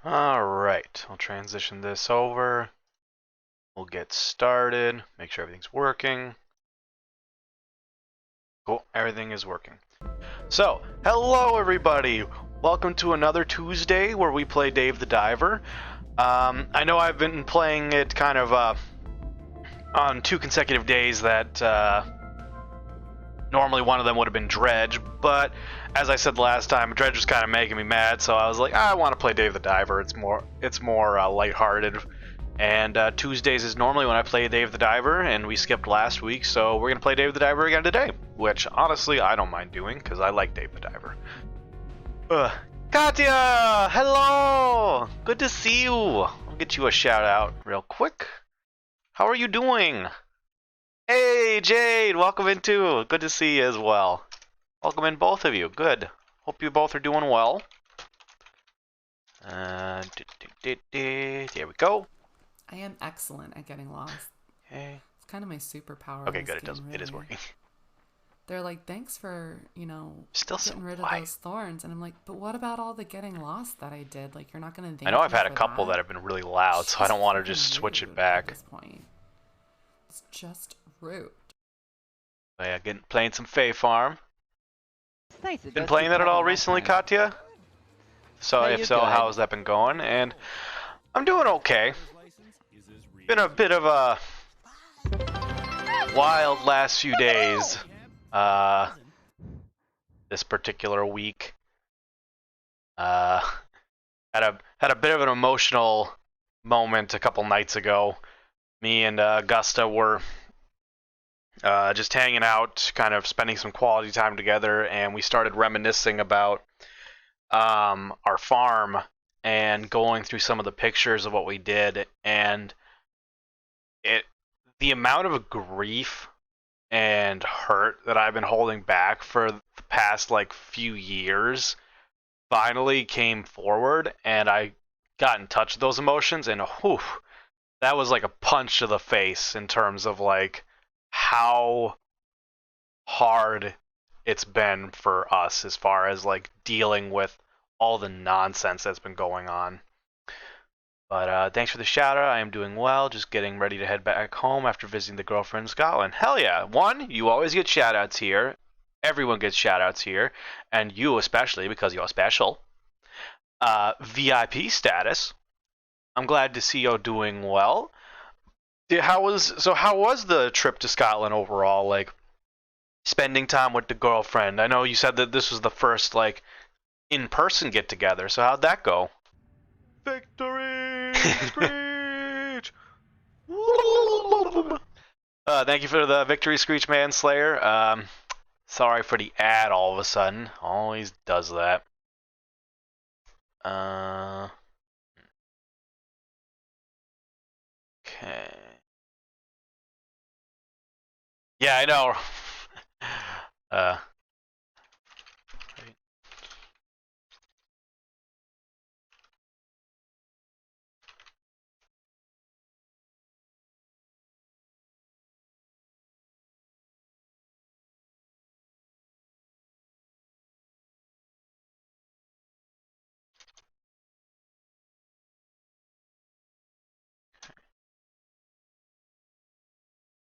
Alright, I'll transition this over. We'll get started, make sure everything's working. Cool, everything is working. So, hello everybody! Welcome to another Tuesday where we play Dave the Diver. I know I've been playing it kind of on 2 consecutive days that normally one of them would have been Dredge, but as I said last time, Dredge was kind of making me mad, so I was like, I want to play Dave the Diver. It's more lighthearted. And Tuesdays is normally when I play Dave the Diver, and we skipped last week, so we're gonna play Dave the Diver again today, which honestly I don't mind doing because I like Dave the Diver. Katya, hello, good to see you. I'll get you a shout out real quick. How are you doing? Hey, Jade, welcome in too. Good to see you as well. Welcome in, both of you. Good. Hope you both are doing well. There we go. I am excellent at getting lost. Okay. It's kind of my superpower. Okay, in this good. game, It is really. working. They're like, thanks for, Still getting rid of those thorns. And I'm like, but what about all the getting lost that I did? Like, you're not going to thank I know I've me had a for couple that have been really loud, so I don't want to just switch it back. At this point. It's just rude. But yeah, playing some Fae Farm. Nice. Been playing that at all recently, Katya? So Hey, if so, how has that been going? And I'm doing okay. Been a bit of a wild last few days. This particular week. Had a bit of an emotional moment a couple nights ago. Me and Augusta were just hanging out, kind of spending some quality time together, and we started reminiscing about our farm and going through some of the pictures of what we did, and the amount of grief and hurt that I've been holding back for the past few years finally came forward, and I got in touch with those emotions, and whew, that was like a punch to the face in terms of how hard it's been for us as far as dealing with all the nonsense that's been going on. But thanks for the shout out. I am doing well, just getting ready to head back home after visiting the girlfriend in Scotland. Hell yeah. One, you always get shout outs here. Everyone gets shout outs here, and you especially because you're special. VIP status. I'm glad to see you doing well. How was the trip to Scotland overall? Spending time with the girlfriend. I know you said that this was the first in-person get together. So how'd that go? Victory Screech. Thank you for the Victory Screech Manslayer. Sorry for the ad all of a sudden. Always does that. Okay. Yeah, I know.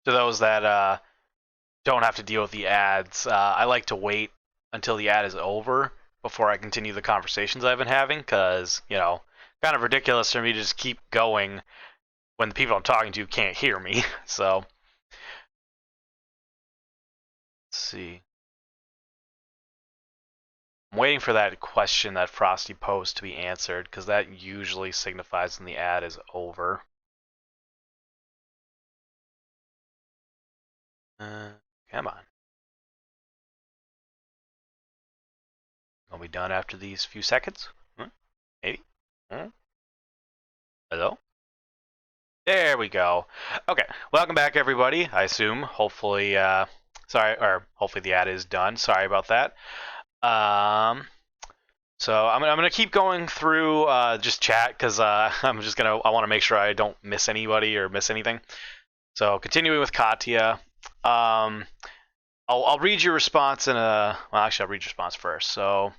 To those that don't have to deal with the ads, I like to wait until the ad is over before I continue the conversations I've been having, because, kind of ridiculous for me to just keep going when the people I'm talking to can't hear me. So, let's see. I'm waiting for that question that Frosty posed to be answered, because that usually signifies when the ad is over. Come on. I'll be done after these few seconds. Maybe. Hello? There we go. Okay, welcome back everybody, I assume. Hopefully, hopefully the ad is done. Sorry about that. So I'm gonna keep going through just chat because I want to make sure I don't miss anybody or miss anything. So continuing with Katya, I'll read your response in a. Well, actually, I'll read your response first. So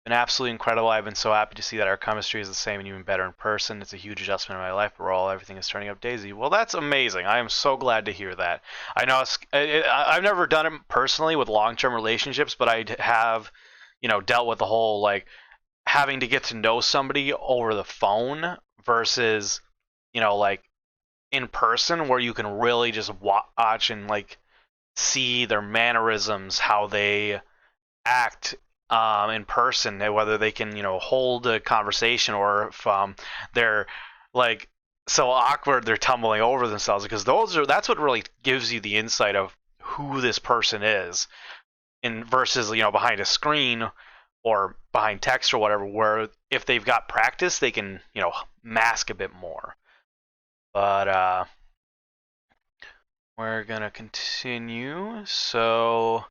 been absolutely incredible. I've been so happy to see that our chemistry is the same and even better in person. It's a huge adjustment in my life, but overall everything is turning up daisy. Well, that's amazing. I am so glad to hear that. I know I've never done it personally with long-term relationships, but I have, dealt with the whole like having to get to know somebody over the phone versus, like in person where you can really just watch and like see their mannerisms, how they act in person, whether they can hold a conversation or if they're like so awkward they're tumbling over themselves, because that's what really gives you the insight of who this person is, in versus behind a screen or behind text or whatever, where if they've got practice they can mask a bit more. But we're gonna continue. So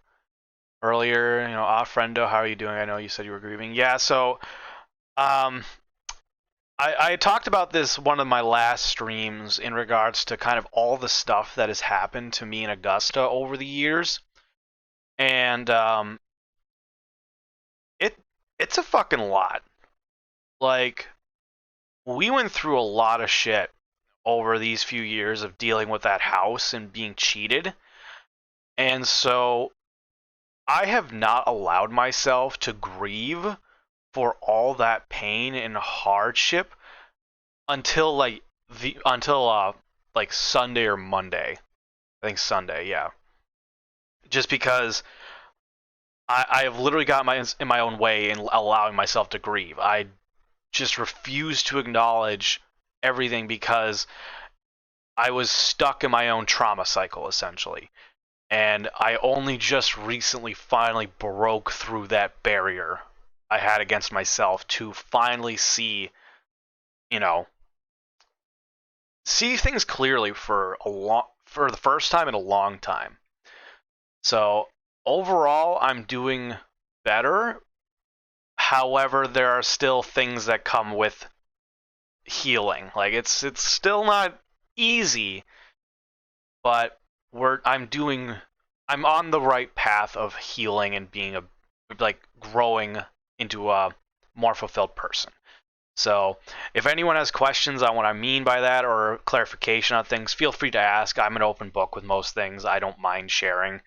earlier, friendo, how are you doing? I know you said you were grieving. Yeah, so um I talked about this one of my last streams in regards to kind of all the stuff that has happened to me in Augusta over the years. And it's a fucking lot. Like, we went through a lot of shit over these few years of dealing with that house and being cheated. And so I have not allowed myself to grieve for all that pain and hardship until like Sunday or Monday. I think Sunday, yeah. Just because I have literally got in my own way in allowing myself to grieve. I just refuse to acknowledge everything because I was stuck in my own trauma cycle, essentially. And I only just recently finally broke through that barrier I had against myself to finally see, see things clearly for the first time in a long time. So overall, I'm doing better. However, there are still things that come with healing. Like it's still not easy, but I'm on the right path of healing and being growing into a more fulfilled person. So if anyone has questions on what I mean by that or clarification on things, feel free to ask. I'm an open book with most things. I don't mind sharing.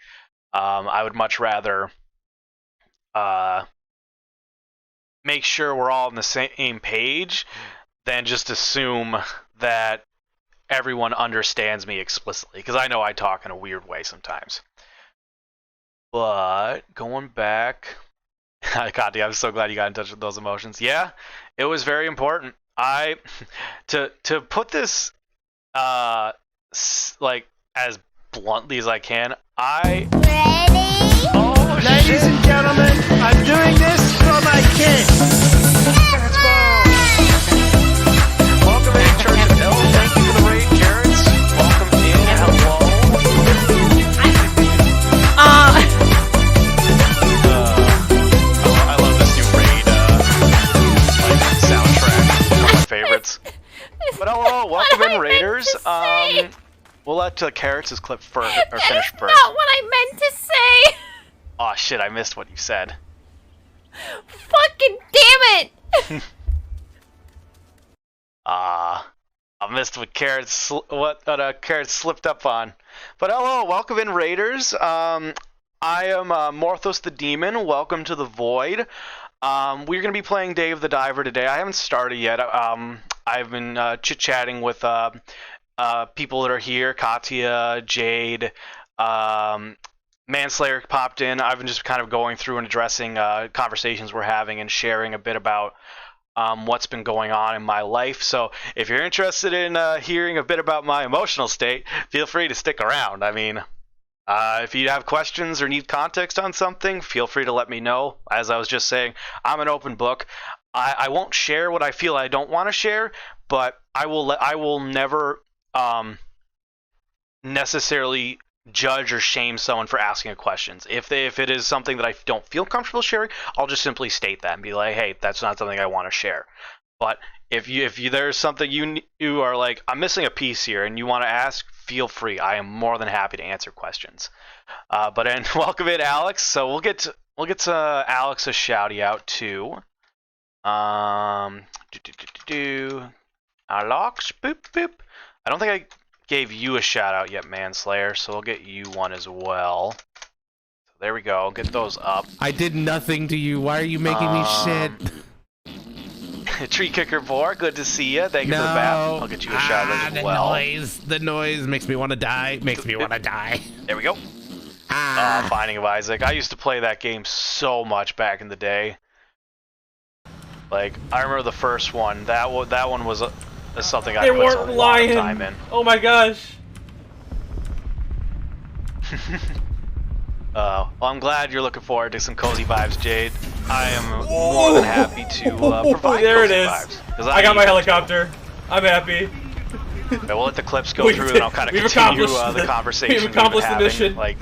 I would much rather make sure we're all on the same page than just assume that everyone understands me explicitly, because I know I talk in a weird way sometimes. But going back, God, I'm so glad you got in touch with those emotions. Yeah, it was very important. To put this like as bluntly as I can, Ready? Oh, Ladies shit. and gentlemen, I'm doing this for my kids. Let's go. Welcome in, Church of Hill. Thank you for the raid, Jarrett's. Welcome in. Hello. I love this new raid soundtrack. One of my favorites. But hello, welcome in, Raiders. We'll let Carrots' clip first or finish That's first. not what I meant to say. Oh shit, I missed what you said. Fucking damn it. I missed what Carrots Carrots slipped up on. But hello, welcome in, Raiders. I am Morthos the Demon. Welcome to the Void. We're gonna be playing Dave the Diver today. I haven't started yet. I've been chit-chatting with people that are here. Katya, Jade, Manslayer popped in. I've been just kind of going through and addressing conversations we're having and sharing a bit about what's been going on in my life. So if you're interested in hearing a bit about my emotional state, feel free to stick around. I mean, if you have questions or need context on something, feel free to let me know. As I was just saying, I'm an open book. I won't share what I feel I don't want to share, but I will never necessarily judge or shame someone for asking a questions. If it is something that I don't feel comfortable sharing, I'll just simply state that and be like, hey, that's not something I want to share. But if there's something you are like, I'm missing a piece here, and you want to ask, feel free. I am more than happy to answer questions. But welcome in, Alex. So we'll get we'll get Alex a shouty out too. Alex, boop boop. I don't think I gave you a shout out yet, Manslayer, so we'll get you one as well. So there we go. Get those up. I did nothing to you. Why are you making me shit? Tree Kicker 4, good to see you. Thank you for the bat. I'll get you a shout out as well. The noise makes me want to die. Makes me want to die. There we go. Binding of Isaac. I used to play that game so much back in the day. Like, I remember the first one. That one was something I put a lot of time in. Oh my gosh. Well, I'm glad you're looking forward to some cozy vibes, Jade. I am more than happy to provide there it cozy is. vibes. I got my helicopter. I'm happy. Okay, we'll let the clips go through, and I'll kind of continue the conversation. We've accomplished the mission. Like,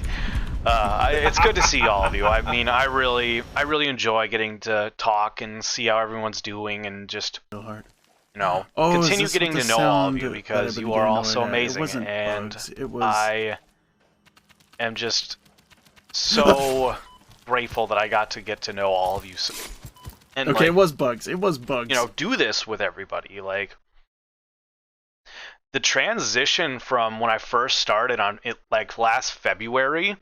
it's good to see all of you. I mean, I really enjoy getting to talk and see how everyone's doing, and just continue getting to know all of you because you are all so amazing, and I am just so grateful that I got to know all of you. And okay, it was bugs. It was bugs. Do this with everybody. Like, the transition from when I first started on it, like last February,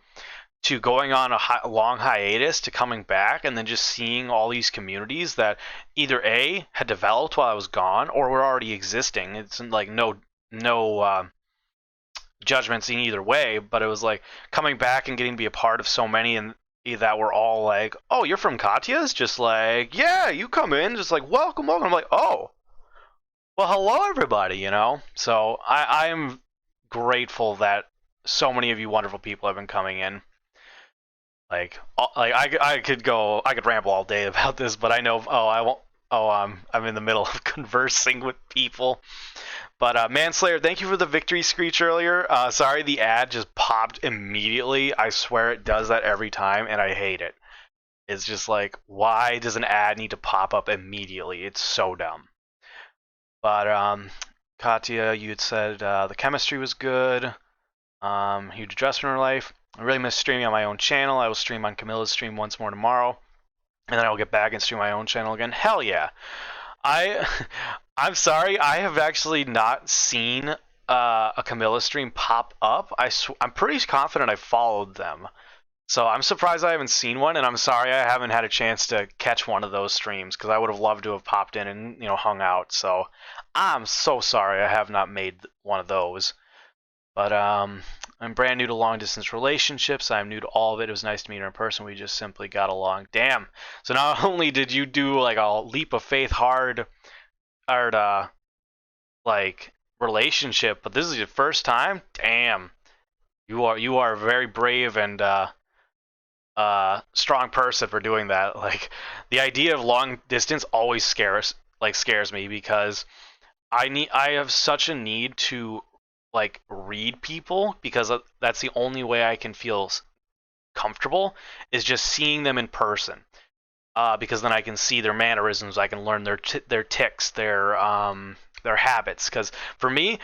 to going on a long hiatus to coming back, and then just seeing all these communities that either A, had developed while I was gone, or were already existing. It's like no judgments in either way, but it was like coming back and getting to be a part of so many, and that were all like, oh, you're from Katya's? Just like, yeah, you come in, just like, welcome. I'm like, oh, well, hello, everybody, So I am grateful that so many of you wonderful people have been coming in. I could ramble all day about this, but I know, I won't. I'm in the middle of conversing with people. But Manslayer, thank you for the victory screech earlier. Sorry, the ad just popped immediately. I swear it does that every time, and I hate it. It's just like, why does an ad need to pop up immediately? It's so dumb. But Katya, you had said the chemistry was good. Huge adjustment in her life. I really miss streaming on my own channel. I will stream on Camilla's stream once more tomorrow, and then I will get back and stream my own channel again. Hell yeah! I'm sorry, I have actually not seen a Camilla stream pop up. I'm pretty confident I followed them, so I'm surprised I haven't seen one, and I'm sorry I haven't had a chance to catch one of those streams, because I would have loved to have popped in and hung out. So I'm so sorry I have not made one of those. But I'm brand new to long distance relationships. I'm new to all of it. It was nice to meet her in person. We just simply got along. Damn. So not only did you do like a leap of faith hard like relationship, but this is your first time? Damn. You are a very brave and strong person for doing that. Like, the idea of long distance always scares me, because I have such a need to like read people, because that's the only way I can feel comfortable, is just seeing them in person, because then I can see their mannerisms, I can learn their tics, their habits. Because for me,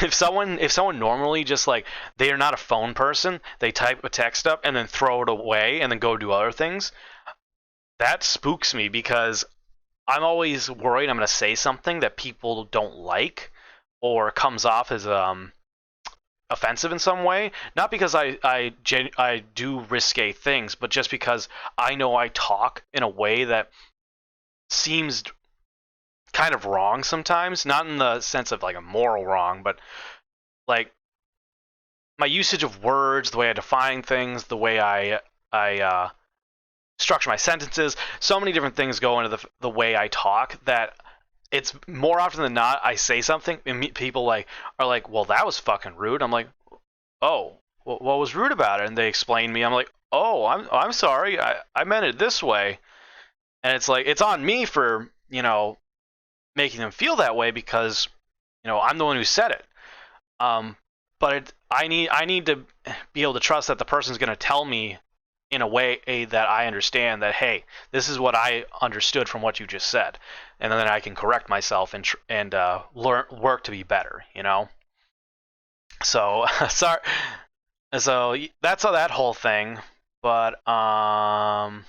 if someone normally just like, they are not a phone person, they type a text up and then throw it away and then go do other things, that spooks me, because I'm always worried I'm going to say something that people don't like, or comes off as offensive in some way. Not because I do risque things, but just because I know I talk in a way that seems kind of wrong sometimes. Not in the sense of like a moral wrong, but like my usage of words, the way I define things, the way I structure my sentences. So many different things go into the way I talk, that it's more often than not I say something and people are like, well, that was fucking rude. I'm like, oh, what was rude about it? And they explain me. I'm like, oh, I'm sorry. I meant it this way. And it's like, it's on me for making them feel that way, because I'm the one who said it. But I need to be able to trust that the person's going to tell me in a way that I understand that, hey, this is what I understood from what you just said, and then I can correct myself and work to be better, So sorry. So that's all that whole thing. But oh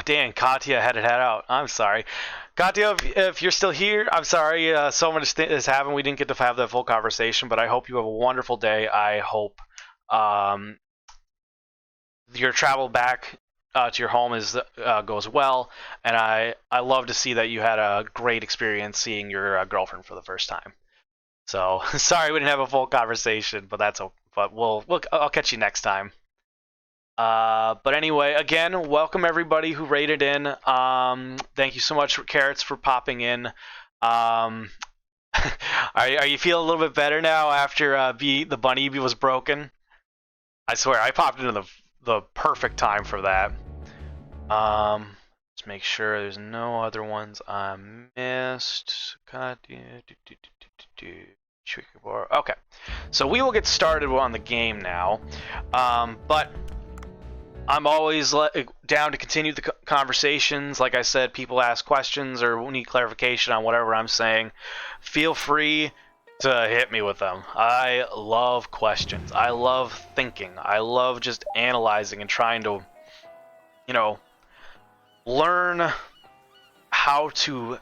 dang, Katya had to head out. I'm sorry, Katya. If you're still here, I'm sorry. So much has happened. We didn't get to have that full conversation. But I hope you have a wonderful day. I hope your travel back to your home goes well, and I love to see that you had a great experience seeing your girlfriend for the first time. So sorry we didn't have a full conversation, but I'll catch you next time. But anyway, again, welcome everybody who rated in. Thank you so much, Carrots, for popping in. Are you feeling a little bit better now after the bunny was broken? I swear, I popped into the perfect time for that. Let's make sure there's no other ones I missed. Okay, so we will get started on the game now. But I'm always down to continue the conversations. Like I said, people ask questions or need clarification on whatever I'm saying. Feel free to hit me with them. I love questions. I love thinking. I love just analyzing and trying to, learn how to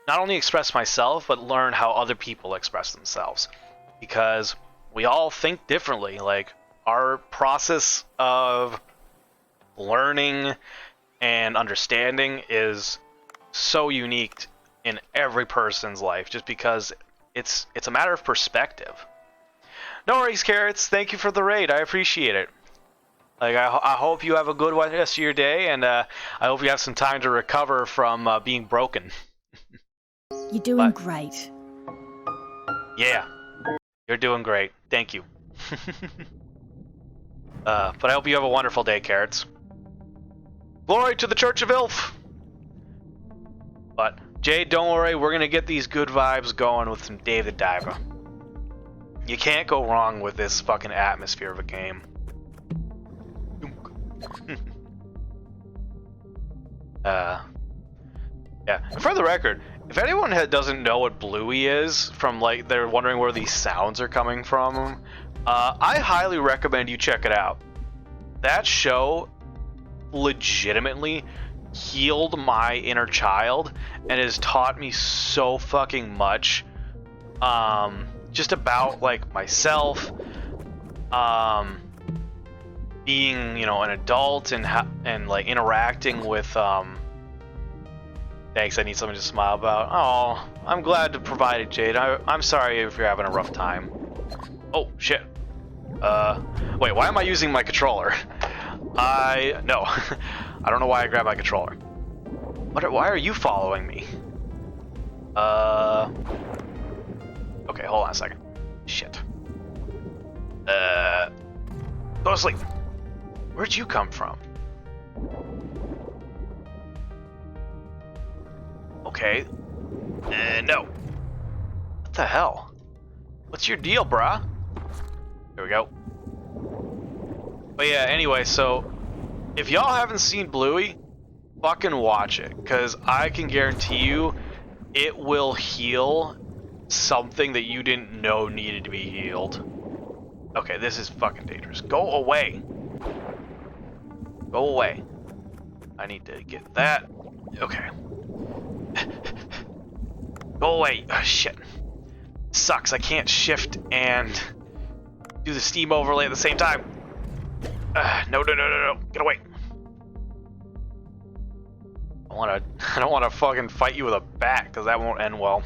not only express myself, but learn how other people express themselves. Because we all think differently. Like, our process of learning and understanding is so unique in every person's life, just because it's a matter of perspective. No worries, Carrots. Thank you for the raid. I appreciate it. Like, I hope you have a good rest of your day, and I hope you have some time to recover from being broken. You're doing great. Yeah, you're doing great. Thank you. But I hope you have a wonderful day, Carrots. Glory to the Church of Ilf! But, Jade, don't worry, we're gonna get these good vibes going with some Dave the Diver. You can't go wrong with this fucking atmosphere of a game. Yeah. For the record, if anyone doesn't know what Bluey is, from like they're wondering where these sounds are coming from, I highly recommend you check it out. That show legitimately healed my inner child and has taught me so fucking much, just about like myself, being, an adult and like interacting with, thanks, I need something to smile about. Oh, I'm glad to provide it, Jade. I'm sorry if you're having a rough time. Oh, shit. Wait, why am I using my controller? No. I don't know why I grabbed my controller. Why are you following me? Okay, hold on a second. Shit. Go to sleep. Where'd you come from? Okay. No. What the hell? What's your deal, brah? There we go. But yeah, anyway, so if y'all haven't seen Bluey, fucking watch it, because I can guarantee you it will heal something that you didn't know needed to be healed. Okay, this is fucking dangerous. Go away. Go away. I need to get that. Okay. Go away. Oh, shit. Sucks. I can't shift and do the steam overlay at the same time. No. Get away. I don't want to fucking fight you with a bat, because that won't end well.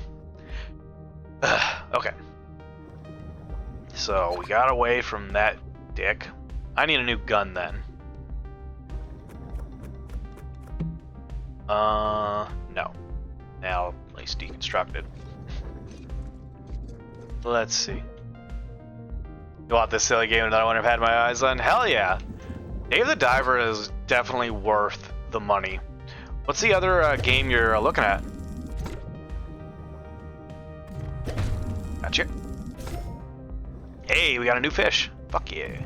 Okay. So, we got away from that dick. I need a new gun then. No. Now, place deconstructed. Let's see. You want this silly game that I wouldn't have had my eyes on? Hell yeah! Dave the Diver is definitely worth the money. What's the other game you're looking at? Gotcha. Hey, we got a new fish. Fuck yeah.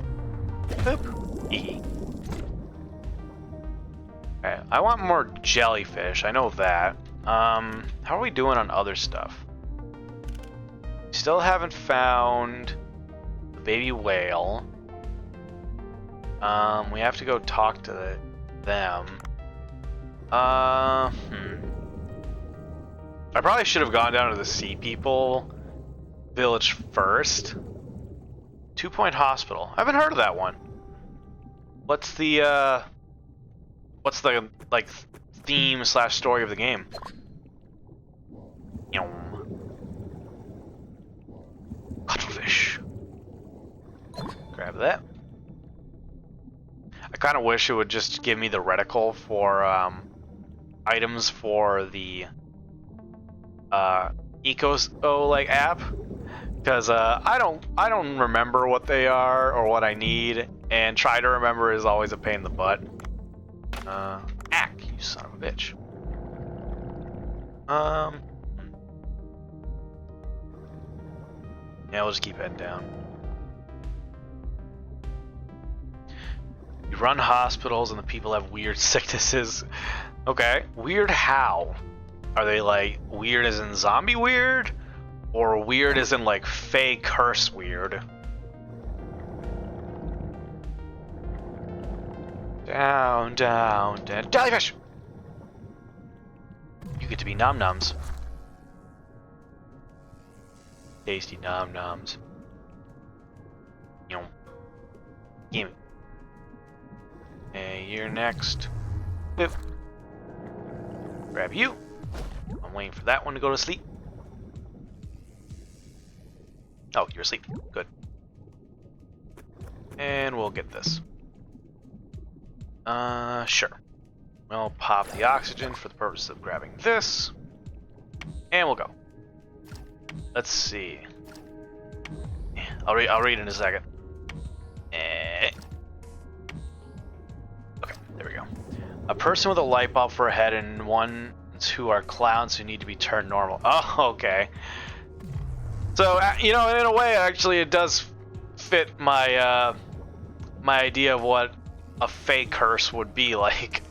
Boop. Hee. Okay, I want more jellyfish. I know that. How are we doing on other stuff? Still haven't found the baby whale. We have to go talk to them. I probably should have gone down to the Sea People village first. 2 Point Hospital. I haven't heard of that one. What's the like theme / story of the game? Cuttlefish. Grab that. I kind of wish it would just give me the reticle for items for the Eco like app, because I don't remember what they are or what I need, and try to remember is always a pain in the butt. Ack, you son of a bitch. Yeah, we'll just keep heading down. You run hospitals and the people have weird sicknesses. Okay, weird how? Are they like weird as in zombie weird? Or weird as in like fey curse weird? Down, down, down. Jellyfish! You get to be nom-noms. Tasty nom-noms. Gimme. Hey, you're next. Boop. Grab you. I'm waiting for that one to go to sleep. Oh, you're asleep. Good. And we'll get this. Sure. We'll pop the oxygen for the purpose of grabbing this. And we'll go. Let's see. I'll read in a second. Okay, there we go. A person with a light bulb for a head and ones who are clowns who need to be turned normal. Oh, okay. So, in a way, actually, it does fit my my idea of what a fake curse would be like.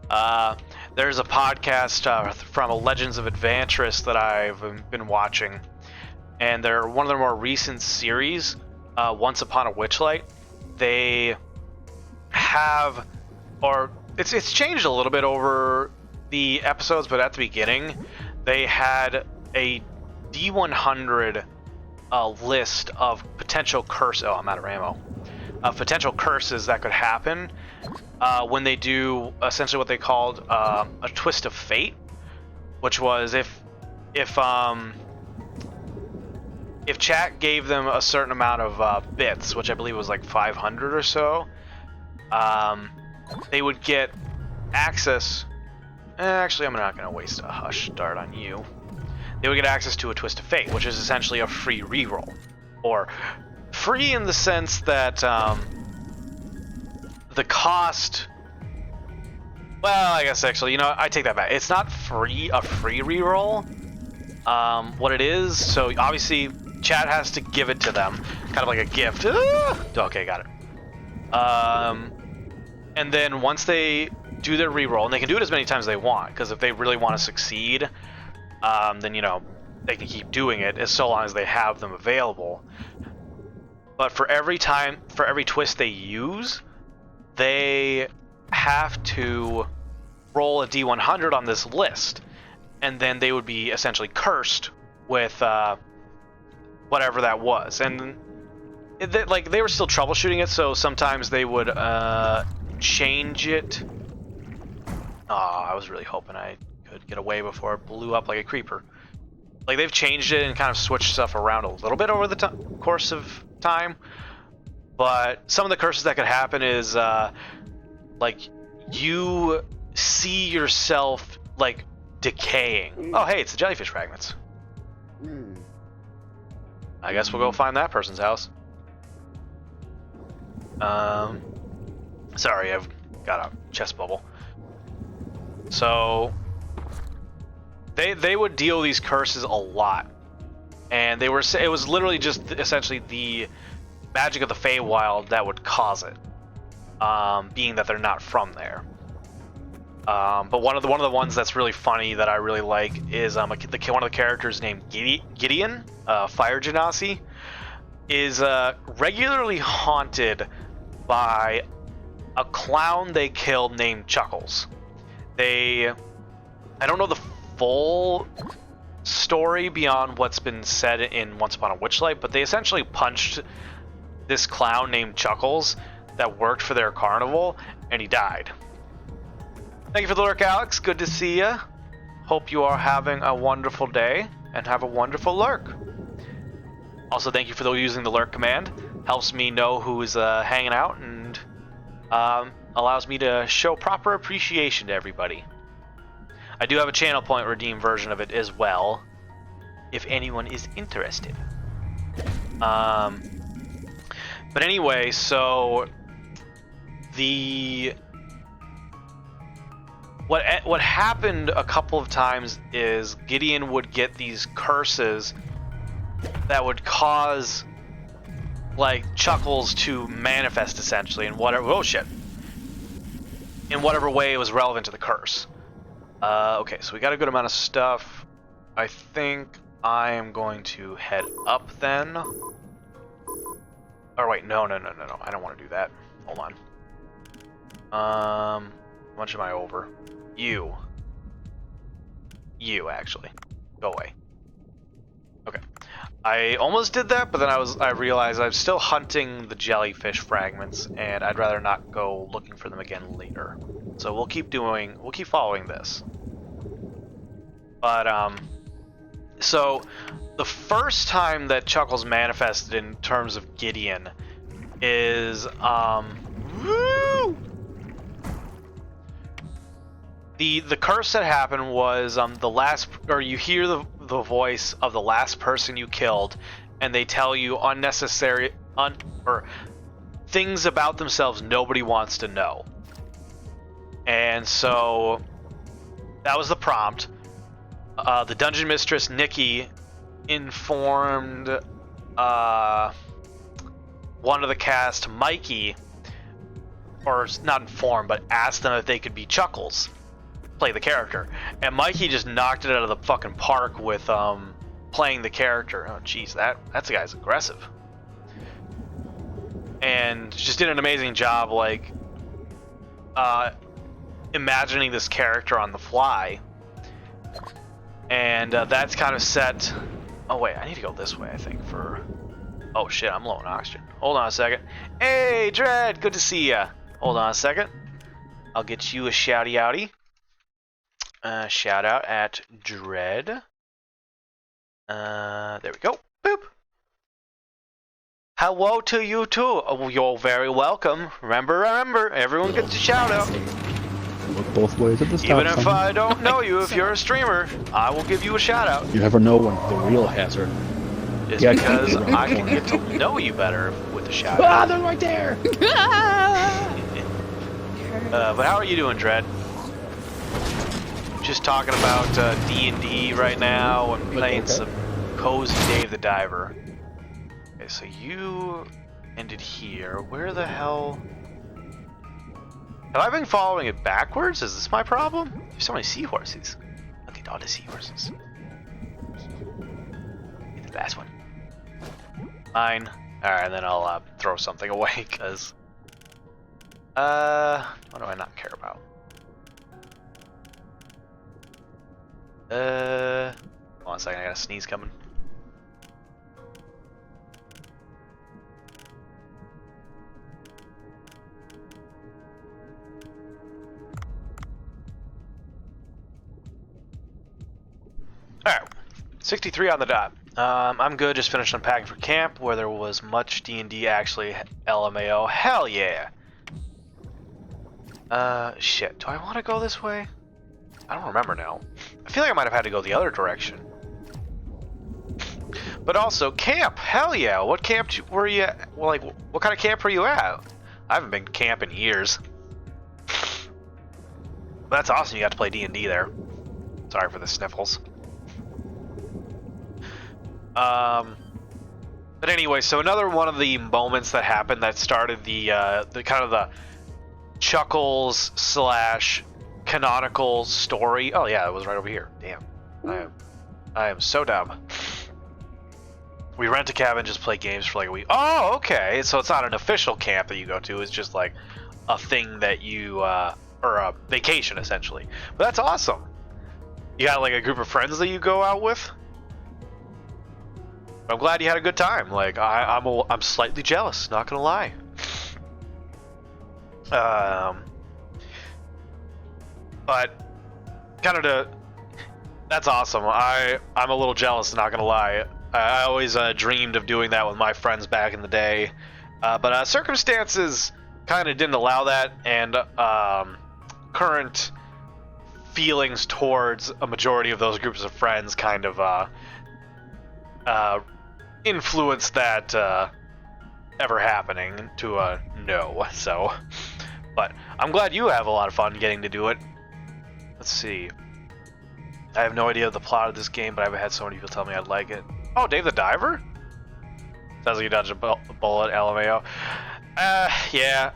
There's a podcast from Legends of Adventurous that I've been watching, and they're one of their more recent series, Once Upon a Witchlight. They have, or it's changed a little bit over the episodes, but at the beginning, they had a D100 list of potential curse. Oh, I'm out of ammo. Potential curses that could happen when they do essentially what they called a twist of fate, which was if chat gave them a certain amount of bits, which I believe was like 500 or so, they would get access. Actually, I'm not going to waste a hush dart on you. They would get access to a twist of fate, which is essentially a free reroll, or free in the sense that the cost. Well, I guess actually, I take that back. It's not free, a free reroll. What it is, so obviously, chat has to give it to them, kind of like a gift. Okay, got it. And then once they do their reroll, and they can do it as many times as they want, because if they really want to succeed, then they can keep doing it as so long as they have them available. But for every twist they use, they have to roll a D100 on this list, and then they would be essentially cursed with whatever that was. And they were still troubleshooting it, so sometimes they would change it. Oh, I was really hoping I could get away before it blew up like a creeper. Like, they've changed it and kind of switched stuff around a little bit over the course of time. But some of the curses that could happen is, like, you see yourself, like, decaying. Oh, hey, it's the jellyfish fragments. I guess we'll go find that person's house. Sorry, I've got a chest bubble. So they would deal these curses a lot, and it was literally just essentially the magic of the Feywild that would cause it, being that they're not from there. But one of the ones that's really funny that I really like is one of the characters named Gideon, Fire Genasi, is regularly haunted by a clown they killed named Chuckles. I don't know the full story beyond what's been said in Once Upon a Witchlight, but they essentially punched this clown named Chuckles that worked for their carnival, and he died. Thank you for the lurk, Alex. Good to see you. Hope you are having a wonderful day, and have a wonderful lurk. Also, thank you for using the lurk command. Helps me know who's hanging out, and allows me to show proper appreciation to everybody. I do have a channel point redeem version of it as well, if anyone is interested. But anyway, so what happened a couple of times is Gideon would get these curses that would cause like Chuckles to manifest essentially in whatever in whatever way it was relevant to the curse. Okay, so we got a good amount of stuff. I think I am going to head up then. Oh wait, no. I don't want to do that. Hold on. How much am I over? You actually. Go away. Okay. I almost did that, but then I realized I'm still hunting the jellyfish fragments, and I'd rather not go looking for them again later. So we'll keep following this. But so the first time that Chuckles manifested in terms of Gideon is the curse that happened was you hear the voice of the last person you killed, and they tell you unnecessary or things about themselves nobody wants to know. And so that was the prompt. The dungeon mistress Nikki informed one of the cast, Mikey, or not informed, but asked them if they could be Chuckles, play the character, and Mikey just knocked it out of the fucking park with playing the character. Oh jeez, that's a guy's aggressive, and just did an amazing job, like imagining this character on the fly. And that's kind of set. Oh wait, I need to go this way, I think, for... Oh shit, I'm low on oxygen. Hold on a second. Hey, Dread, good to see ya. Hold on a second. I'll get you a shouty outy. Shout out at Dread. There we go. Boop. Hello to you too. Oh, you're very welcome. Remember, everyone gets a shout out. Look both ways at the stop Even if sign. I don't know you, if you're a streamer, I will give you a shout out. You never know when the real hazard. Just Yeah, because I I can get to know you better with a shout Ah, out. they're right there! But how are you doing, Dread? Just talking about D&D right now and playing some Cozy Dave the Diver. Okay, so you ended here. Where the hell... Have I been following it backwards? Is this my problem? There's so many seahorses. Look at all the seahorses. Get the last one. Mine. Alright, and then I'll throw something away, because... what do I not care about? Hold on a second, I got a sneeze coming. Alright, 63 on the dot. I'm good, just finished unpacking for camp, where there was much D&D, actually, LMAO. Hell yeah! Shit, do I want to go this way? I don't remember now. I feel like I might have had to go the other direction. But also, camp! Hell yeah! What camp were you at? Well, like, what kind of camp were you at? I haven't been camping in years. That's awesome, you got to play D&D there. Sorry for the sniffles. But anyway, so another one of the moments that happened that started the kind of the Chuckles / canonical story. Oh yeah, it was right over here. Damn, I am so dumb. We rent a cabin, just play games for like a week. Oh, okay. So it's not an official camp that you go to. It's just like a thing that you or a vacation essentially. But that's awesome. You got like a group of friends that you go out with. I'm glad you had a good time. Like I'm slightly jealous, not gonna lie. But kind of that's awesome. I'm a little jealous, not gonna lie. I always dreamed of doing that with my friends back in the day, but circumstances kind of didn't allow that, and current feelings towards a majority of those groups of friends kind of influenced that ever happening to a no. So, but I'm glad you have a lot of fun getting to do it. Let's see. I have no idea the plot of this game, but I've had so many people tell me I'd like it. Oh, Dave the Diver? Sounds like you dodged a bullet, LMAO. Yeah.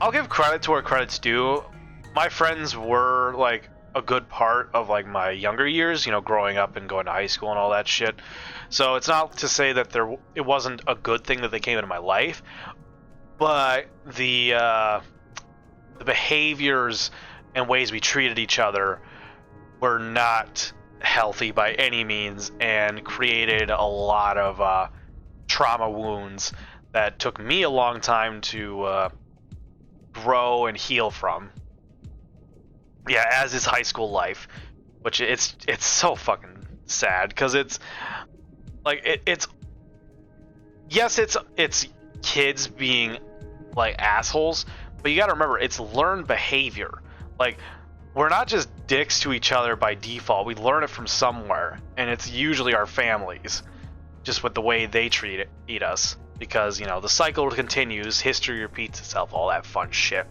I'll give credit to where credit's due. My friends were, like, a good part of, like, my younger years, you know, growing up and going to high school and all that shit. So it's not to say that it wasn't a good thing that they came into my life, but the behaviors and ways we treated each other were not healthy by any means, and created a lot of trauma wounds that took me a long time to grow and heal from. Yeah, as is high school life, which it's so fucking sad, because it's like it's kids being like assholes, but you got to remember it's learned behavior. Like, we're not just dicks to each other by default. We learn it from somewhere, and it's usually our families, just with the way they eat us. Because, you know, the cycle continues, history repeats itself, all that fun shit.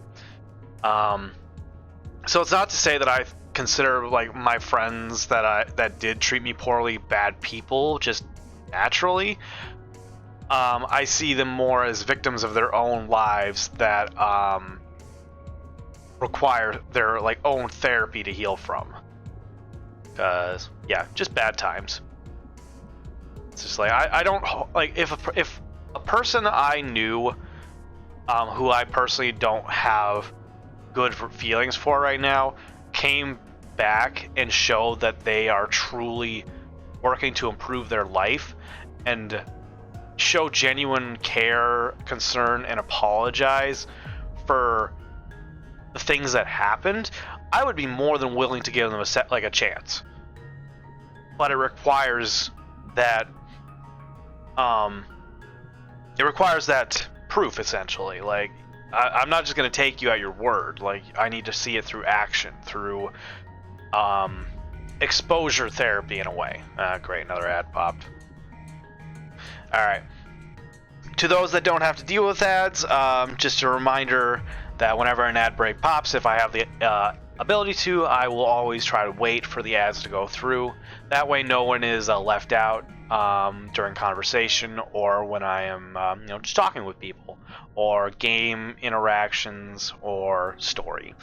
So it's not to say that I consider, like, my friends that did treat me poorly bad people, just naturally. I see them more as victims of their own lives that require their like own therapy to heal from. Cause yeah, just bad times. It's just like I don't like if a person I knew, who I personally don't have good feelings for right now, came back and showed that they are truly working to improve their life and show genuine care, concern, and apologize for the things that happened, I would be more than willing to give them a chance. But it requires that proof, essentially. Like, I'm not just going to take you at your word. Like, I need to see it through action, through exposure therapy in a way. Great, another ad popped. Alright. To those that don't have to deal with ads, just a reminder that whenever an ad break pops, if I have the ability to, I will always try to wait for the ads to go through. That way no one is left out during conversation, or when I am just talking with people, or game interactions, or story.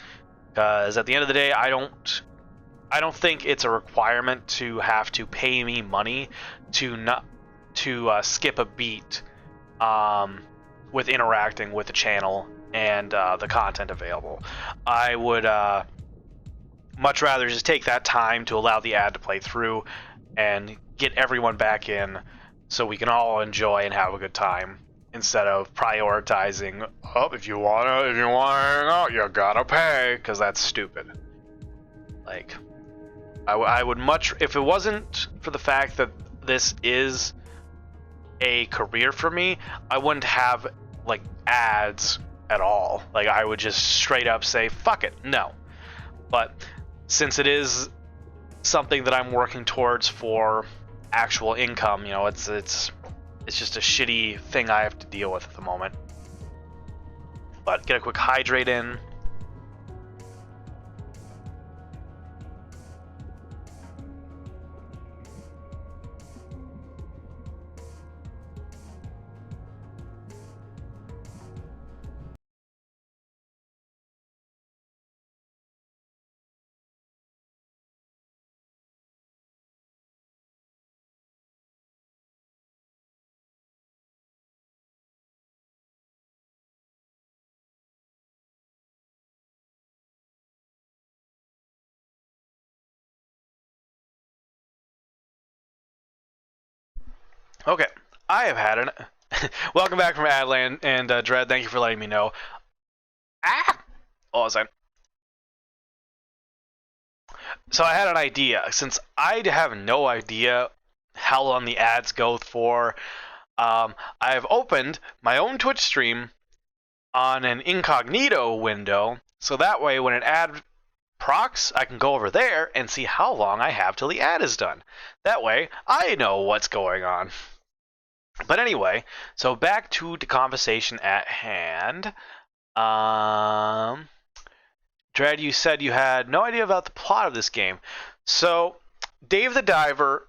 Because at the end of the day, I don't think it's a requirement to have to pay me money to skip a beat with interacting with the channel and the content available. I would much rather just take that time to allow the ad to play through and get everyone back in so we can all enjoy and have a good time, instead of prioritizing, oh, if you wanna hang out, you gotta pay, because that's stupid. Like, I would much, if it wasn't for the fact that this is a career for me, I wouldn't have like ads at all. Like, I would just straight up say fuck it, no. But since it is something that I'm working towards for actual income, it's just a shitty thing I have to deal with at the moment. But get a quick hydrate in. Okay, I have had an. Welcome back from Adland and Dread. Thank you for letting me know. What was I? So I had an idea. Since I have no idea how long the ads go for, I have opened my own Twitch stream on an incognito window, so that way when an ad procs, I can go over there and see how long I have till the ad is done. That way, I know what's going on. But anyway, so back to the conversation at hand. Dread, you said you had no idea about the plot of this game. So, Dave the Diver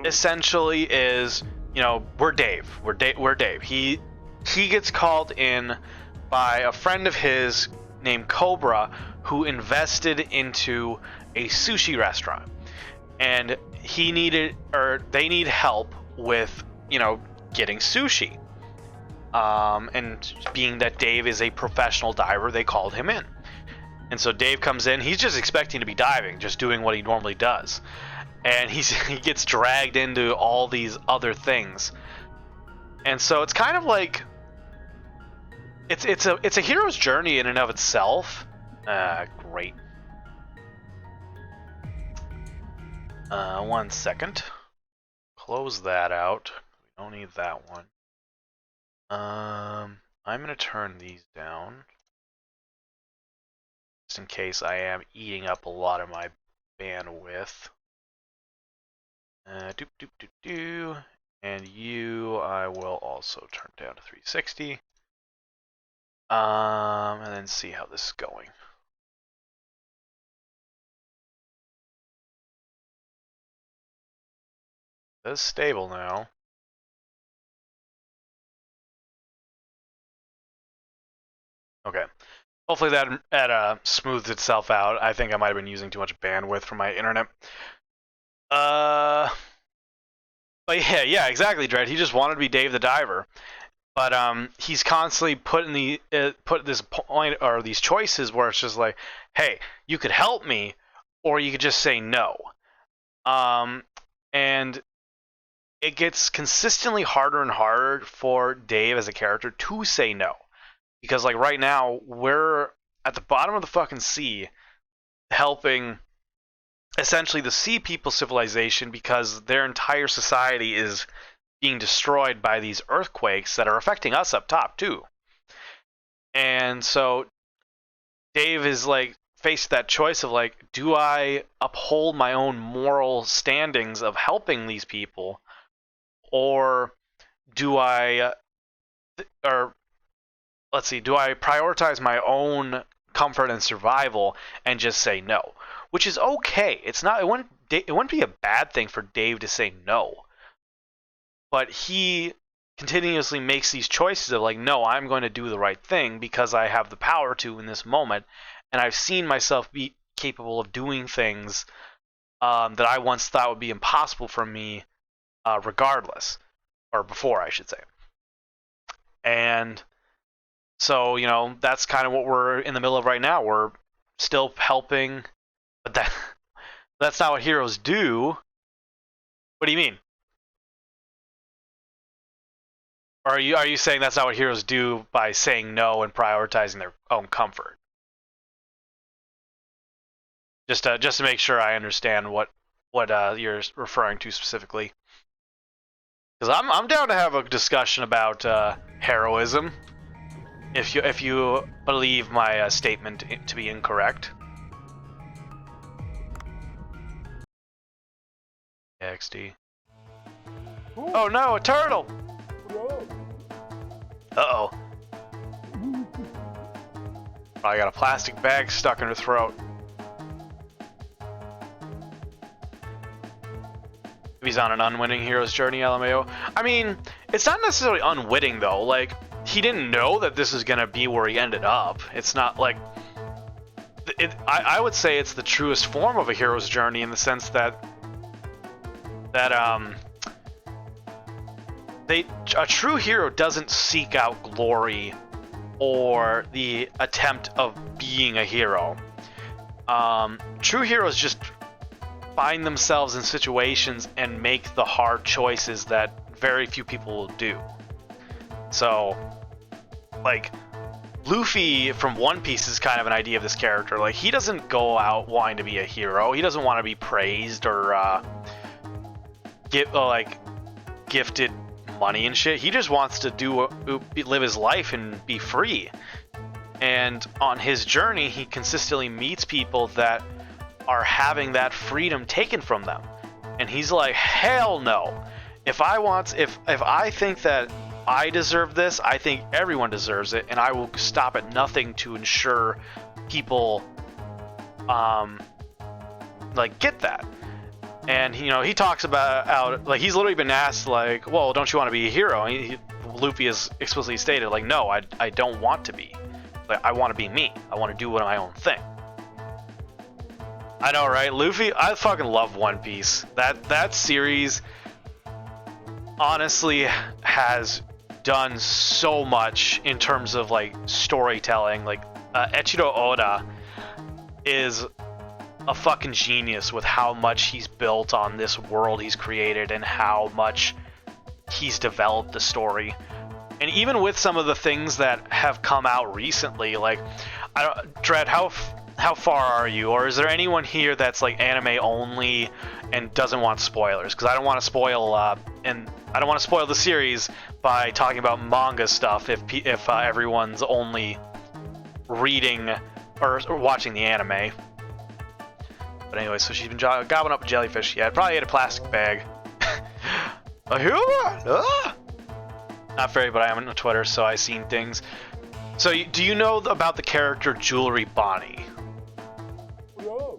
essentially is, you know, we're Dave. We're Dave. He gets called in by a friend of his named Cobra, who invested into a sushi restaurant, and they need help with, you know, getting sushi. And being that Dave is a professional diver, they called him in. And so Dave comes in. He's just expecting to be diving, just doing what he normally does, and he gets dragged into all these other things. And so it's kind of like it's a hero's journey in and of itself. Great. 1 second. Close that out. We don't need that one. I'm gonna turn these down just in case I am eating up a lot of my bandwidth. And you, I will also turn down to 360. And then see how this is going. It's stable now. Okay. Hopefully that smooths itself out. I think I might have been using too much bandwidth from my internet. But yeah, exactly, Dread. He just wanted to be Dave the Diver. But he's constantly putting this point or these choices where it's just like, hey, you could help me, or you could just say no. And it gets consistently harder and harder for Dave as a character to say no, because like right now we're at the bottom of the fucking sea, helping essentially the Sea People civilization because their entire society is being destroyed by these earthquakes that are affecting us up top too. And so Dave is like faced that choice of like, do I uphold my own moral standings of helping these people, or do I prioritize my own comfort and survival and just say no, which is okay. It wouldn't be a bad thing for Dave to say no. But he continuously makes these choices of like, no, I'm going to do the right thing because I have the power to in this moment, and I've seen myself be capable of doing things that I once thought would be impossible for me, regardless, or before, I should say. And so, you know, that's kind of what we're in the middle of right now. We're still helping, but that's not what heroes do. What do you mean? Or are you saying that's not what heroes do by saying no and prioritizing their own comfort? Just to make sure I understand what you're referring to specifically. Because I'm down to have a discussion about heroism, if you believe my statement to be incorrect. XD. Oh no, a turtle! Uh-oh. Probably got a plastic bag stuck in her throat. He's on an unwitting hero's journey, LMAO. I mean, it's not necessarily unwitting, though. Like, he didn't know that this is going to be where he ended up. It's not like... I would say it's the truest form of a hero's journey in the sense that a true hero doesn't seek out glory or the attempt of being a hero. True heroes just find themselves in situations and make the hard choices that very few people will do. So, like, Luffy from One Piece is kind of an idea of this character. Like, he doesn't go out wanting to be a hero. He doesn't want to be praised or gifted money and shit. He just wants to live his life and be free. And on his journey, he consistently meets people that are having that freedom taken from them. And he's like, hell no. If I think that I deserve this, I think everyone deserves it, and I will stop at nothing to ensure people get that. And he talks about like he's literally been asked like, well, don't you want to be a hero? And Luffy has explicitly stated like, no, I don't want to be. Like, I want to be me. I want to do my own thing. I know, right? Luffy, I fucking love One Piece. That series honestly has done so much in terms of like storytelling. Like Eiichiro Oda is a fucking genius with how much he's built on this world he's created and how much he's developed the story. And even with some of the things that have come out recently, like Dread, how far are you? Or is there anyone here that's like anime only and doesn't want spoilers? Because I don't want to spoil and I don't want to spoil the series by talking about manga stuff if everyone's only reading or watching the anime. But anyway, so she's been gobbling up a jellyfish. Yeah, probably ate a plastic bag. A human? Not very, but I am on Twitter, so I've seen things. So, do you know about the character Jewelry Bonnie? No.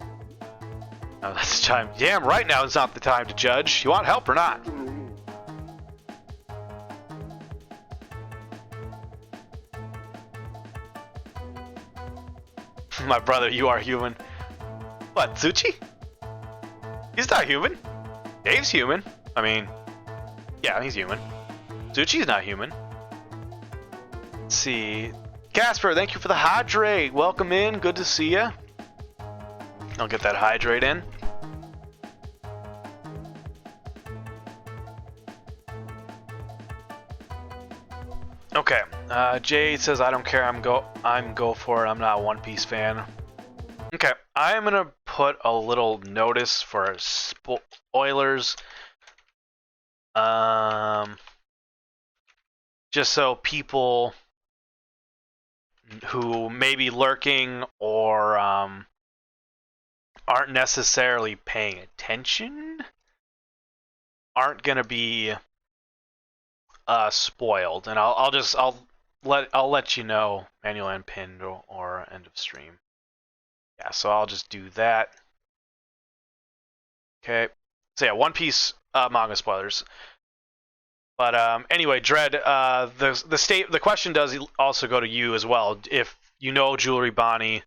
Oh, that's the time. Damn, right now is not the time to judge. You want help or not? My brother, you are human. What, Zuchi? He's not human. Dave's human. I mean, yeah, he's human. Zuchi's not human. Let's see. Casper, thank you for the hydrate. Welcome in. Good to see you. I'll get that hydrate in. Okay. Jade says, I don't care. I'm go for it. I'm not a One Piece fan. Okay. I am going to put a little notice for spoilers. Just so people who may be lurking or aren't necessarily paying attention aren't gonna be spoiled, and I'll let you know manual and pinned or end of stream. Yeah, so I'll just do that. Okay, so yeah, One Piece manga spoilers. But anyway, Dread, the question does also go to you as well. If you know Jewelry Bonnie,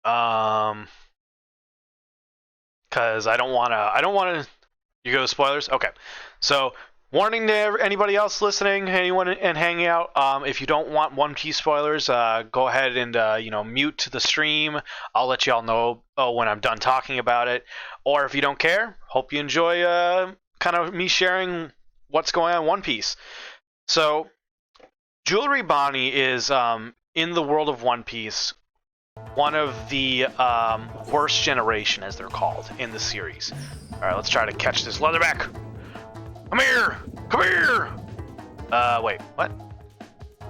because I don't wanna. You go to spoilers, okay. So warning to anybody else listening, anyone and hanging out. If you don't want One Piece spoilers, go ahead and mute the stream. I'll let y'all know when I'm done talking about it. Or if you don't care, hope you enjoy kind of me sharing what's going on in One Piece. So, Jewelry Bonnie is, in the world of One Piece, one of the worst generation, as they're called, in the series. Alright, let's try to catch this Leatherback. Come here! Come here! Wait, what? Do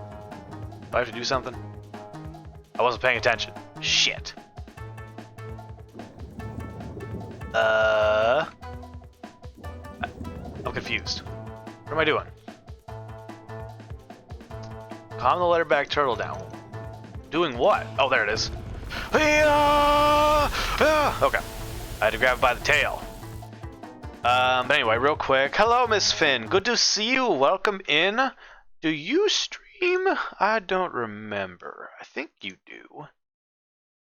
I have to do something? I wasn't paying attention. Shit. I'm confused. What am I doing? Calm the Leatherback turtle down. Doing what? Oh, there it is. Okay. I had to grab it by the tail. But anyway, real quick. Hello, Miss Finn. Good to see you. Welcome in. Do you stream? I don't remember. I think you do.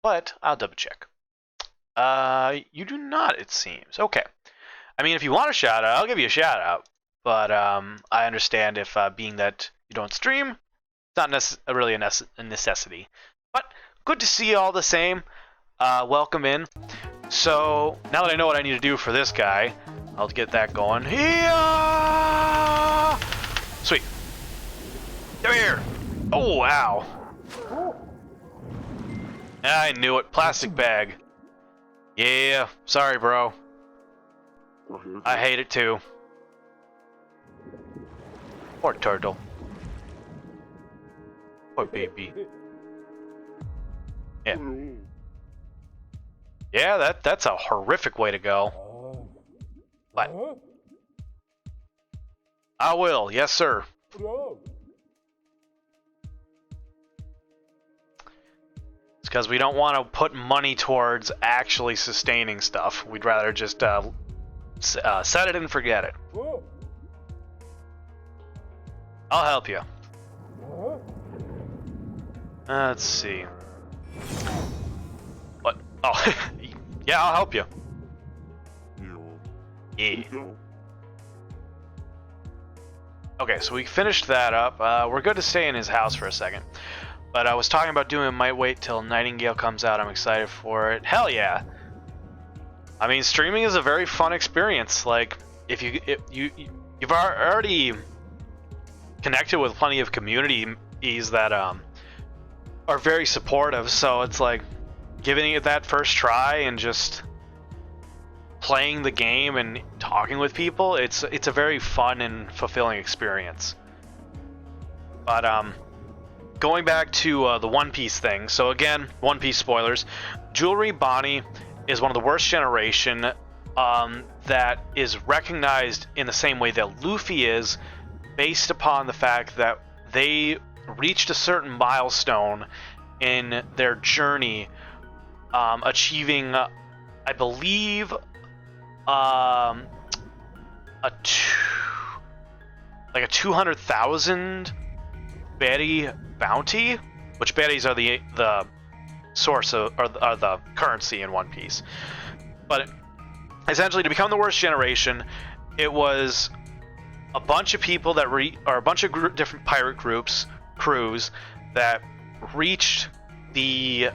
But I'll double check. You do not, it seems. Okay. I mean, if you want a shout out, I'll give you a shout out. But I understand if being that you don't stream, it's not really a necessity. But good to see you all the same. Welcome in. So now that I know what I need to do for this guy, I'll get that going. Yeah! Sweet. Come here. Oh, wow. I knew it. Plastic bag. Yeah. Sorry, bro. I hate it too. Poor turtle. Poor baby. Yeah. Yeah, that's a horrific way to go. What? I will. Yes, sir. It's because we don't want to put money towards actually sustaining stuff. We'd rather just set it and forget it. I'll help you. Let's see. What? Oh, yeah, I'll help you. Yeah. Okay, so we finished that up. We're good to stay in his house for a second. But I was talking about doing Might Wait Till Nightingale comes out. I'm excited for it. Hell yeah! I mean, streaming is a very fun experience. Like, if you've already connected with plenty of communities that are very supportive, so it's like giving it that first try and just playing the game and talking with people. It's a very fun and fulfilling experience. But going back to the One Piece thing. So again, One Piece spoilers. Jewelry Bonnie is one of the worst generation that is recognized in the same way that Luffy is, based upon the fact that they reached a certain milestone in their journey, achieving, I believe, a 200,000 Betty bounty, which Betties are the source of, or the currency in One Piece. But essentially, to become the worst generation, it was a bunch of people that or a bunch of different pirate crews that reached the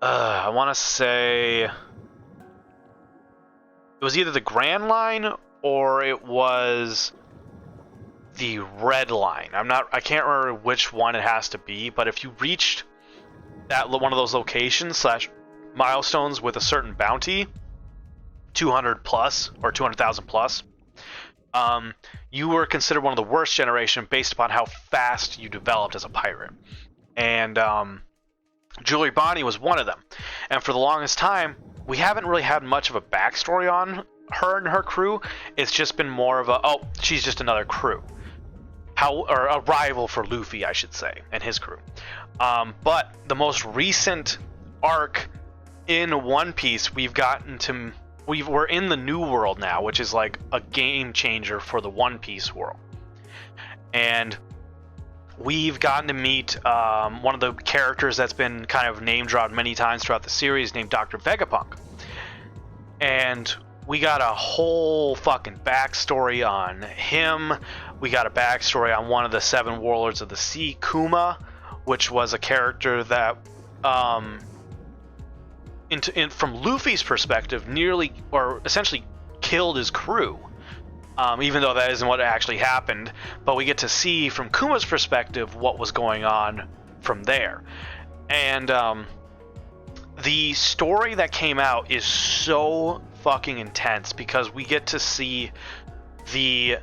I want to say it was either the Grand Line or it was the Red Line. I can't remember which one it has to be, but if you reached that one of those locations / milestones with a certain bounty, 200 plus or 200,000 plus, you were considered one of the worst generation based upon how fast you developed as a pirate. And Jewelry Bonnie was one of them. And for the longest time, we haven't really had much of a backstory on her and her crew. It's just been more of she's just another crew. Or a rival for Luffy, I should say, and his crew. But the most recent arc in One Piece, we're in the New World now, which is like a game changer for the One Piece world. And we've gotten to meet one of the characters that's been kind of name dropped many times throughout the series, named Dr. Vegapunk. And we got a whole fucking backstory on him. We got a backstory on one of the 7 warlords of the sea, Kuma, which was a character that, from Luffy's perspective, nearly or essentially killed his crew. Even though that isn't what actually happened, but we get to see from Kuma's perspective what was going on from there. And the story that came out is so fucking intense because we get to see the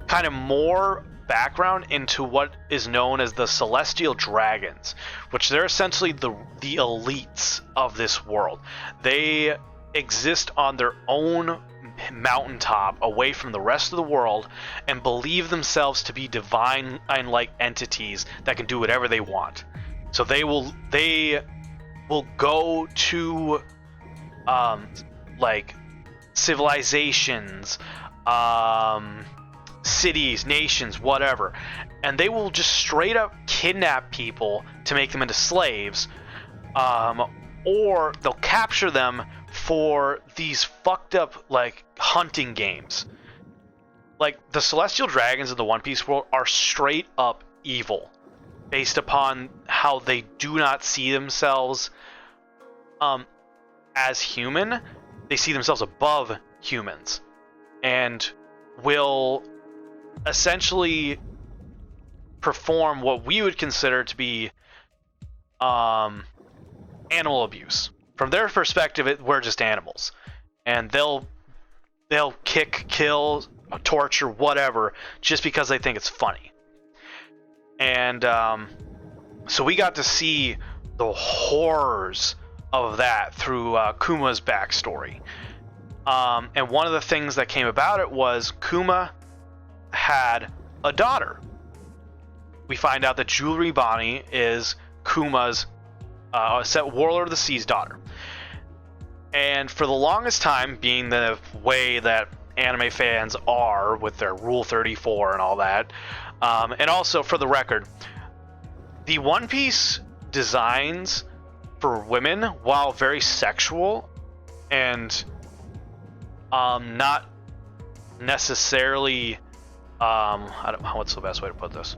kind of more background into what is known as the Celestial Dragons, which they're essentially the elites of this world. They exist on their own mountaintop away from the rest of the world and believe themselves to be divine-like entities that can do whatever they want. So they will go to like civilizations, cities, nations, whatever, and they will just straight up kidnap people to make them into slaves, or they'll capture them for these fucked up like hunting games. Like the Celestial Dragons in the One Piece world are straight up evil, based upon how they do not see themselves. as human, they see themselves above humans and will essentially perform what we would consider to be animal abuse. From their perspective, we're just animals, and they'll kick, kill, torture, whatever, just because they think it's funny. And so we got to see the horrors of that through Kuma's backstory. And one of the things that came about it was Kuma had a daughter. We find out that Jewelry Bonnie is Kuma's Warlord of the Sea's daughter. And for the longest time, being the way that anime fans are with their Rule 34 and all that, and also for the record, the One Piece designs for women, while very sexual and not necessarily what's the best way to put this?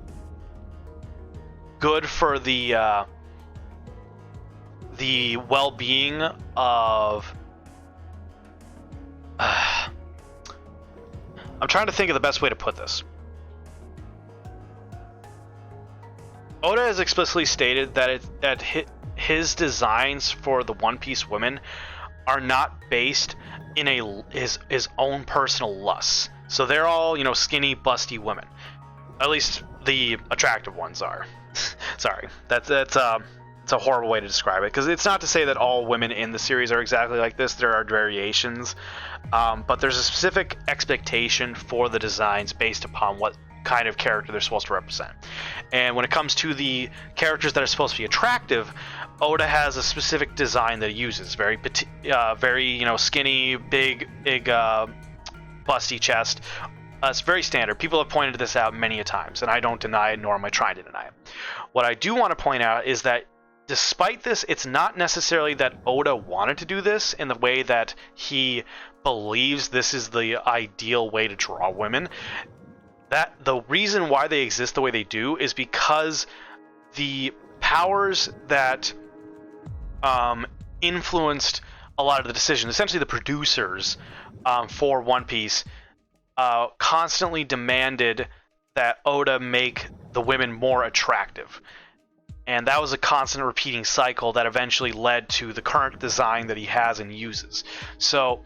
Good for the well-being of I'm trying to think of the best way to put this. Oda has explicitly stated that his designs for the One Piece women are not based in his own personal lusts. So they're all, skinny, busty women. At least the attractive ones are. Sorry, that's it's a horrible way to describe it, because it's not to say that all women in the series are exactly like this. There are variations, but there's a specific expectation for the designs based upon what kind of character they're supposed to represent. And when it comes to the characters that are supposed to be attractive, Oda has a specific design that he uses. Very skinny, big, busty chest. It's very standard. People have pointed this out many a times, and I don't deny it, nor am I trying to deny it. What I do want to point out is that despite this, it's not necessarily that Oda wanted to do this in the way that he believes this is the ideal way to draw women. That the reason why they exist the way they do is because the powers that influenced a lot of the decisions, essentially the producers for One Piece, constantly demanded that Oda make the women more attractive. And that was a constant repeating cycle that eventually led to the current design that he has and uses. So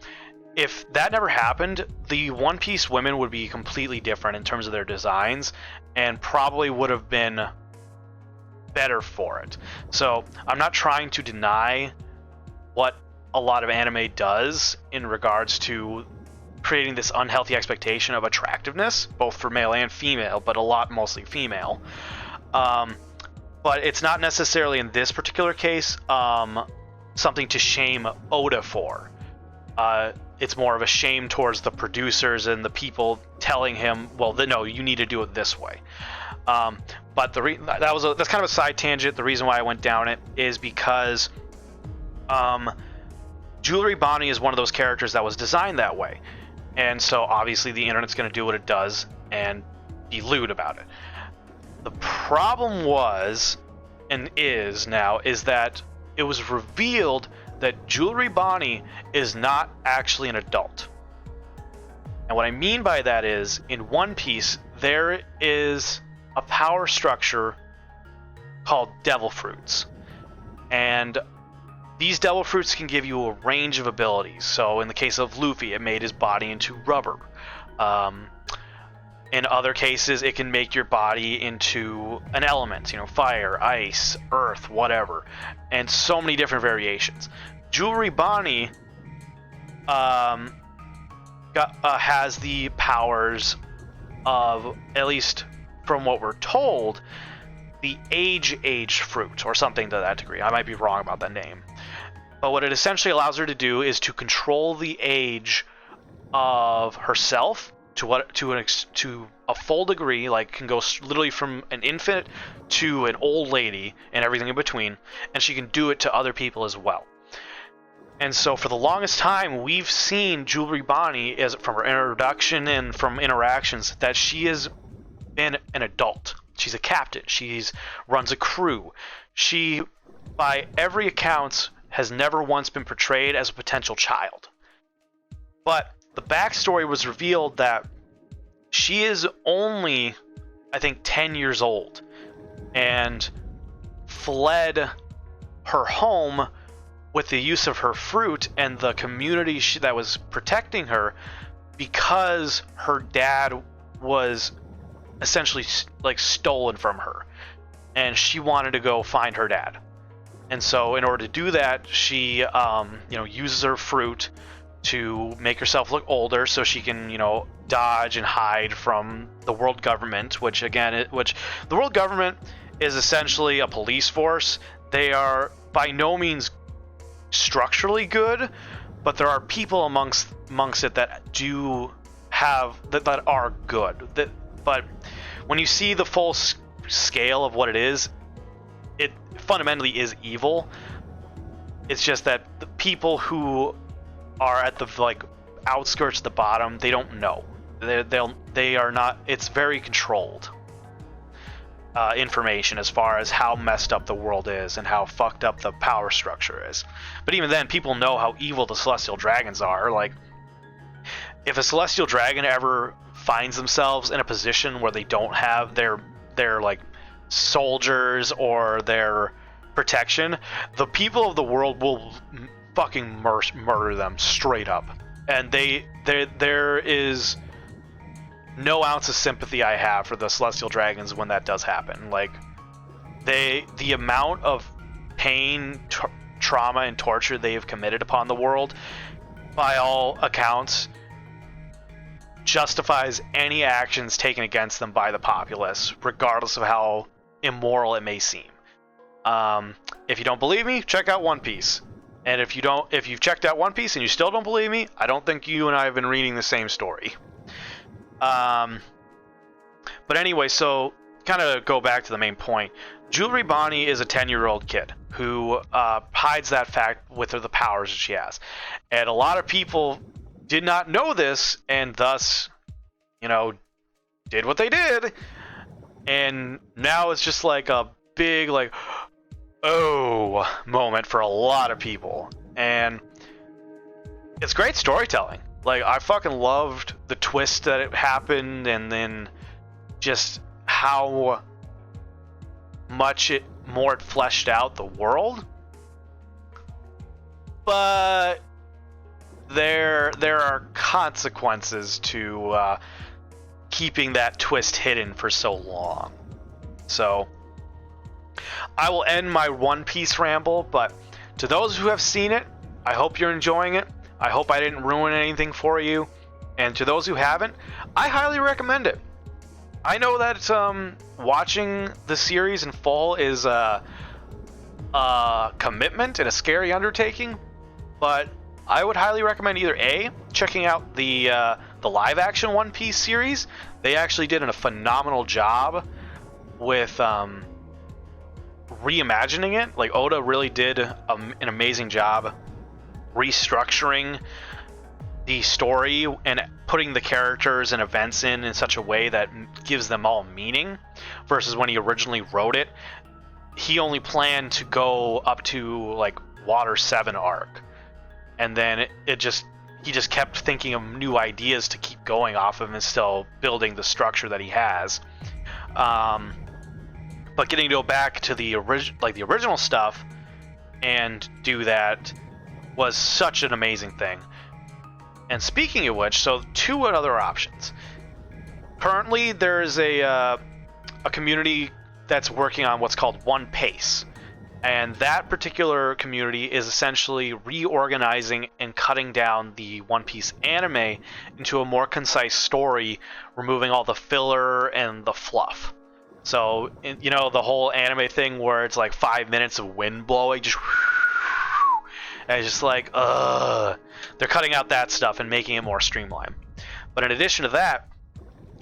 if that never happened, the One Piece women would be completely different in terms of their designs, and probably would have been better for it. So I'm not trying to deny what a lot of anime does in regards to creating this unhealthy expectation of attractiveness, both for male and female, but a lot mostly female. But it's not necessarily in this particular case something to shame Oda for. It's more of a shame towards the producers and the people telling him, well, no, you need to do it this way. But that's kind of a side tangent. The reason why I went down it is because Jewelry Bonnie is one of those characters that was designed that way. And so obviously the internet's going to do what it does and be lewd about it. The problem was, and is that it was revealed that Jewelry Bonnie is not actually an adult. And what I mean by that is, in One Piece, there is a power structure called Devil Fruits. And these Devil Fruits can give you a range of abilities. So in the case of Luffy, it made his body into rubber. In other cases, it can make your body into an element, fire, ice, earth, whatever. And so many different variations. Jewelry Bonnie has the powers of, at least from what we're told, the age fruit, or something to that degree. I might be wrong about that name. But what it essentially allows her to do is to control the age of herself to a full degree, like can go literally from an infant to an old lady and everything in between, and she can do it to other people as well. And so for the longest time, we've seen Jewelry Bonnie, as from her introduction and from interactions, that she has been an adult. She's a captain. Runs a crew. She, by every account, has never once been portrayed as a potential child. But the backstory was revealed that she is only, I think, 10 years old and fled her home with the use of her fruit and the community that was protecting her because her dad was essentially like stolen from her, and she wanted to go find her dad. And so in order to do that, she uses her fruit to make herself look older so she can dodge and hide from the world government, which the world government is essentially a police force. They are by no means structurally good, but there are people amongst it that do have that are good. But when you see the full scale of what it is, it fundamentally is evil. It's just that the people who are at the outskirts, the bottom, they don't know. They are not. It's very controlled information as far as how messed up the world is and how fucked up the power structure is. But even then, people know how evil the celestial dragons are. Like, if a celestial dragon ever finds themselves in a position where they don't have their soldiers or their protection, the people of the world will fucking murder them straight up. And there is no ounce of sympathy I have for the celestial dragons when that does happen. Like, the amount of pain, trauma, and torture they have committed upon the world, by all accounts, justifies any actions taken against them by the populace, regardless of how immoral it may seem. If you don't believe me, check out One Piece. And if you've checked out One Piece and you still don't believe me, I don't think you and I have been reading the same story. But anyway, so kind of go back to the main point. Jewelry Bonnie is a 10-year-old kid who hides that fact with the powers that she has. And a lot of people did not know this and thus, did what they did. And now it's just like a big, oh moment for a lot of people. And it's great storytelling. Like, I fucking loved the twist that it happened, and then just how much more it fleshed out the world. But there are consequences to keeping that twist hidden for so long. So I will end my One Piece ramble, but to those who have seen it, I hope you're enjoying it. I hope I didn't ruin anything for you. And to those who haven't, I highly recommend it. I know that watching the series in full is a commitment and a scary undertaking, but I would highly recommend either A, checking out the live action One Piece series. They actually did a phenomenal job with reimagining it. Like, Oda really did an amazing job restructuring the story and putting the characters and events in such a way that gives them all meaning, versus when he originally wrote it, he only planned to go up to Water 7 arc, and then he just kept thinking of new ideas to keep going off of and still building the structure that he has. But getting to go back to the original stuff and do that was such an amazing thing. And speaking of which, so two other options. Currently, there's a community that's working on what's called One Pace. And that particular community is essentially reorganizing and cutting down the One Piece anime into a more concise story, removing all the filler and the fluff. So, the whole anime thing where it's 5 minutes of wind blowing, just... And it's just they're cutting out that stuff and making it more streamlined. But in addition to that,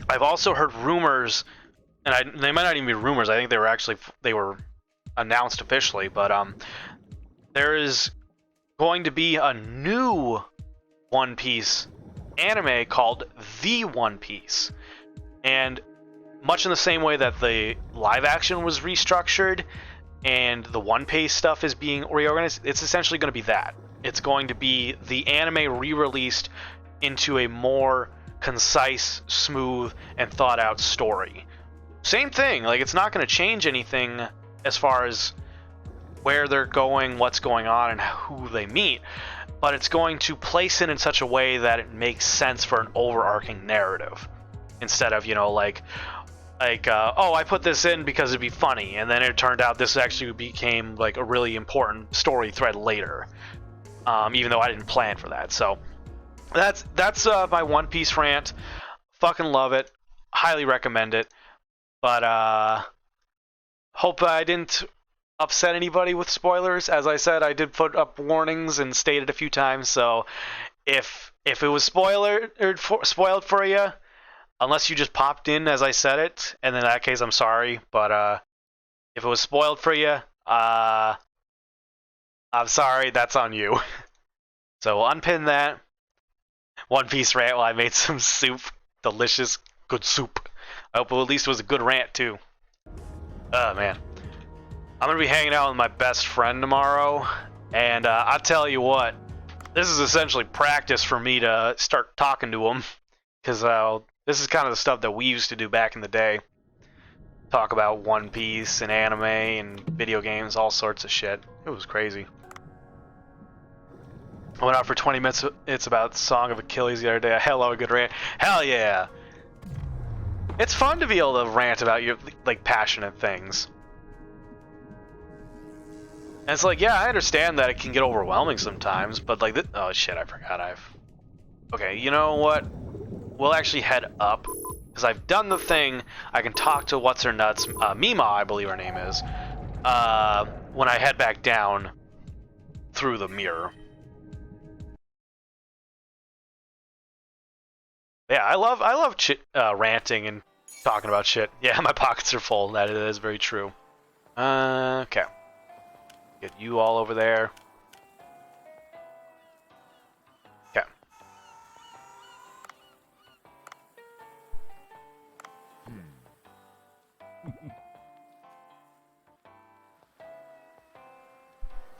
I've also heard rumors, and they might not even be rumors, I think they were announced officially, but there is going to be a new One Piece anime called The One Piece. And much in the same way that the live action was restructured and the One Piece stuff is being reorganized, it's essentially going to be that. It's going to be the anime re-released into a more concise, smooth, and thought-out story. Same thing, like it's not going to change anything as far as where they're going, what's going on, and who they meet, but it's going to place it in such a way that it makes sense for an overarching narrative, instead of, oh, I put this in because it'd be funny, and then it turned out this actually became like a really important story thread later, even though I didn't plan for that. So that's my One Piece rant. Fucking love it, highly recommend it, but hope I didn't upset anybody with spoilers. As I said, I did put up warnings and stated a few times, so if it was spoiled for you, unless you just popped in as I said it, and in that case I'm sorry, but if it was spoiled for you, I'm sorry, that's on you. So we'll unpin that. One Piece rant while I made some soup. Delicious, good soup. I hope at least it was a good rant too. Oh man. I'm going to be hanging out with my best friend tomorrow, and I'll tell you what, this is essentially practice for me to start talking to him, because this is kind of the stuff that we used to do back in the day. Talk about One Piece and anime and video games, all sorts of shit. It was crazy. I went out for 20 minutes, it's about Song of Achilles the other day. Hell of a good rant. Hell yeah! It's fun to be able to rant about your, like, passionate things. And it's like, yeah, I understand that it can get overwhelming sometimes, but like, oh shit, I forgot Okay, you know what? We'll actually head up, because I've done the thing. I can talk to What's-Her-Nuts, Mima, I believe her name is, when I head back down through the mirror. Yeah, I love ranting and talking about shit. Yeah, my pockets are full. That is very true. Okay. Get you all over there. Okay.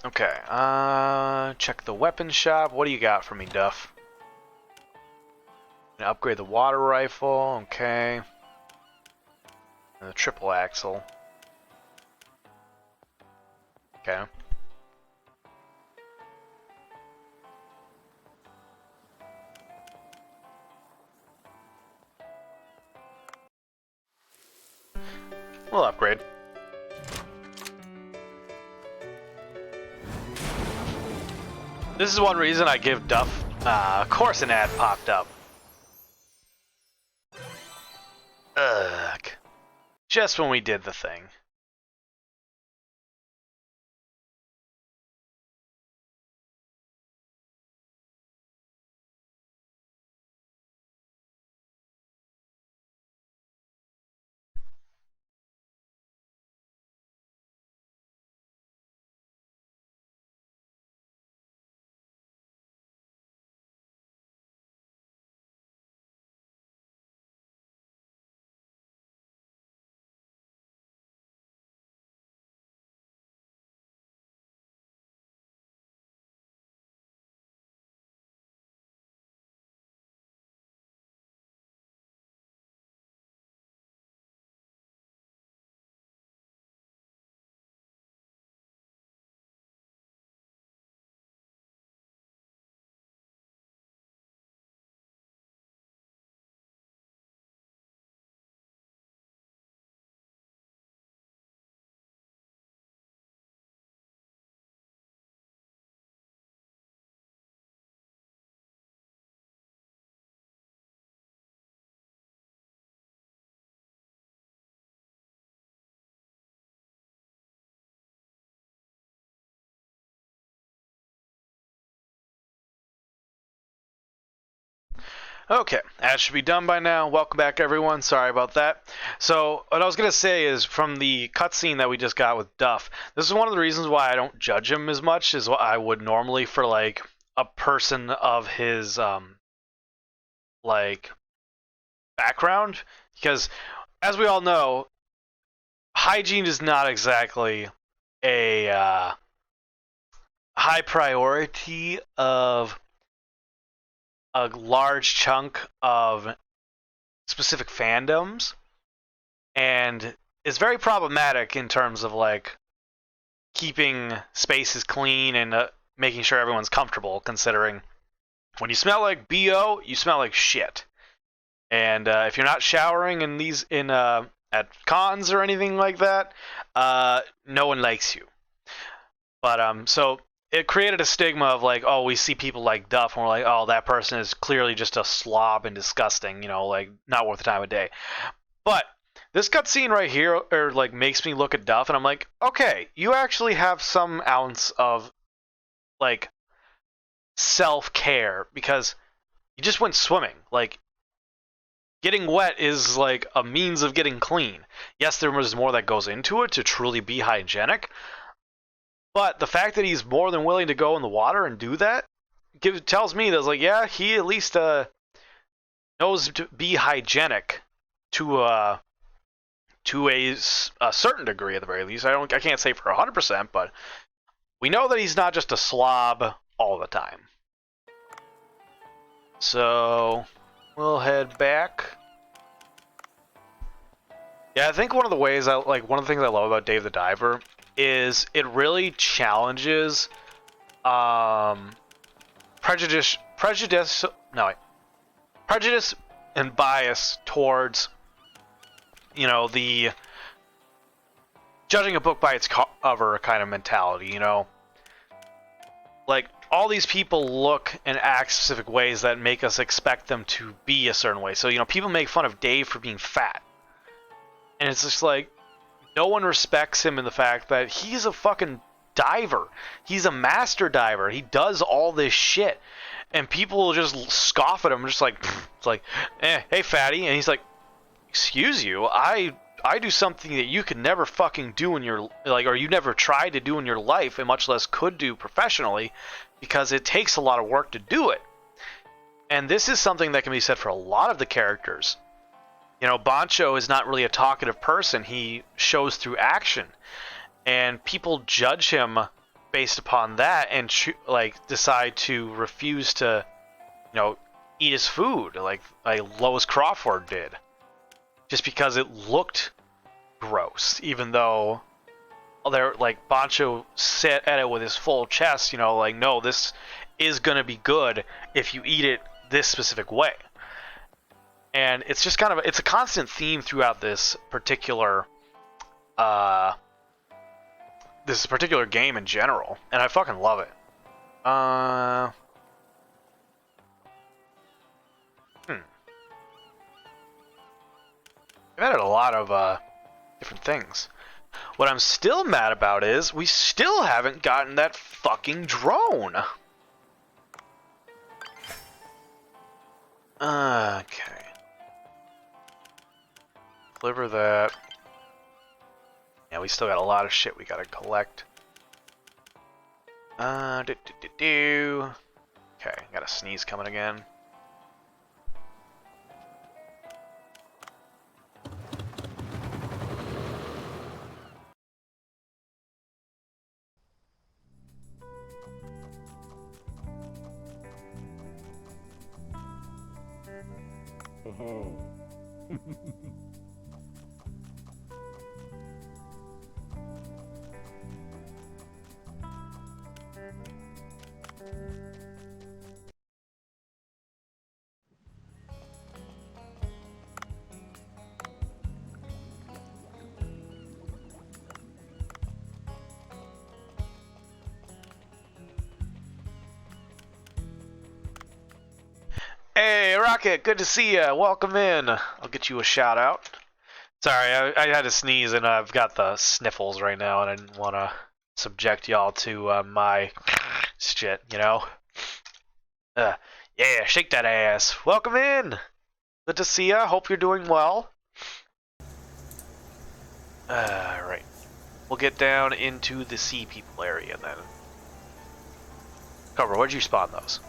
Okay, check the weapon shop. What do you got for me, Duff? Gonna upgrade the water rifle, okay. And the triple axle. Okay. We'll upgrade. This is one reason I give Duff. Of course an ad popped up. Ugh. Just when we did the thing. Okay, that should be done by now. Welcome back, everyone. Sorry about that. So, what I was going to say is, from the cutscene that we just got with Duff, this is one of the reasons why I don't judge him as much as what I would normally for, like, a person of his, like, background. Because, as we all know, hygiene is not exactly a high priority of a large chunk of specific fandoms, and is very problematic in terms of like keeping spaces clean and making sure everyone's comfortable, considering when you smell like BO, you smell like shit. And if you're not showering in these at cons or anything like that, no one likes you. But so it created a stigma of like, oh, we see people like Duff, and we're like, oh, that person is clearly just a slob and disgusting, you know, like not worth the time of day. But this cutscene right here, like, makes me look at Duff, and I'm like, okay, you actually have some ounce of like self-care, because you just went swimming. Like, getting wet is like a means of getting clean. Yes, there was more that goes into it to truly be hygienic, but the fact that he's more than willing to go in the water and do that tells me that, like, yeah, he at least knows to be hygienic to a certain degree, at the very least. I can't say for 100%, but we know that he's not just a slob all the time. So we'll head back. Yeah, I think one of the things I love about Dave the Diver is it really challenges prejudice and bias towards, you know, the judging a book by its cover kind of mentality, you know? Like, all these people look and act specific ways that make us expect them to be a certain way. So, you know, people make fun of Dave for being fat. And it's just like, no one respects him in the fact that he's a fucking diver. He's a master diver. He does all this shit. And people just scoff at him, just like, it's like, hey, fatty. And he's like, excuse you, I do something that you could never fucking do in your, like, or you never tried to do in your life, and much less could do professionally, because it takes a lot of work to do it. And this is something that can be said for a lot of the characters. You know, Bancho is not really a talkative person. He shows through action, and people judge him based upon that, and like decide to refuse to, you know, eat his food, like Lois Crawford did, just because it looked gross, even though like Bancho sat at it with his full chest, you know, like, no, this is gonna be good if you eat it this specific way. And it's just kind of, it's a constant theme throughout this particular game in general, and I fucking love it. I've added a lot of different things. What I'm still mad about is we still haven't gotten that fucking drone. Okay. Deliver that. Yeah, we still got a lot of shit we gotta collect. Okay, got a sneeze coming again. Hey, Rocket, good to see ya. Welcome in. I'll get you a shout out. Sorry, I had to sneeze and I've got the sniffles right now, and I didn't want to subject y'all to my shit, you know? Yeah, shake that ass. Welcome in. Good to see ya. Hope you're doing well. Right. We'll get down into the sea people area then. Cover, where'd you spawn those?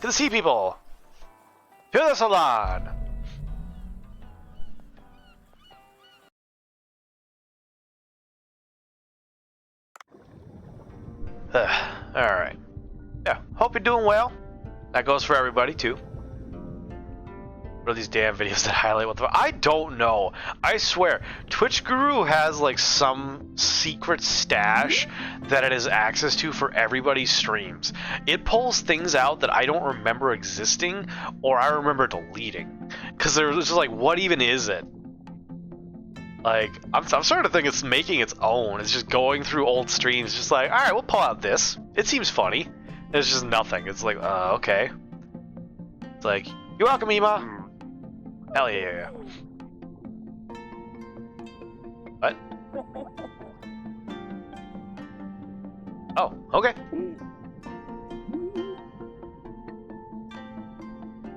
To the sea people! To the salon! Alright. Yeah, hope you're doing well. That goes for everybody, too. What are these damn videos that highlight what the... I don't know. I swear, Twitch Guru has, like, some secret stash that it has access to for everybody's streams. It pulls things out that I don't remember existing, or I remember deleting. Because there's just like, what even is it? Like, I'm starting to think it's making its own. It's just going through old streams, just like, alright, we'll pull out this. It seems funny. It's just nothing. It's like, okay. It's like, you're welcome, Ema. Hell yeah. What? Oh, okay.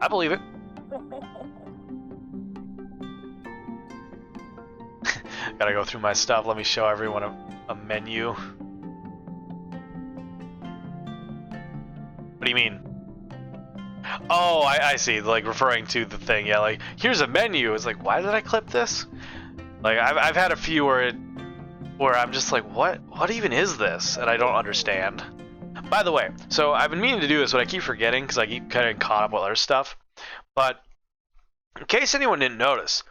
I believe it. Gotta go through my stuff. Let me show everyone a menu. What do you mean? Oh, I see. Like, referring to the thing. Yeah, like, here's a menu. It's like, why did I clip this? Like, I've had a few where I'm just like, what even is this? And I don't understand. By the way, so I've been meaning to do this, but I keep forgetting because I keep kind of caught up with other stuff. But in case anyone didn't notice,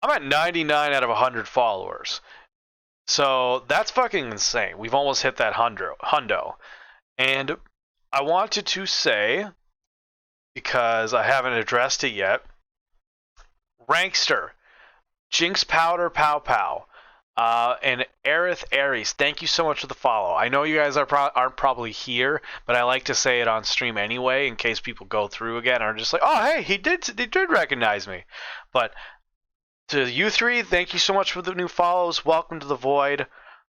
I'm at 99 out of 100 followers. So that's fucking insane. We've almost hit that hundo. And I wanted to say, because I haven't addressed it yet, Rankster, Jinx Powder Pow Pow, and Aerith Aries, thank you so much for the follow. I know you guys aren't probably here, but I like to say it on stream anyway, in case people go through again and are just like, oh hey, he did recognize me. But to you three, thank you so much for the new follows. Welcome to the Void.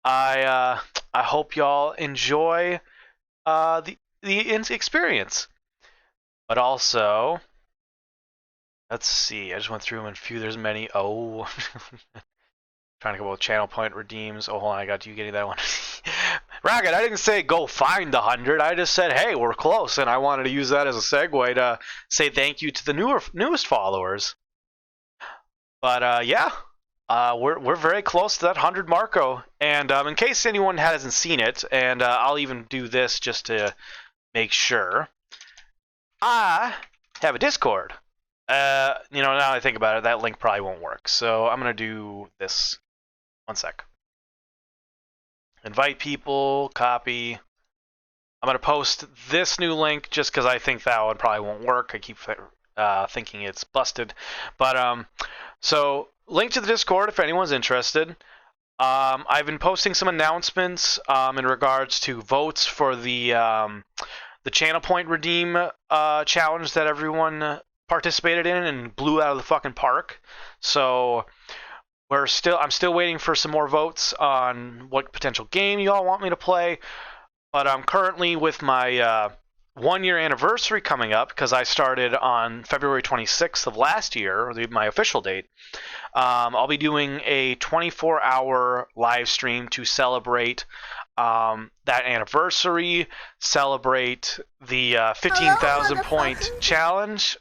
I hope y'all enjoy the experience. But also, let's see. I just went through them and few. There's many. Oh, trying to go with channel point redeems. Oh, hold on. I got you getting that one. Rocket, I didn't say go find the 100. I just said, hey, we're close, and I wanted to use that as a segue to say thank you to the newest followers. But yeah, we're very close to that 100 Marco. And in case anyone hasn't seen it, and I'll even do this just to make sure, I have a Discord. Now that I think about it, that link probably won't work. So I'm gonna do this. One sec. Invite people, copy. I'm gonna post this new link just because I think that one probably won't work. I keep thinking it's busted, but so link to the Discord if anyone's interested. I've been posting some announcements in regards to votes for the channel point redeem challenge that everyone participated in and blew out of the fucking park. So I'm still waiting for some more votes on what potential game you all want me to play. But I'm currently with my 1-year anniversary coming up, because I started on February 26th of last year, my official date. I'll be doing a 24-hour live stream to celebrate that anniversary, celebrate the 15,000 point challenge.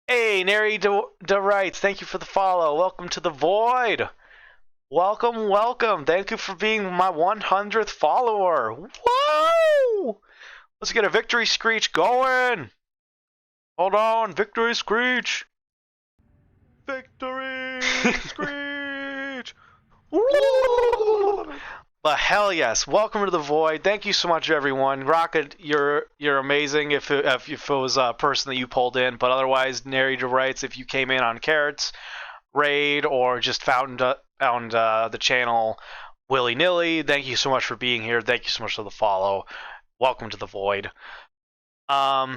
Hey, Neri DeWrights, thank you for the follow. Welcome to the Void. Welcome. Thank you for being my 100th follower. Whoa! Let's get a victory screech going. Hold on, victory screech. Victory screech. But hell yes, welcome to the Void. Thank you so much, everyone. Rocket, you're amazing. If it was a person that you pulled in, but otherwise, Neri DeWrights, if you came in on Carrots raid or just found the channel willy nilly, thank you so much for being here. Thank you so much for the follow. Welcome to the Void. But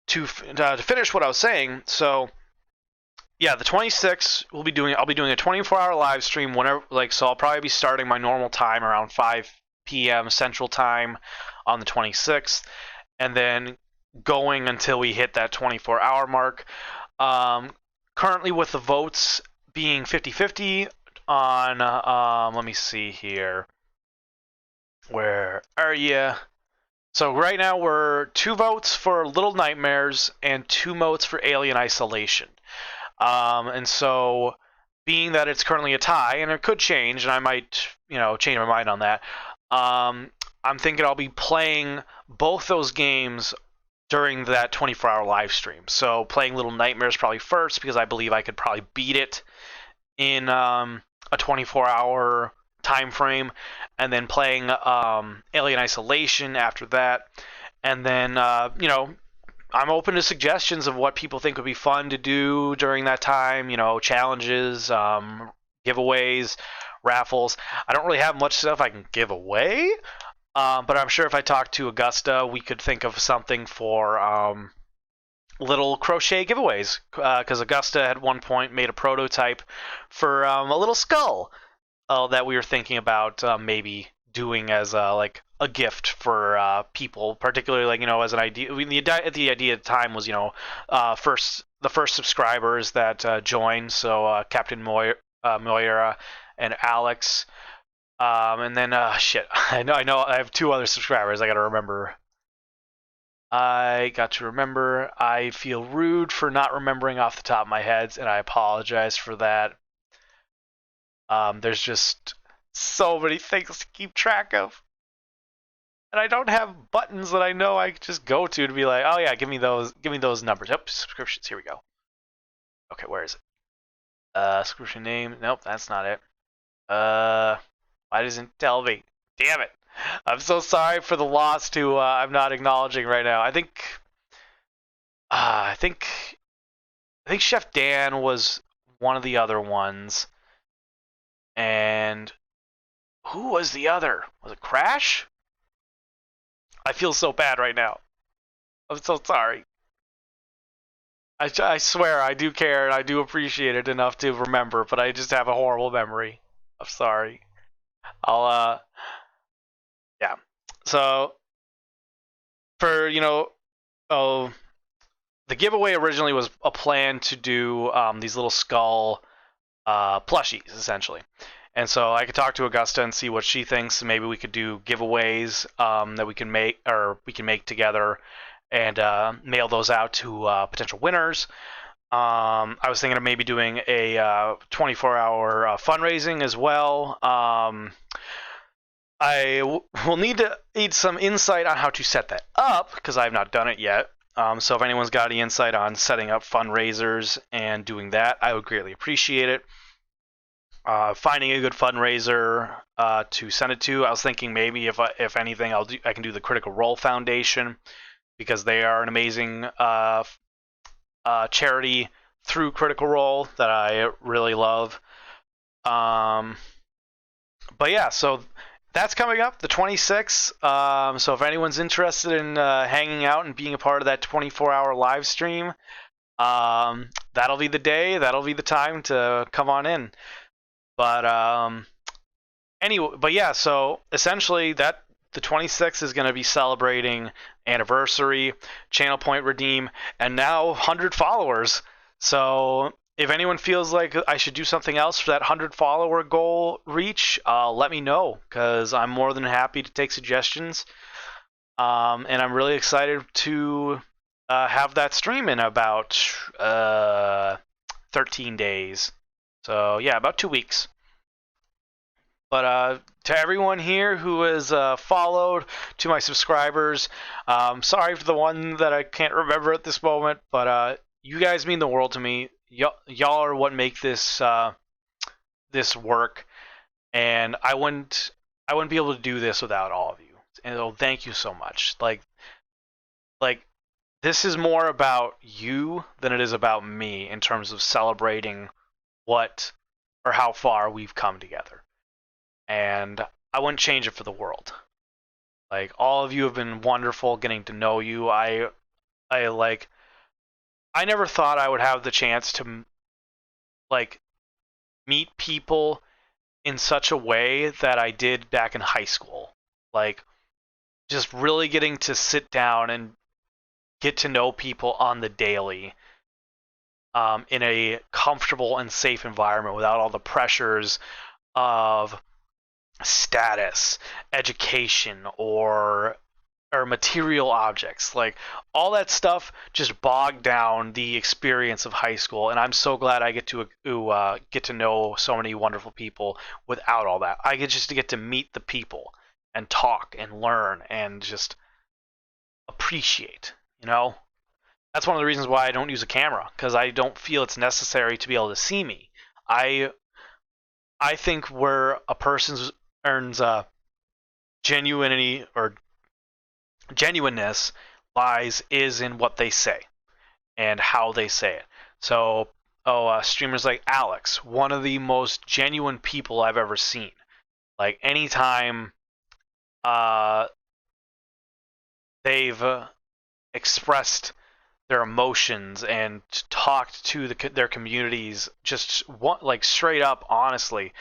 to finish what I was saying, so yeah, the 26th I'll be doing a 24-hour live stream whenever, so I'll probably be starting my normal time around 5 p.m. Central Time on the 26th, and then going until we hit that 24-hour mark. Currently with the votes being 50-50 on let me see here. Where are you? So right now we're 2 votes for Little Nightmares and 2 votes for Alien Isolation. And so, being that it's currently a tie, and it could change, and I might, change my mind on that, I'm thinking I'll be playing both those games during that 24-hour live stream. So playing Little Nightmares probably first, because I believe I could probably beat it in a 24-hour time frame, and then playing Alien Isolation after that. And then, I'm open to suggestions of what people think would be fun to do during that time, challenges, giveaways, raffles. I don't really have much stuff I can give away, but I'm sure if I talk to Augusta, we could think of something for little crochet giveaways, because Augusta at one point made a prototype for a little skull that we were thinking about maybe doing as a gift for people, particularly as an idea. The idea at the time was the first subscribers that joined, so Captain Moira and Alex, and then I know I have 2 other subscribers I got to remember. I feel rude for not remembering off the top of my head, and I apologize for that. There's just so many things to keep track of. And I don't have buttons that I know I can just go to be like, oh yeah, give me those numbers. Yep, subscriptions, here we go. Okay, where is it? Subscription name, nope, that's not it. Why doesn't it tell me? Damn it. I'm so sorry for the loss to I'm not acknowledging right now. I think Chef Dan was one of the other ones. And who was the other? Was it Crash? I feel so bad right now. I'm so sorry. I swear I do care and I do appreciate it enough to remember, but I just have a horrible memory. I'm sorry. Yeah. So, for, the giveaway originally was a plan to do these little skull plushies, essentially. And so I could talk to Augusta and see what she thinks. Maybe we could do giveaways that we can make together and mail those out to potential winners. I was thinking of maybe doing a 24-hour fundraising as well. I will need some insight on how to set that up, because I have not done it yet. So if anyone's got any insight on setting up fundraisers and doing that, I would greatly appreciate it. Finding a good fundraiser to send it to. I was thinking maybe if anything, I can do the Critical Role Foundation, because they are an amazing charity through Critical Role that I really love. But yeah, so that's coming up, the 26th. So if anyone's interested in hanging out and being a part of that 24-hour live stream, that'll be the day, that'll be the time to come on in. But anyway, yeah, so essentially the 26th is going to be celebrating anniversary, Channel Point Redeem, and now 100 followers. So if anyone feels like I should do something else for that 100 follower goal reach, let me know, because I'm more than happy to take suggestions. And I'm really excited to have that stream in about 13 days. So yeah, about 2 weeks. But to everyone here who has followed, to my subscribers, sorry for the one that I can't remember at this moment, but you guys mean the world to me. Y'all are what make this this work, and I wouldn't be able to do this without all of you. And so thank you so much. Like this is more about you than it is about me in terms of celebrating what or how far we've come together. And I wouldn't change it for the world. Like, all of you have been wonderful getting to know you. I never thought I would have the chance to meet people in such a way that I did back in high school. Like, just really getting to sit down and get to know people on the daily, in a comfortable and safe environment without all the pressures of status, education, or material objects. Like, all that stuff just bogged down the experience of high school, and I'm so glad I get to know so many wonderful people without all that. I get to meet the people, and talk and learn and just appreciate, you know? That's one of the reasons why I don't use a camera, because I don't feel it's necessary to be able to see me. I think where a person earns genuinity or genuineness lies is in what they say and how they say it. So, streamers like Alex, one of the most genuine people I've ever seen. Like, anytime they've expressed their emotions and talked to their communities, just like straight up, honestly,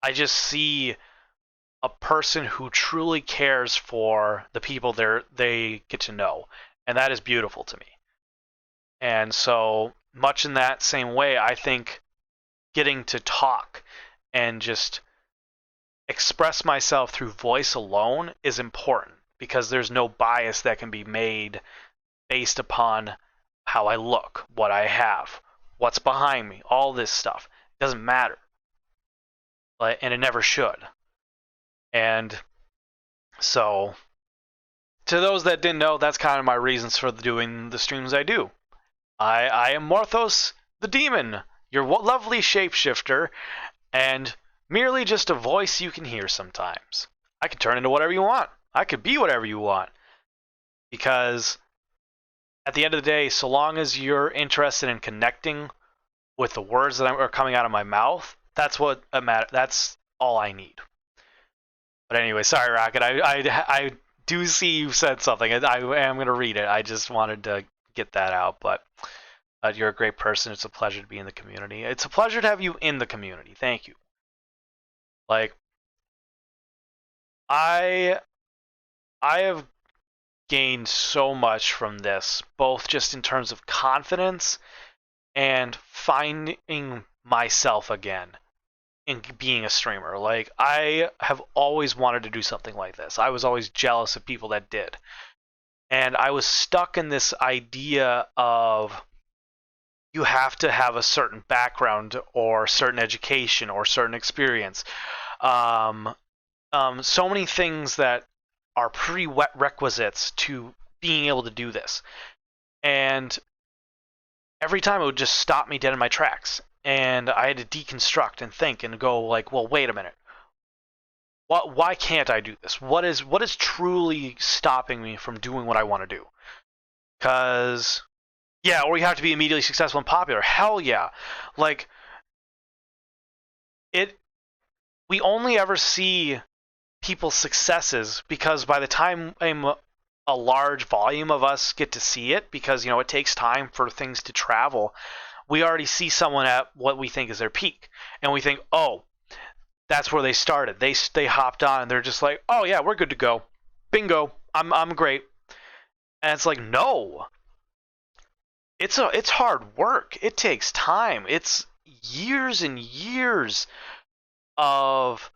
I just see a person who truly cares for the people they get to know, and that is beautiful to me. And so, much in that same way, I think getting to talk and just express myself through voice alone is important, because there's no bias that can be made based upon how I look, what I have, what's behind me, all this stuff. It doesn't matter. And it never should. And so, to those that didn't know, that's kind of my reasons for doing the streams I do. I am Morthos the Demon, your lovely shapeshifter, and merely just a voice you can hear sometimes. I can turn into whatever you want. I could be whatever you want. Because at the end of the day, so long as you're interested in connecting with the words that are coming out of my mouth, that's what matters. That's all I need. But anyway, sorry, Rocket. I do see you said something. I am going to read it. I just wanted to get that out. But you're a great person. It's a pleasure to be in the community. It's a pleasure to have you in the community. Thank you. Like, I have gained so much from this, both just in terms of confidence and finding myself again in being a streamer. Like, I have always wanted to do something like this. I was always jealous of people that did. And I was stuck in this idea of you have to have a certain background or certain education or certain experience. So many things that are prerequisites to being able to do this. And every time it would just stop me dead in my tracks. And I had to deconstruct and think and go like, well, wait a minute. Why can't I do this? What is truly stopping me from doing what I want to do? Because, yeah, or you have to be immediately successful and popular. Hell yeah. Like, we only ever see people's successes because by the time a large volume of us get to see it, because, you know, it takes time for things to travel, we already see someone at what we think is their peak. And we think, oh, that's where they started. They hopped on and they're just like, oh yeah, we're good to go. Bingo. I'm great. And it's like, no. It's hard work. It takes time. It's years and years of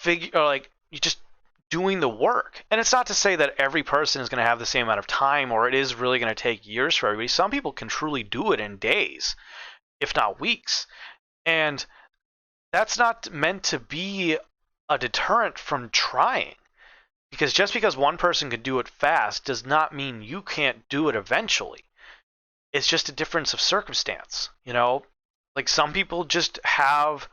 you just doing the work. And it's not to say that every person is going to have the same amount of time, or it is really going to take years for everybody. Some people can truly do it in days, if not weeks. And that's not meant to be a deterrent from trying. Because just because one person can do it fast does not mean you can't do it eventually. It's just a difference of circumstance, you know? Like, some people just have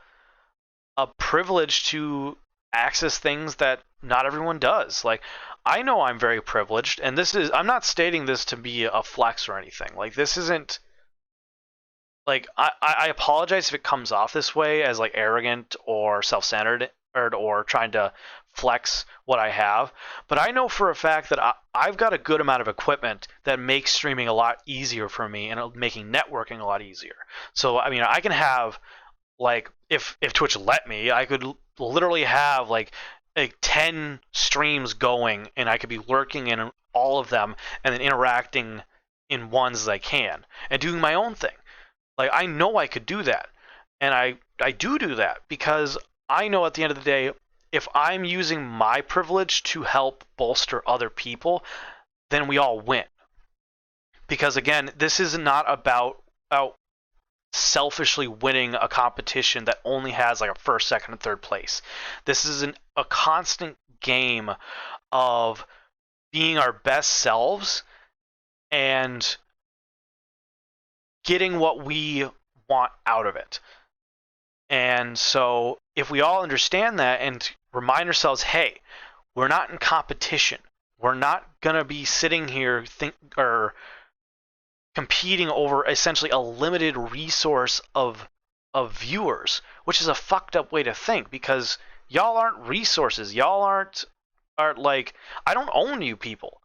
a privilege to access things that not everyone does. Like, I know I'm very privileged, and I'm not stating this to be a flex or anything. Like, this isn't, like, I apologize if it comes off this way as, like, arrogant or self-centered or trying to flex what I have. But I know for a fact that I've got a good amount of equipment that makes streaming a lot easier for me and making networking a lot easier. So, I mean, I can have, like, if Twitch let me, I could literally have, like 10 streams going, and I could be lurking in all of them and then interacting in ones as I can and doing my own thing. Like, I know I could do that, and I do that because I know at the end of the day, if I'm using my privilege to help bolster other people, then we all win. Because again, this is not about selfishly winning a competition that only has like a first, second, and third place. This is a constant game of being our best selves and getting what we want out of it. And so if we all understand that and remind ourselves, hey, we're not in competition. We're not going to be sitting here competing over essentially a limited resource of viewers, which is a fucked up way to think, because y'all aren't resources. Y'all aren't like, I don't own you people.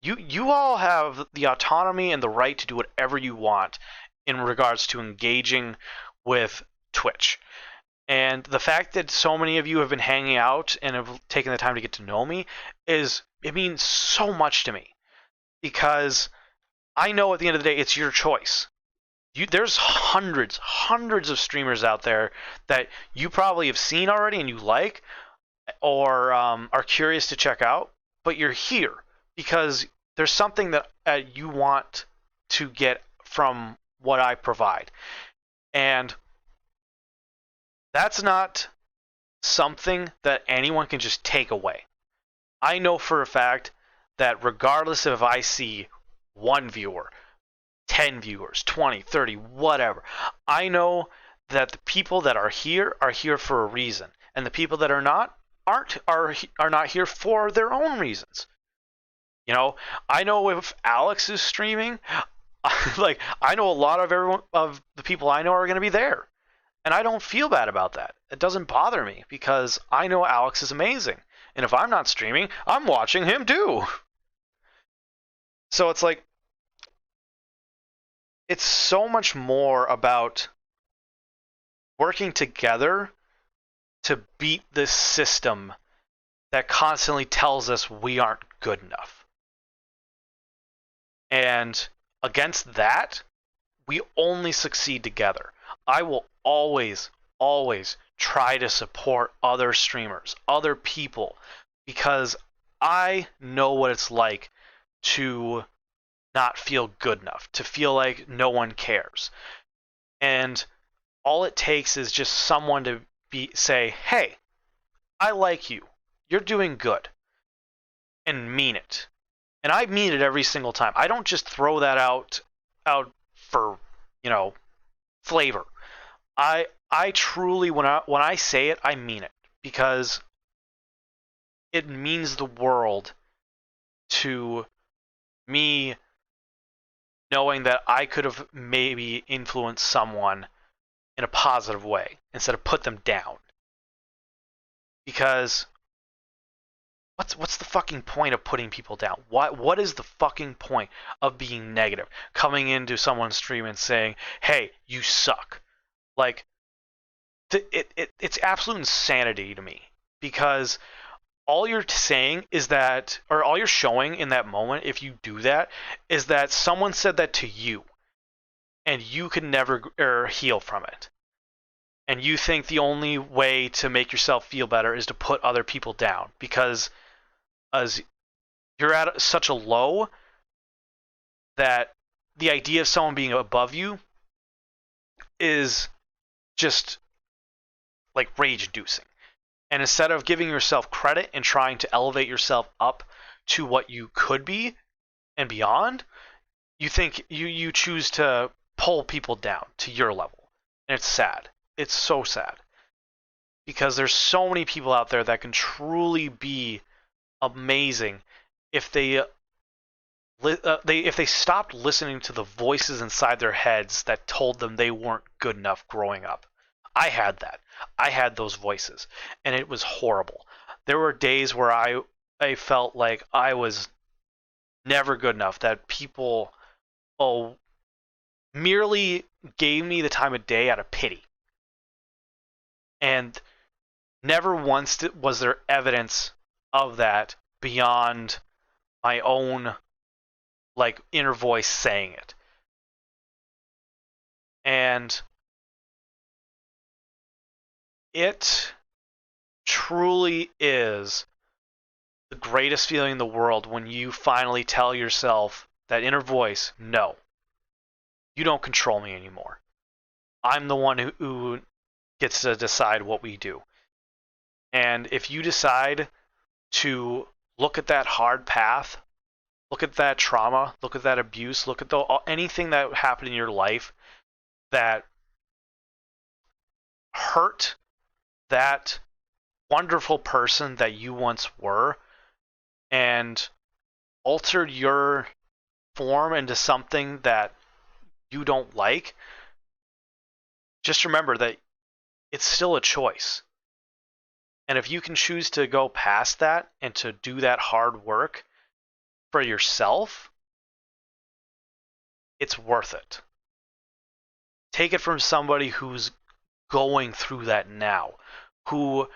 You all have the autonomy and the right to do whatever you want in regards to engaging with Twitch. And the fact that so many of you have been hanging out and have taken the time to get to know me it means so much to me, because I know at the end of the day it's your choice. There's hundreds of streamers out there that you probably have seen already and you like, or are curious to check out, but you're here because there's something that you want to get from what I provide. And that's not something that anyone can just take away. I know for a fact that regardless if I see 1 viewer, 10 viewers, 20, 30, whatever, I know that the people that are here for a reason, and the people that are not not here for their own reasons. You know, I know if Alex is streaming, like, I know a lot of the people I know are going to be there. And I don't feel bad about that. It doesn't bother me because I know Alex is amazing. And if I'm not streaming, I'm watching him too. So it's like, it's so much more about working together to beat this system that constantly tells us we aren't good enough. And against that, we only succeed together. I will always try to support other streamers, other people, because I know what it's like to not feel good enough, to feel like no one cares. And all it takes is just someone to say, hey, I like you. You're doing good. And mean it. And I mean it every single time. I don't just throw that out for, flavor. I truly, when I say it, I mean it, because it means the world to me, knowing that I could have maybe influenced someone in a positive way instead of put them down. Because what's the fucking point of putting people down? What is the fucking point of being negative? Coming into someone's stream and saying, "Hey, you suck." Like, it's absolute insanity to me, because all you're saying is that, or all you're showing in that moment, if you do that, is that someone said that to you, and you can never heal from it. And you think the only way to make yourself feel better is to put other people down, because as you're at such a low that the idea of someone being above you is just like rage-inducing. And instead of giving yourself credit and trying to elevate yourself up to what you could be and beyond, you think you choose to pull people down to your level. And it's sad. It's so sad. Because there's so many people out there that can truly be amazing if they stopped listening to the voices inside their heads that told them they weren't good enough growing up. I had that. I had those voices, and it was horrible. There were days where I felt like I was never good enough, that people merely gave me the time of day out of pity. And never once was there evidence of that beyond my own inner voice saying it. And it truly is the greatest feeling in the world when you finally tell yourself, that inner voice, no, you don't control me anymore. I'm the one who gets to decide what we do. And if you decide to look at that hard path, look at that trauma, look at that abuse, look at anything that happened in your life that hurt that wonderful person that you once were and altered your form into something that you don't like, just remember that it's still a choice. And if you can choose to go past that and to do that hard work for yourself, it's worth it. Take it from somebody who's going through that now, who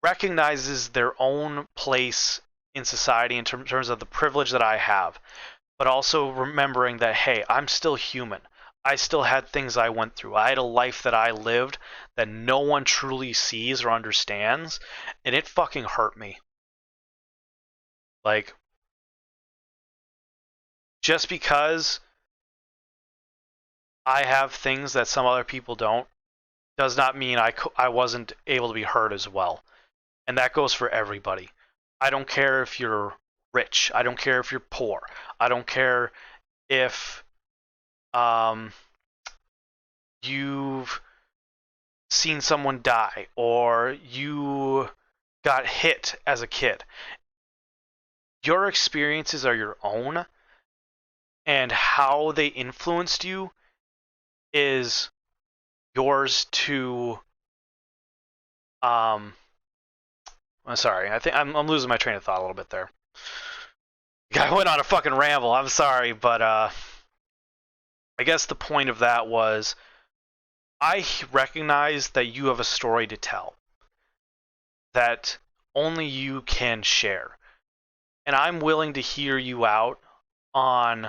recognizes their own place in society in terms of the privilege that I have, but also remembering that, hey, I'm still human. I still had things I went through. I had a life that I lived that no one truly sees or understands, and it fucking hurt me. Like, just because I have things that some other people don't does not mean I wasn't able to be hurt as well. And that goes for everybody. I don't care if you're rich. I don't care if you're poor. I don't care if you've seen someone die or you got hit as a kid. Your experiences are your own, and how they influenced you is yours to I'm sorry. I think I'm losing my train of thought a little bit there. I went on a fucking ramble. I'm sorry, but I guess the point of that was I recognize that you have a story to tell that only you can share. And I'm willing to hear you out on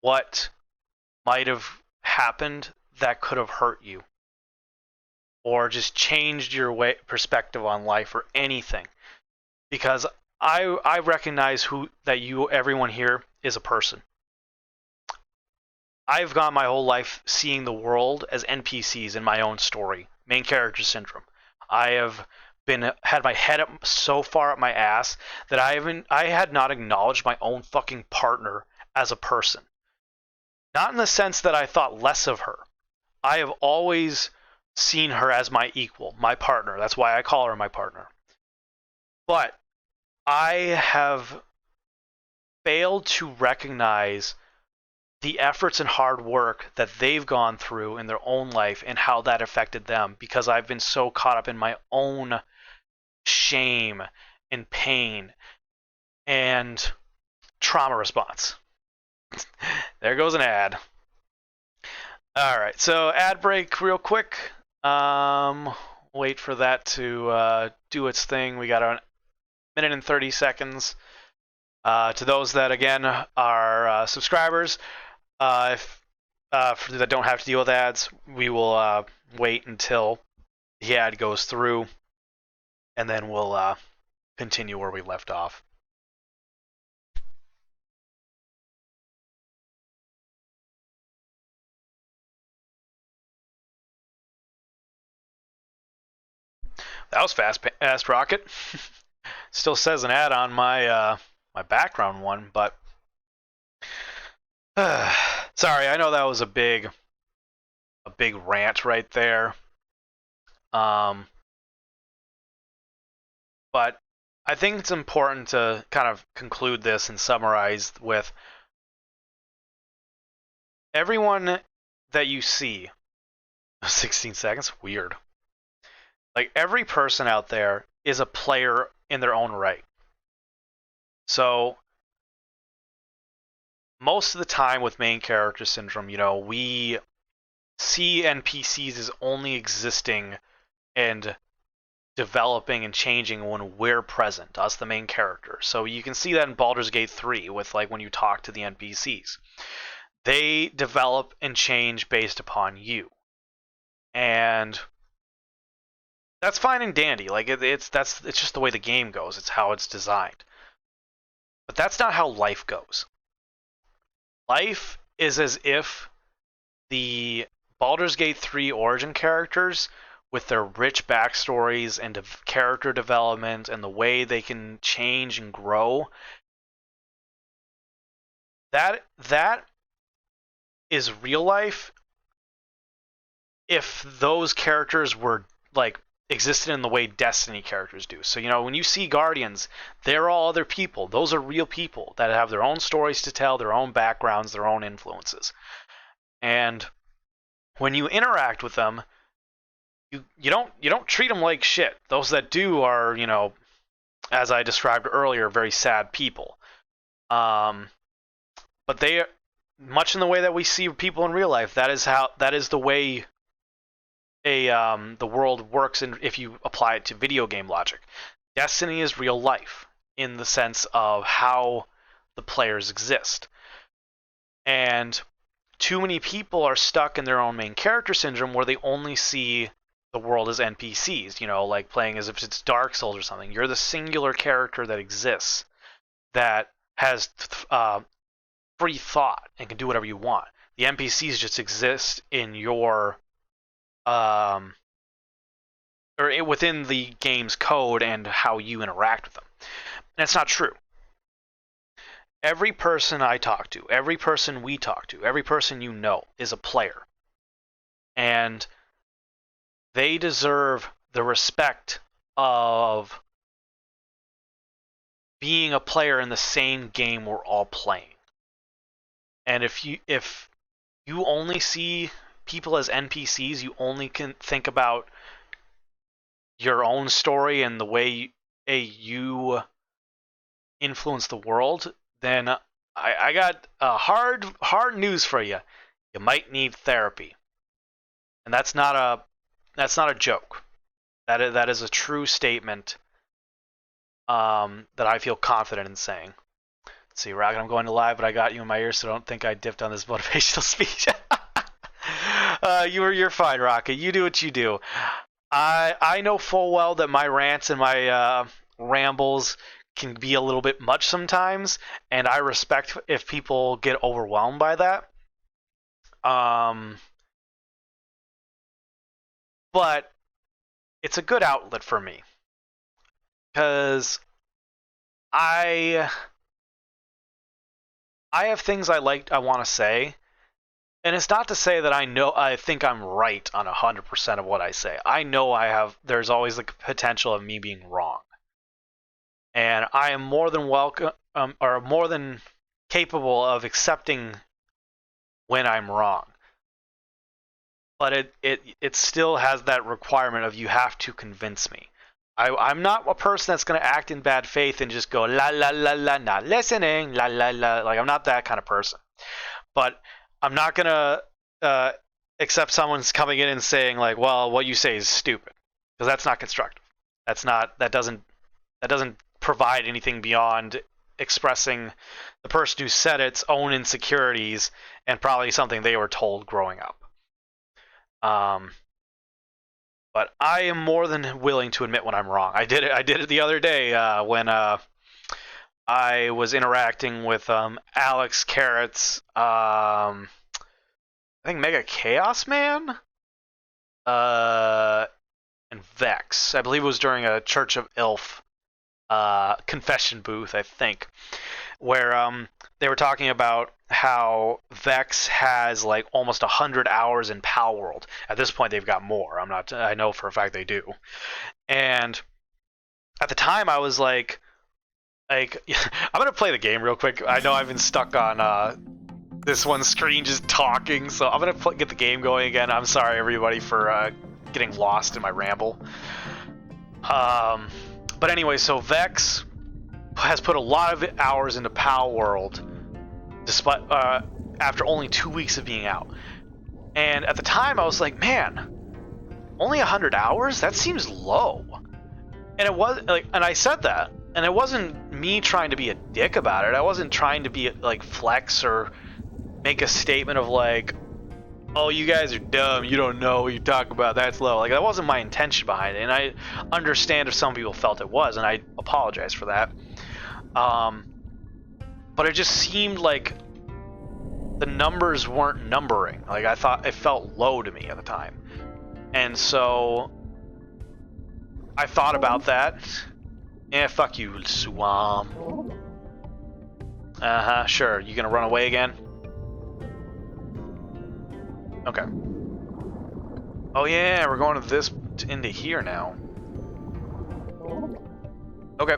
what might have happened that could have hurt you, or just changed your perspective on life, or anything, because I recognize everyone here is a person. I've gone my whole life seeing the world as NPCs in my own story, main character syndrome. I have had my head up so far up my ass that I had not acknowledged my own fucking partner as a person. Not in the sense that I thought less of her. I have always seen her as my equal, my partner. That's why I call her my partner. But I have failed to recognize the efforts and hard work that they've gone through in their own life and how that affected them, because I've been so caught up in my own shame and pain and trauma response. There goes an ad. All right, so ad break real quick. Wait for that to do its thing. We got a minute and 30 seconds. To those that, again, are subscribers, if that don't have to deal with ads, we will wait until the ad goes through, and then we'll continue where we left off. That was fast rocket. Still says an ad on my my background one, but sorry, I know that was a big rant right there. But I think it's important to kind of conclude this and summarize with everyone that you see. 16 seconds? Weird. Like, every person out there is a player in their own right. So, most of the time with main character syndrome, we see NPCs as only existing and developing and changing when we're present, us the main character. So you can see that in Baldur's Gate 3 with, like, when you talk to the NPCs. They develop and change based upon you. And that's fine and dandy. Like, it's just the way the game goes. It's how it's designed. But that's not how life goes. Life is as if the Baldur's Gate 3 origin characters with their rich backstories and character development and the way they can change and grow, that is real life if those characters were like existed in the way Destiny characters do. So, you know, when you see Guardians, they're all other people. Those are real people that have their own stories to tell, their own backgrounds, their own influences. And when you interact with them, you don't treat them like shit. Those that do are, you know, as I described earlier, very sad people. But they, much in the way that we see people in real life, that is the way the world works, and if you apply it to video game logic. Destiny is real life in the sense of how the players exist. And too many people are stuck in their own main character syndrome where they only see the world as NPCs, you know, like playing as if it's Dark Souls or something. You're the singular character that exists, that has free thought and can do whatever you want. The NPCs just exist in your or within the game's code and how you interact with them. And it's not true. Every person I talk to, every person we talk to, every person you know is a player. And they deserve the respect of being a player in the same game we're all playing. And if you only see people as NPCs, you only can think about your own story and the way you influence the world, then I got hard news for you. You might need therapy. And that's not a joke. That is a true statement that I feel confident in saying. Let's see, Rocket, I'm going to live, but I got you in my ear, so don't think I dipped on this motivational speech. You're fine, Rocket. You do what you do. I know full well that my rants and my rambles can be a little bit much sometimes, and I respect if people get overwhelmed by that. But it's a good outlet for me, because I have things I want to say, and it's not to say that I think I'm right on 100% of what I say. I know there's always the potential of me being wrong. And I am more than welcome, or more than capable of accepting when I'm wrong. But it still has that requirement of you have to convince me. I'm not a person that's going to act in bad faith and just go la la la la, not listening, la la la. Like, I'm not that kind of person. But I'm not going to accept someone's coming in and saying like, well, what you say is stupid, because that's not constructive. That doesn't provide anything beyond expressing the person who said its own insecurities and probably something they were told growing up. But I am more than willing to admit when I'm wrong. I did it the other day when I was interacting with Alex Carrots, I think Mega Chaos Man, and Vex. I believe it was during a Church of Ilf confession booth, I think, where they were talking about how Vex has like almost 100 hours in Palworld. At this point, they've got more. I know for a fact they do. And at the time, I was like, I'm gonna play the game real quick. I know I've been stuck on this one screen just talking, so I'm gonna get the game going again. I'm sorry, everybody, for getting lost in my ramble. But anyway, so Vex has put a lot of hours into Palworld, despite after only 2 weeks of being out. And at the time, I was like, man, only 100 hours? That seems low. And it was like, and I said that, and it wasn't me trying to be a dick about it. I wasn't trying to be like flex or make a statement of like, oh, you guys are dumb, you don't know what you talk about, that's low. Like, that wasn't my intention behind it, and I understand if some people felt it was, and I apologize for that. But it just seemed like the numbers weren't numbering. Like, I thought it felt low to me at the time. And so I thought about that. Fuck you, Swam. Sure. You gonna run away again? Okay. Oh yeah, we're going to this into here now. Okay.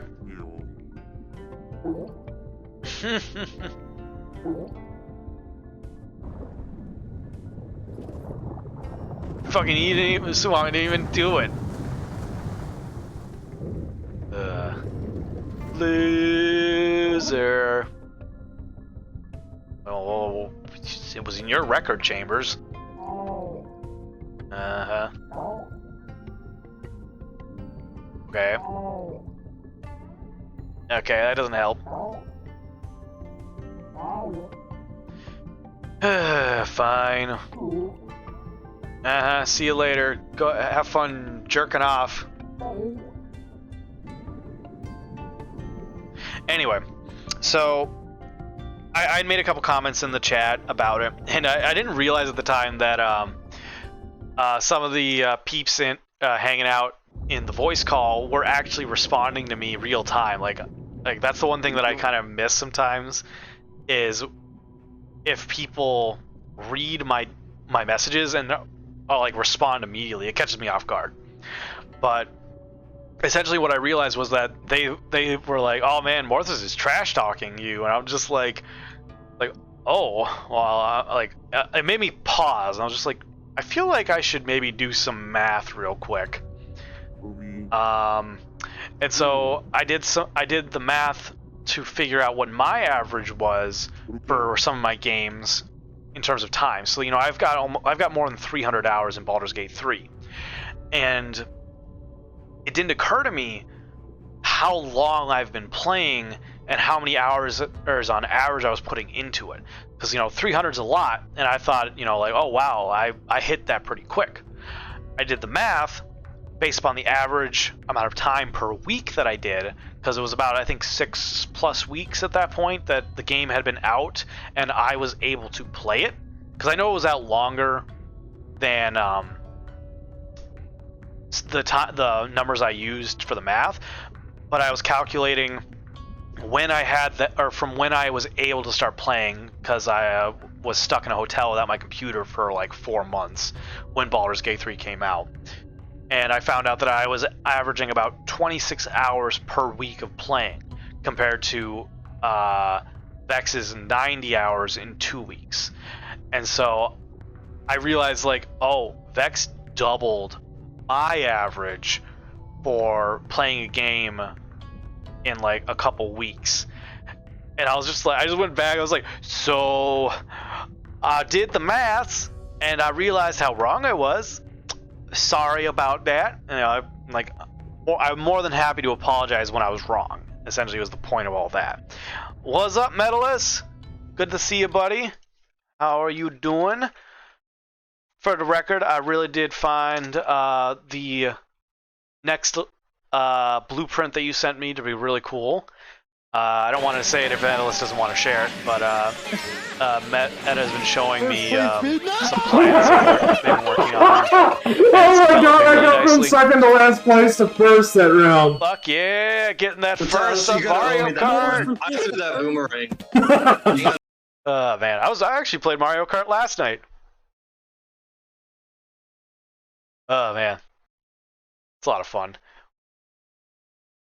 Fucking you didn't even, Swam didn't even do it. Loser. Oh, it was in your record chambers. Okay. Okay, that doesn't help. Fine. See you later. Go have fun jerking off. Anyway, so I made a couple comments in the chat about it, and I didn't realize at the time that some of the peeps hanging out in the voice call were actually responding to me real time. Like that's the one thing that I kind of miss sometimes, is if people read my messages and I'll like respond immediately. It catches me off guard. But essentially what I realized was that they were like, oh man, Morthos is trash talking you, and I'm just like oh well, it made me pause, and I was just like, I feel like I should maybe do some math real quick. And so I did the math to figure out what my average was for some of my games in terms of time. So I've got more than 300 hours in Baldur's Gate 3, and it didn't occur to me how long I've been playing and how many hours on average I was putting into it. Because 300 is a lot, and I thought like, oh wow, I hit that pretty quick. I did the math based upon the average amount of time per week that I did, because it was about, I think, 6+ weeks at that point that the game had been out and I was able to play it, because I know it was out longer than the numbers I used for the math, but I was calculating when I had that, or from when I was able to start playing, because I was stuck in a hotel without my computer for like 4 months when Baldur's Gate 3 came out. And I found out that I was averaging about 26 hours per week of playing, compared to Vex's 90 hours in 2 weeks. And so I realized, like, oh, Vex doubled my average for playing a game in like a couple weeks. And I was just like, I just went back, I was like, so I did the maths and I realized how wrong I was. Sorry about that. I'm more than happy to apologize when I was wrong. Essentially was the point of all that. What's up, Medalist? Good to see you, buddy. How are you doing? For the record, I really did find the next blueprint that you sent me to be really cool. I don't want to say it if Medalist doesn't want to share it, but Ed has been showing me some plans that they've been working on. Oh my god, I got from second to last place to first that round. Fuck yeah, getting that first of Mario Kart. I threw that boomerang. Man, I actually played Mario Kart last night. Oh man, it's a lot of fun.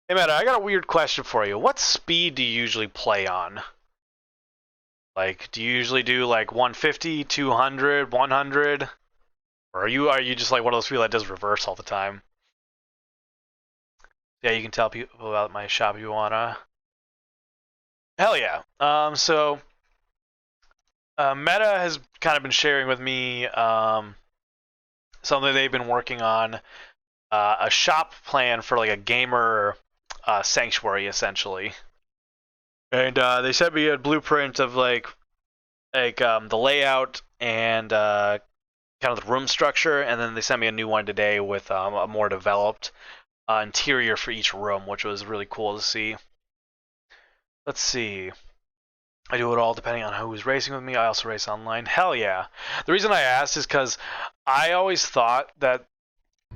Hey Matt, I got a weird question for you. What speed do you usually play on? Like, do you usually do like 150, 200, 100? Or are you just like one of those people that does reverse all the time? Yeah, you can tell people about my shop if you wanna. Hell yeah. So Meta has kind of been sharing with me something they've been working on, a shop plan for like a gamer sanctuary, essentially. And they sent me a blueprint of like the layout and kind of the room structure, and then they sent me a new one today with a more developed interior for each room, which was really cool to see. Let's see. I do it all depending on who's racing with me. I also race online. Hell yeah. The reason I asked is because I always thought that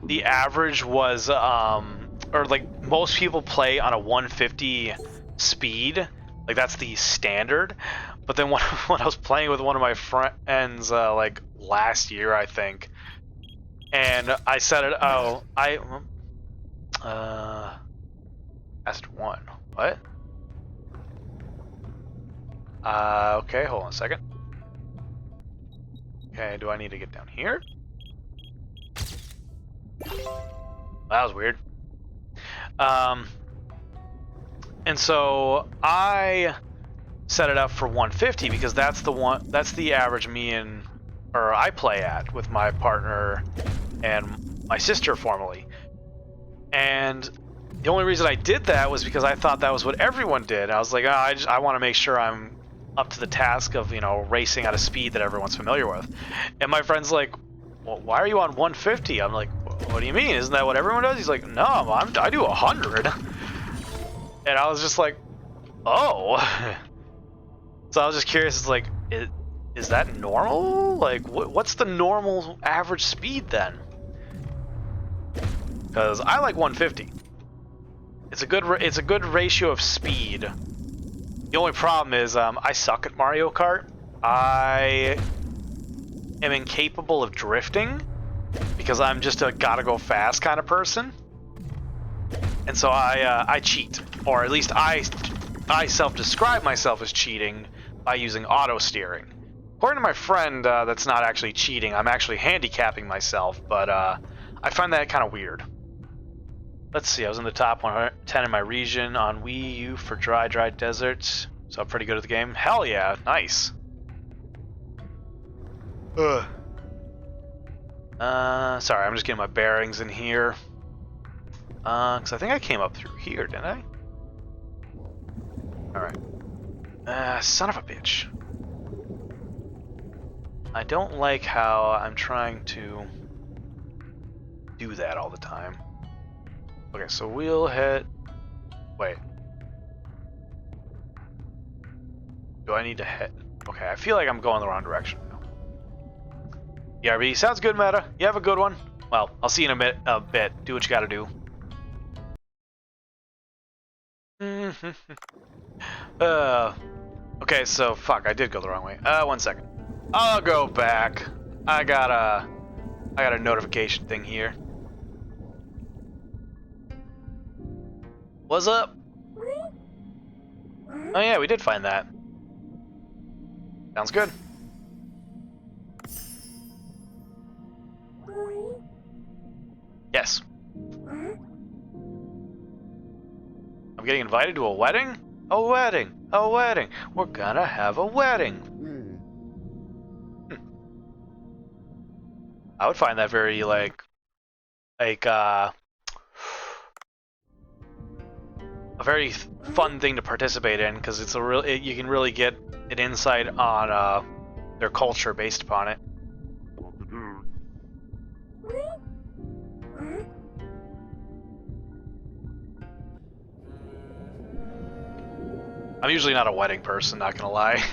the average was, or like most people play on a 150 speed. Like that's the standard. But then when I was playing with one of my friends, like last year, I think, and I set it, Test 1. What? Okay, hold on a second. Okay, do I need to get down here? That was weird. And so I set it up for 150 because that's the average I play at with my partner and my sister formerly. And the only reason I did that was because I thought that was what everyone did. I was like, I want to make sure I'm up to the task of, racing at a speed that everyone's familiar with. And my friend's like, well, why are you on 150? I'm like, what do you mean? Isn't that what everyone does? He's like, no, I do 100. And I was just like, oh. So I was just curious. It's like, is that normal? Like, what's the normal average speed then? Because I like 150. It's a good ratio of speed. The only problem is I suck at Mario Kart. I am incapable of drifting because I'm just a gotta go fast kind of person. And so I cheat, or at least I self-describe myself as cheating by using auto steering. According to my friend, that's not actually cheating. I'm actually handicapping myself, but I find that kind of weird. Let's see, I was in the top 110 in my region on Wii U for dry deserts, so I'm pretty good at the game. Hell yeah, nice. Sorry, I'm just getting my bearings in here. Because I think I came up through here, didn't I? Alright. Son of a bitch. I don't like how I'm trying to do that all the time. Okay, so we'll hit... Wait. Do I need to hit... Okay, I feel like I'm going the wrong direction now. ERB, sounds good, Meta. You have a good one. Well, I'll see you in a bit. Do what you gotta do. Okay, so fuck, I did go the wrong way. 1 second. I'll go back. I got a notification thing here. What's up? Oh yeah, we did find that. Sounds good. Yes. I'm getting invited to a wedding? A wedding! A wedding! We're gonna have a wedding! I would find that very, a very fun thing to participate in, because it's you can really get an insight on their culture based upon it. I'm usually not a wedding person, not gonna lie.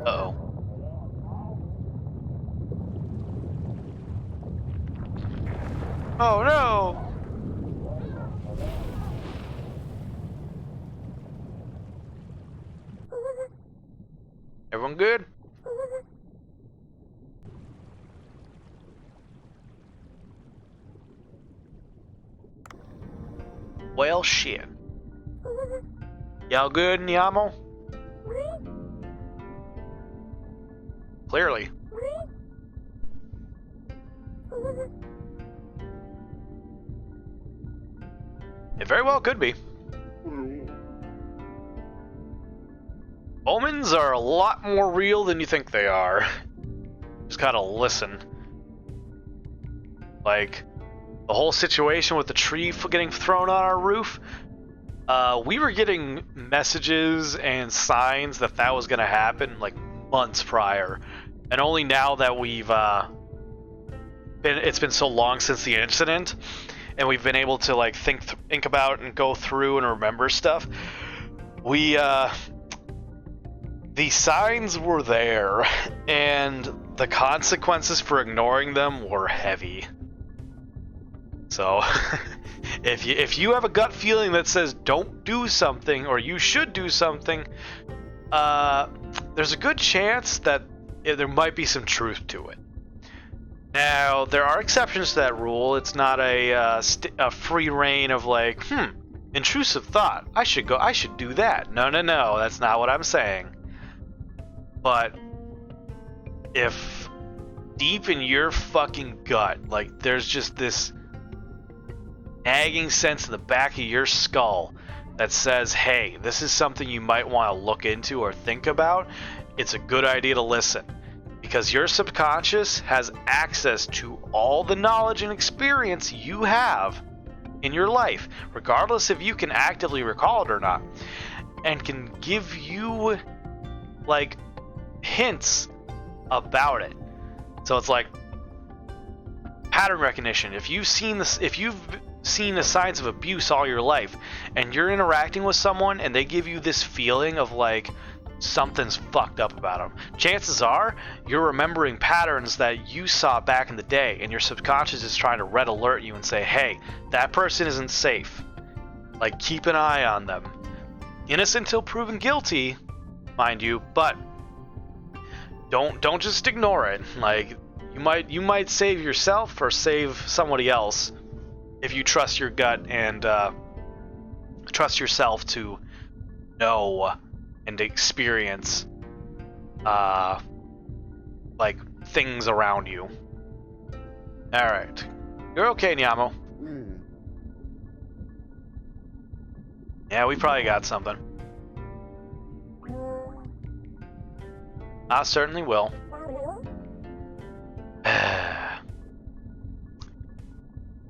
Uh-oh. Oh no! Everyone good? Well, shit. Y'all good, Nyamo? Clearly. It very well could be. Omens are a lot more real than you think they are. Just gotta listen. Like, the whole situation with the tree getting thrown on our roof, we were getting messages and signs that that was gonna happen like months prior. And only now that we've it's been so long since the incident, and we've been able to like think about and go through and remember stuff, the signs were there, and the consequences for ignoring them were heavy. So, if you have a gut feeling that says don't do something or you should do something, there's a good chance that there might be some truth to it. Now, there are exceptions to that rule. It's not a free reign of like, intrusive thought. I should do that. No, that's not what I'm saying. But if deep in your fucking gut, like there's just this nagging sense in the back of your skull that says, hey, this is something you might want to look into or think about, it's a good idea to listen. Because your subconscious has access to all the knowledge and experience you have in your life, regardless if you can actively recall it or not, and can give you like hints about it. So it's like pattern recognition. If you've seen the signs of abuse all your life and you're interacting with someone and they give you this feeling of like something's fucked up about them, chances are you're remembering patterns that you saw back in the day, and your subconscious is trying to red alert you and say, hey, that person isn't safe. Like, keep an eye on them. Innocent until proven guilty, mind you, but don't just ignore it. Like, you might save yourself or save somebody else if you trust your gut and trust yourself to know and experience like things around you. Alright. You're okay, Nyamo. Yeah, we probably got something. I certainly will.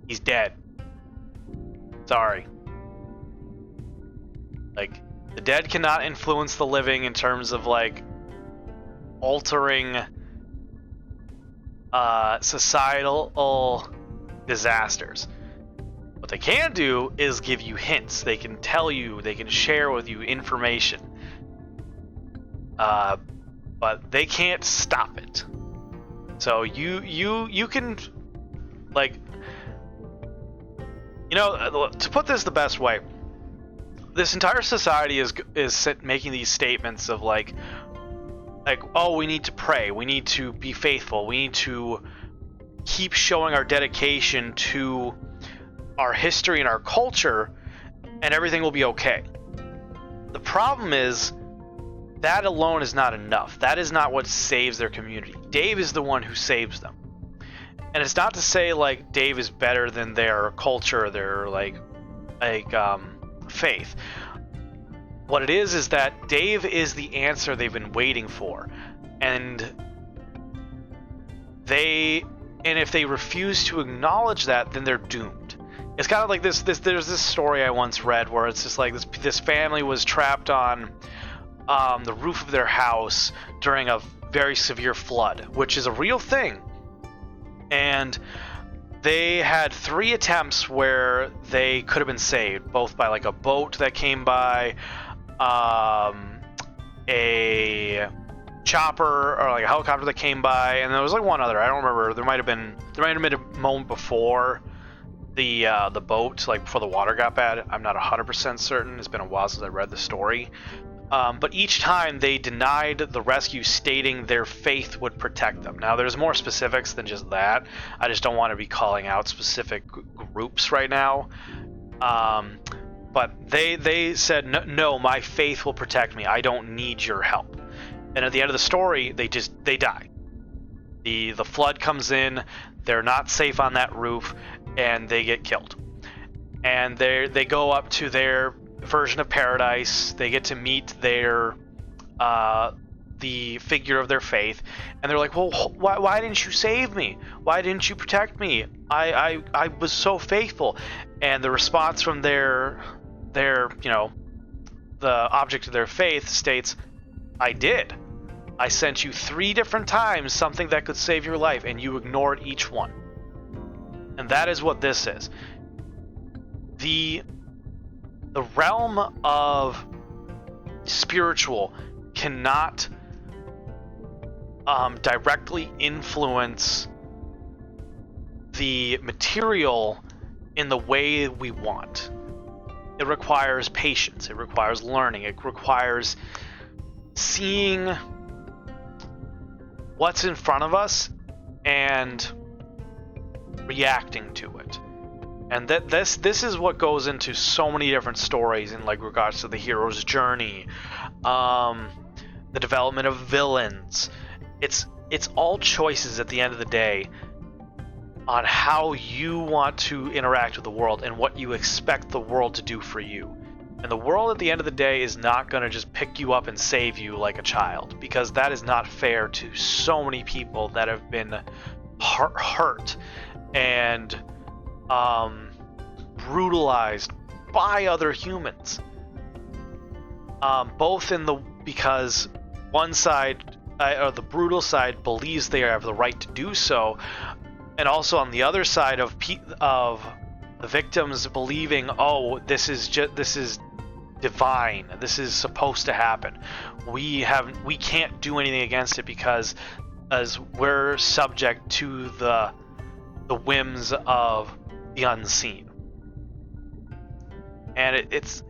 He's dead. Sorry. Like, the dead cannot influence the living in terms of, like, altering societal disasters. What they can do is give you hints. They can tell you, they can share with you information. But they can't stop it. So you can, like, you know, to put this the best way, this entire society is making these statements of like, oh, we need to pray, we need to be faithful, we need to keep showing our dedication to our history and our culture, and everything will be okay. The problem is that alone is not enough. That is not what saves their community. Dave is the one who saves them. And it's not to say like Dave is better than their culture, their faith. What it is that Dave is the answer they've been waiting for. And if they refuse to acknowledge that, then they're doomed. It's kind of like this there's this story I once read where it's just like this family was trapped on the roof of their house during a very severe flood, which is a real thing. And they had 3 attempts where they could have been saved, both by like a boat that came by, a chopper or like a helicopter that came by, and there was like one other. I don't remember. There might have been a moment before the boat, like before the water got bad. I'm not 100% certain. It's been a while since I read the story. But each time they denied the rescue, stating their faith would protect them. Now, there's more specifics than just that. I just don't want to be calling out specific groups right now. But they said, no, my faith will protect me. I don't need your help. And at the end of the story, they die. The flood comes in. They're not safe on that roof, and they get killed. And they go up to their version of paradise. They get to meet their the figure of their faith, and they're like, well, why didn't you save me? Why didn't you protect me? I was so faithful. And the response from their the object of their faith states, I did. I sent you 3 different times something that could save your life, and you ignored each one. And that is what this is. The realm of spiritual cannot directly influence the material in the way we want. It requires patience, it requires learning, it requires seeing what's in front of us and reacting to it. And this is what goes into so many different stories in like regards to the hero's journey, the development of villains. It's all choices at the end of the day on how you want to interact with the world and what you expect the world to do for you. And the world at the end of the day is not going to just pick you up and save you like a child, because that is not fair to so many people that have been hurt and brutalized by other humans. Both because one side, or the brutal side, believes they have the right to do so, and also on the other side of the victims believing, oh, this is divine, this is supposed to happen. We can't do anything against it because as we're subject to the whims of the unseen. And it's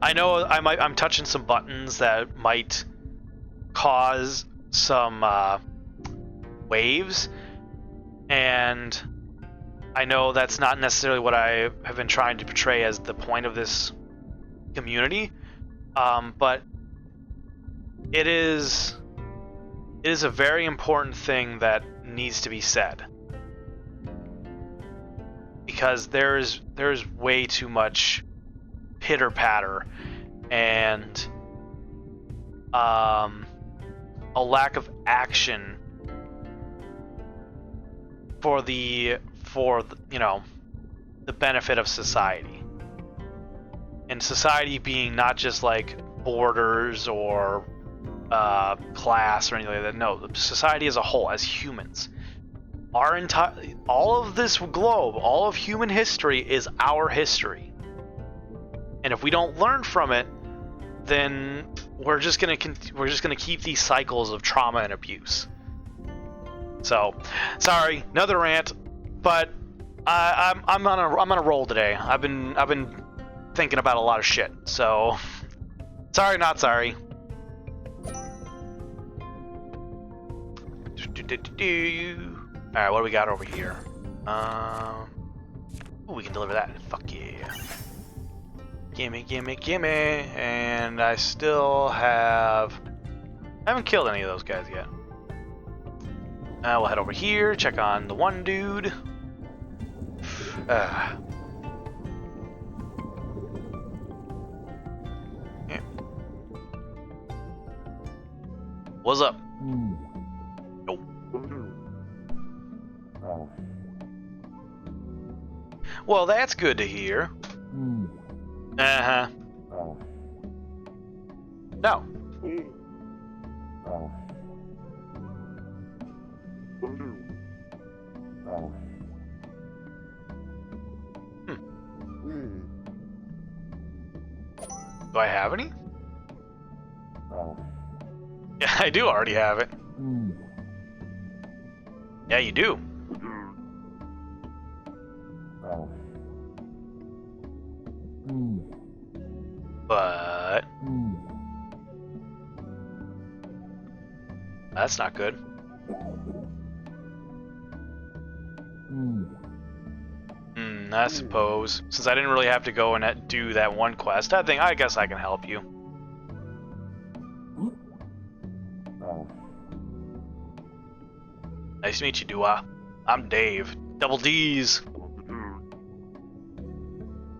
I know I'm touching some buttons that might cause some waves, and I know that's not necessarily what I have been trying to portray as the point of this community, but it is a very important thing that needs to be said, because there's way too much pitter patter and a lack of action for the benefit of society, and society being not just like borders or class or anything like that. No, society as a whole, as humans. All of this globe, all of human history is our history, and if we don't learn from it, then we're just gonna keep these cycles of trauma and abuse. So, sorry, another rant, but I'm on a roll today. I've been thinking about a lot of shit. So, sorry, not sorry. Alright, what do we got over here? Ooh, we can deliver that. Fuck yeah. Gimme. And I still I haven't killed any of those guys yet. We'll head over here, check on the one dude. Yeah. What's up? Nope. Well, that's good to hear. Uh-huh. No. Do I have any? Yeah, I do already have it. Yeah, you do. But that's not good. I suppose, since I didn't really have to go and do that one quest, I guess I can help you. Nice to meet you, Dua. I'm Dave. Double D's.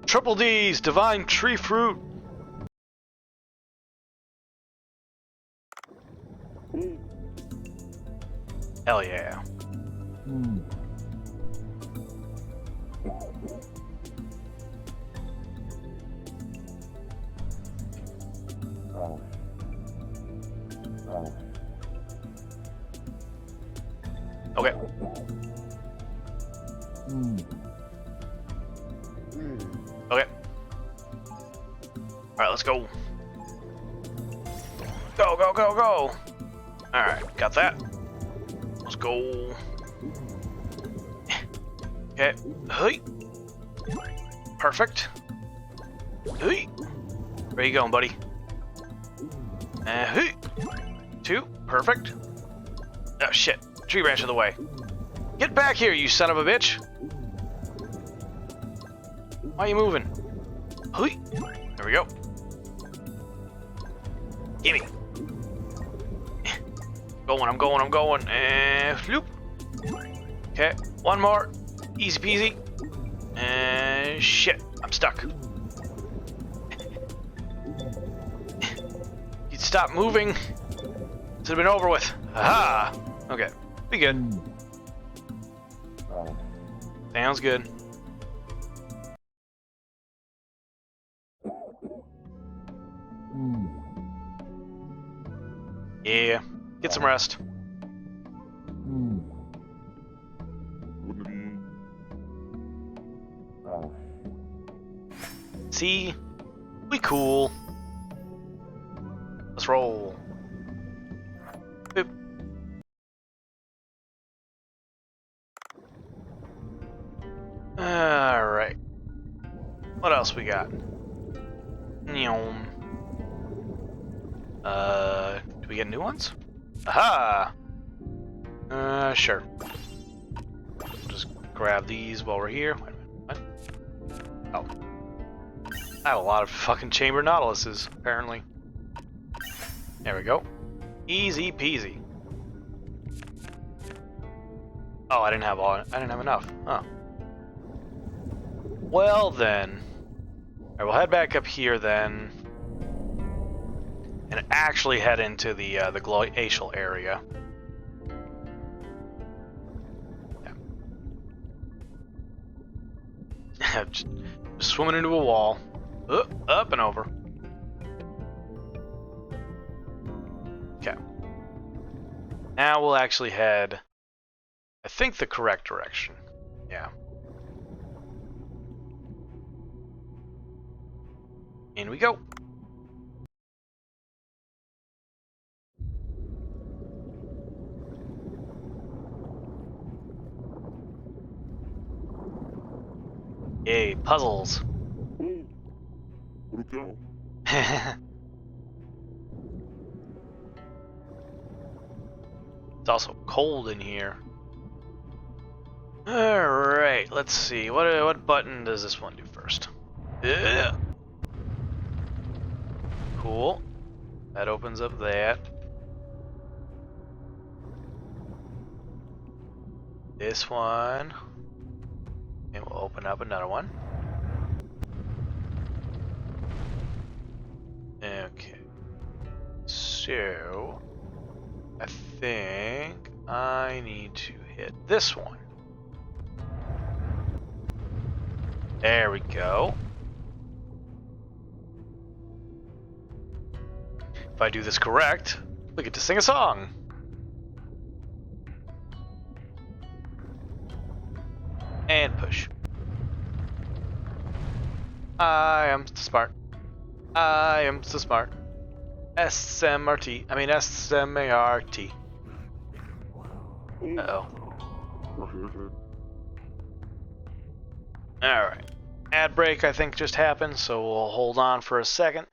Triple D's, Divine Tree Fruit. Hell yeah. Okay. Okay. Alright, let's go. Go, go, go, go. Alright, got that. Let's go. Okay. Hey. Perfect. Hey. Where you going, buddy? Hey. 2. Perfect. Oh, shit. Tree branch in the way. Get back here, you son of a bitch. Why are you moving? Hey. There we go. Gimme. I'm going. Floop. Okay, one more. Easy peasy. And shit, I'm stuck. You'd stop moving. This would have been over with. Aha! Okay, be good. Sounds good. Yeah, get some rest. See? We cool. Let's roll. Boop. Alright. What else we got? Nyom. Do we get new ones? Aha! Sure. Just grab these while we're here. Wait a minute. What? Oh. I have a lot of fucking chamber nautiluses, apparently. There we go. Easy peasy. Oh, I didn't have enough. Huh. Well then. Alright, we'll head back up here then. And actually head into the glacial area. Yeah. just swimming into a wall. Up and over. Okay. Now we'll actually head, I think, the correct direction. Yeah. In we go. Yay, puzzles. It's also cold in here. Alright, let's see. What button does this one do first? Yeah. Cool. That opens up that. This one. And we'll open up another one. Okay. So, I think I need to hit this one. There we go. If I do this correct, we get to sing a song. And push. I am smart. I am so smart. SMRT. I mean SMART. Uh-oh. Alright. Ad break, I think, just happened, so we'll hold on for a second.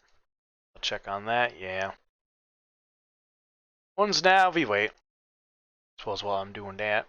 I'll check on that, yeah. One's now, we wait. Suppose while I'm doing that.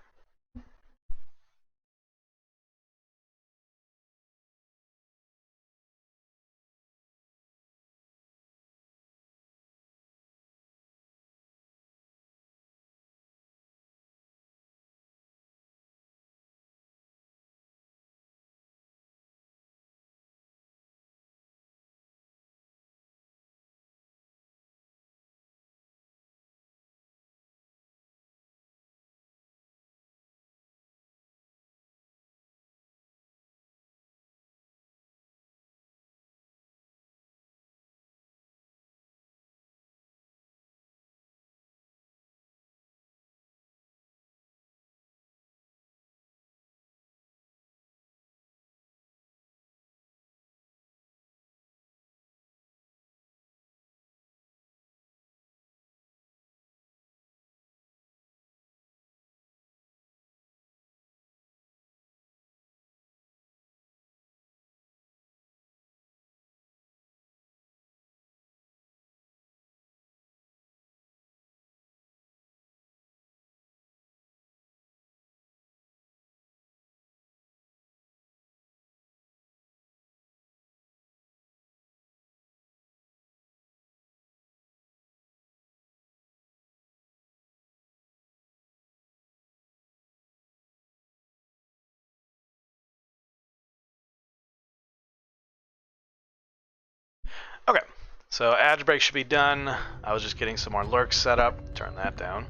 So edge break should be done. I was just getting some more lurks set up. Turn that down.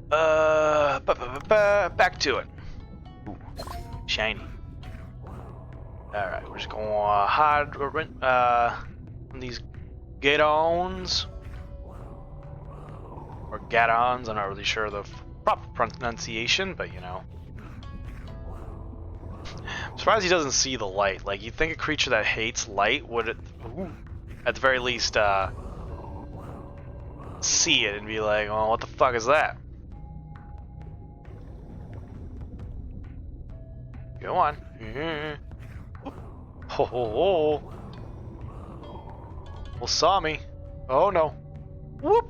Back to it. Ooh, shiny. Alright, we're just going to hide these Gadons. Or Gadons, I'm not really sure the proper pronunciation, but you know. I'm surprised he doesn't see the light. Like, you'd think a creature that hates light would, at the very least, see it and be like, oh, what the fuck is that? Go on. Ho ho ho. Well, saw me. Oh no. Whoop.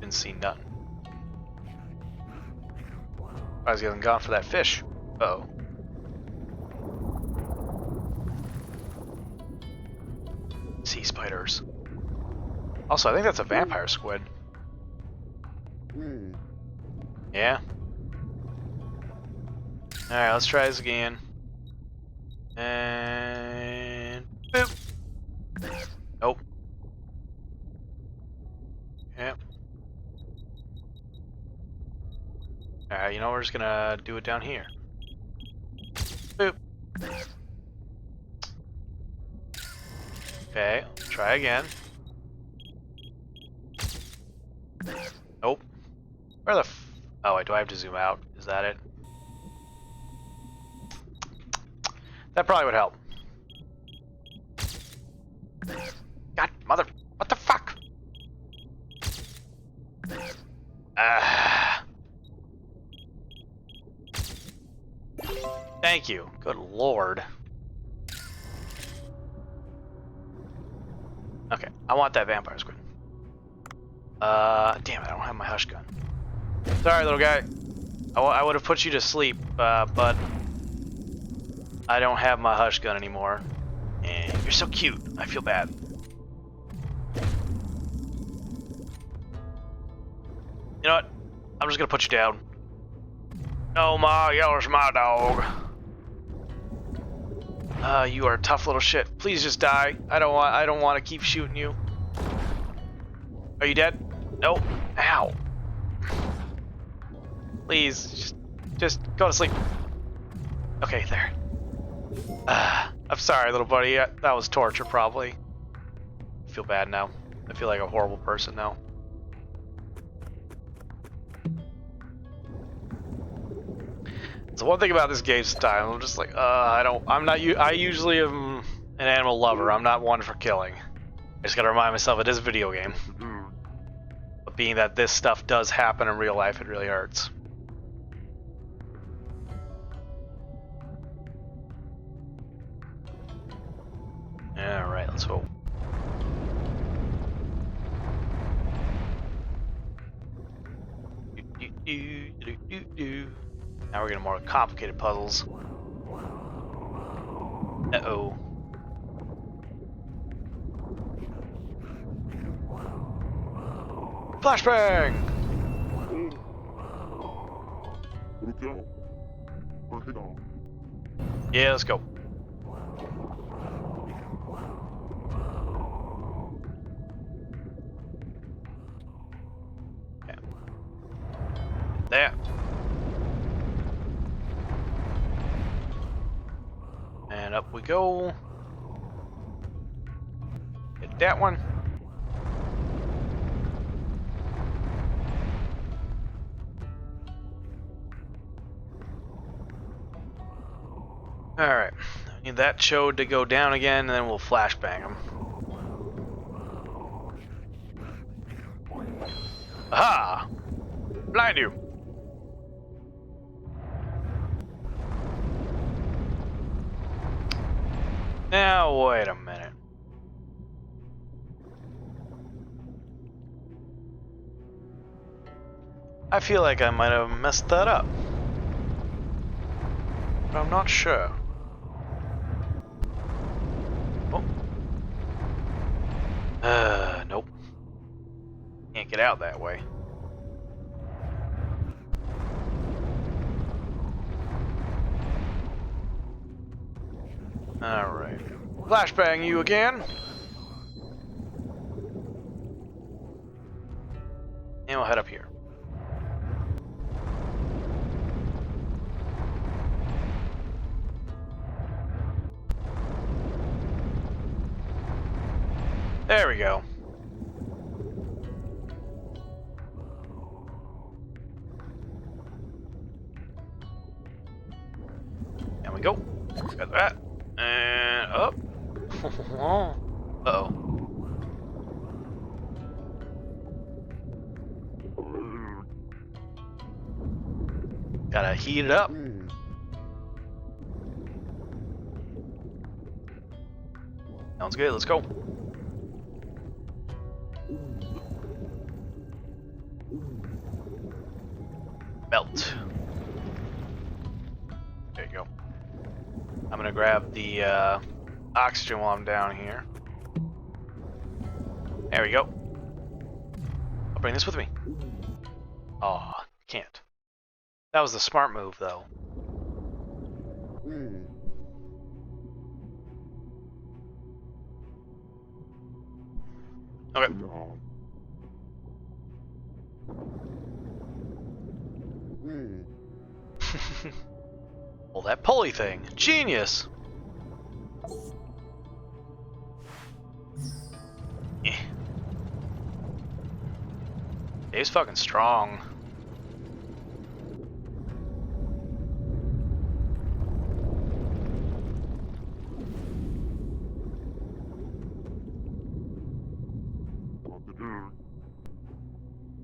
Didn't see nothing. I was getting gone for that fish. Uh-oh. Sea spiders. Also, I think that's a vampire squid. Yeah. Alright, let's try this again. And boop. Nope. Yep. Alright, you know, we're just gonna do it down here. Boop. Okay, try again. Nope. Where the oh wait, do I have to zoom out? Is that it? That probably would help. God, mother, what the fuck? Thank you. Good lord. Okay, I want that vampire squid. Damn it, I don't have my hush gun. Sorry, little guy. I would have put you to sleep, but I don't have my hush gun anymore. And you're so cute. I feel bad. You know what? I'm just gonna put you down. No, Ma, Yeller's my dog. You are a tough little shit. Please just die. I don't want to keep shooting you. Are you dead? Nope. Ow. Please, just go to sleep. Okay, there. I'm sorry, little buddy. That was torture, probably. I feel bad now. I feel like a horrible person now. So one thing about this game style, I'm just like, I usually am an animal lover. I'm not one for killing. I just gotta remind myself it is a video game. But being that this stuff does happen in real life, it really hurts. Alright, let's hope. Now we're getting more complicated puzzles. Uh-oh. Flashbang! Yeah, let's go. Okay. There. And up we go. Hit that one. Alright. Need that chode to go down again, and then we'll flashbang him. Aha! Blind you! Now, wait a minute. I feel like I might have messed that up. But I'm not sure. Oh. Nope. Can't get out that way. Alright. Flashbang you again. And we'll head up here. There we go. There we go. Got that. And up. Uh-oh. Gotta heat it up. Sounds good, let's go. Belt. There you go. I'm gonna grab the oxygen while I'm down here. There we go. I'll bring this with me. Oh, can't. That was the smart move, though. Okay. Well, that pulley thing. Genius! Yeah. Dave's fucking strong.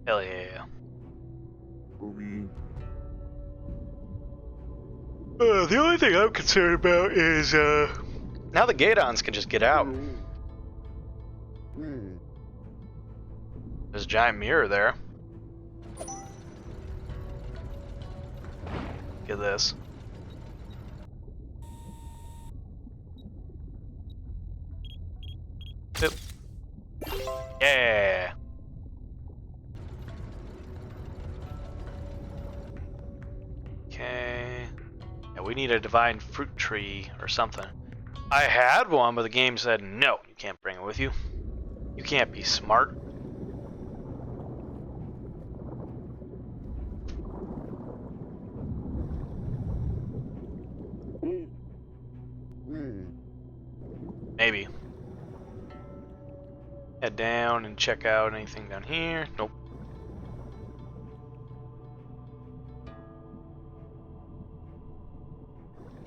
Hell yeah. The only thing I'm concerned about is, now the Gaidons can just get out. There's a giant mirror there. Get this. Oop. Yeah. Okay. Yeah, we need a divine fruit tree or something. I had one, but the game said no, you can't bring it with you. You can't be smart. Maybe. Head down and check out anything down here. Nope.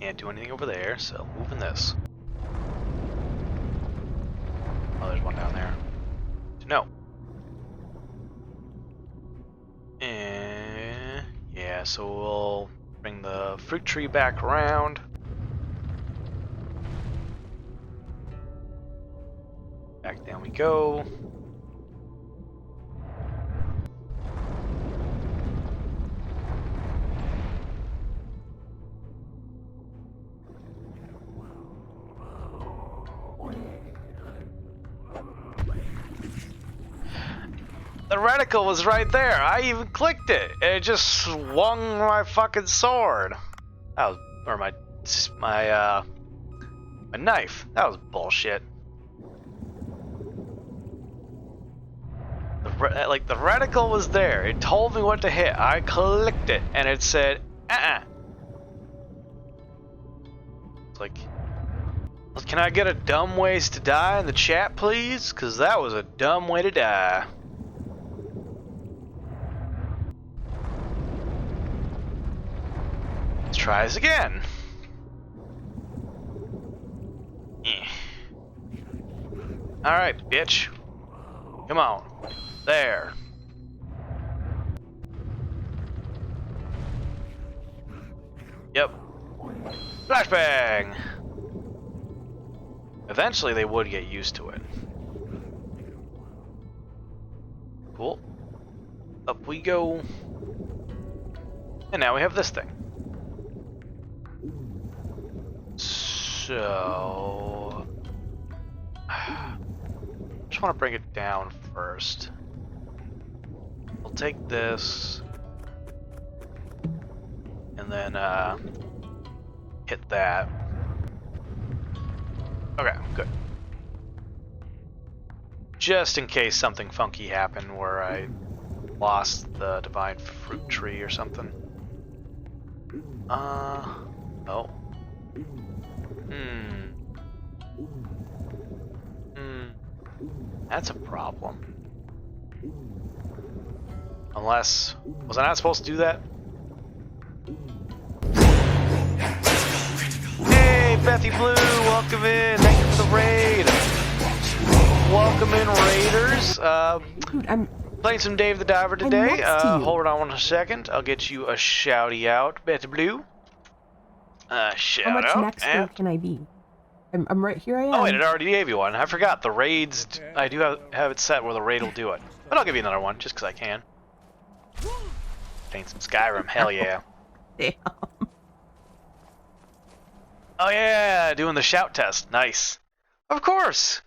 Can't do anything over there, so moving this. Oh, there's one down there. No. And yeah, so we'll bring the fruit tree back around. Back down we go. The reticle was right there. I even clicked it. And it just swung my fucking sword. That was, or my knife. That was bullshit. Like the reticle was there. It told me what to hit. I clicked it, and it said, It's like, can I get a dumb ways to die in the chat, please? Because that was a dumb way to die. Let's try this again. Alright, bitch. Come on. There. Yep. Flashbang! Eventually they would get used to it. Cool. Up we go. And now we have this thing. So... I just want to bring it down first. I'll take this. And then, hit that. Okay, good. Just in case something funky happened where I lost the divine fruit tree or something. Oh. That's a problem. Unless, was I not supposed to do that? Hey, Bethy Blue, welcome in. Thank you for the raid. Welcome in, Raiders. Dude, I'm Playing some Dave the Diver today. next to you. Hold on 1 second. I'll get you a shouty out, Betty Blue. Shout how much out. next and... can I be? I'm right here. I am. Oh wait, it already gave you one. I forgot the raids. I do have it set where the raid will do it, but I'll give you another one just because I can. Playing some Skyrim. Hell yeah. Damn. Oh yeah, doing the shout test. Nice. Of course.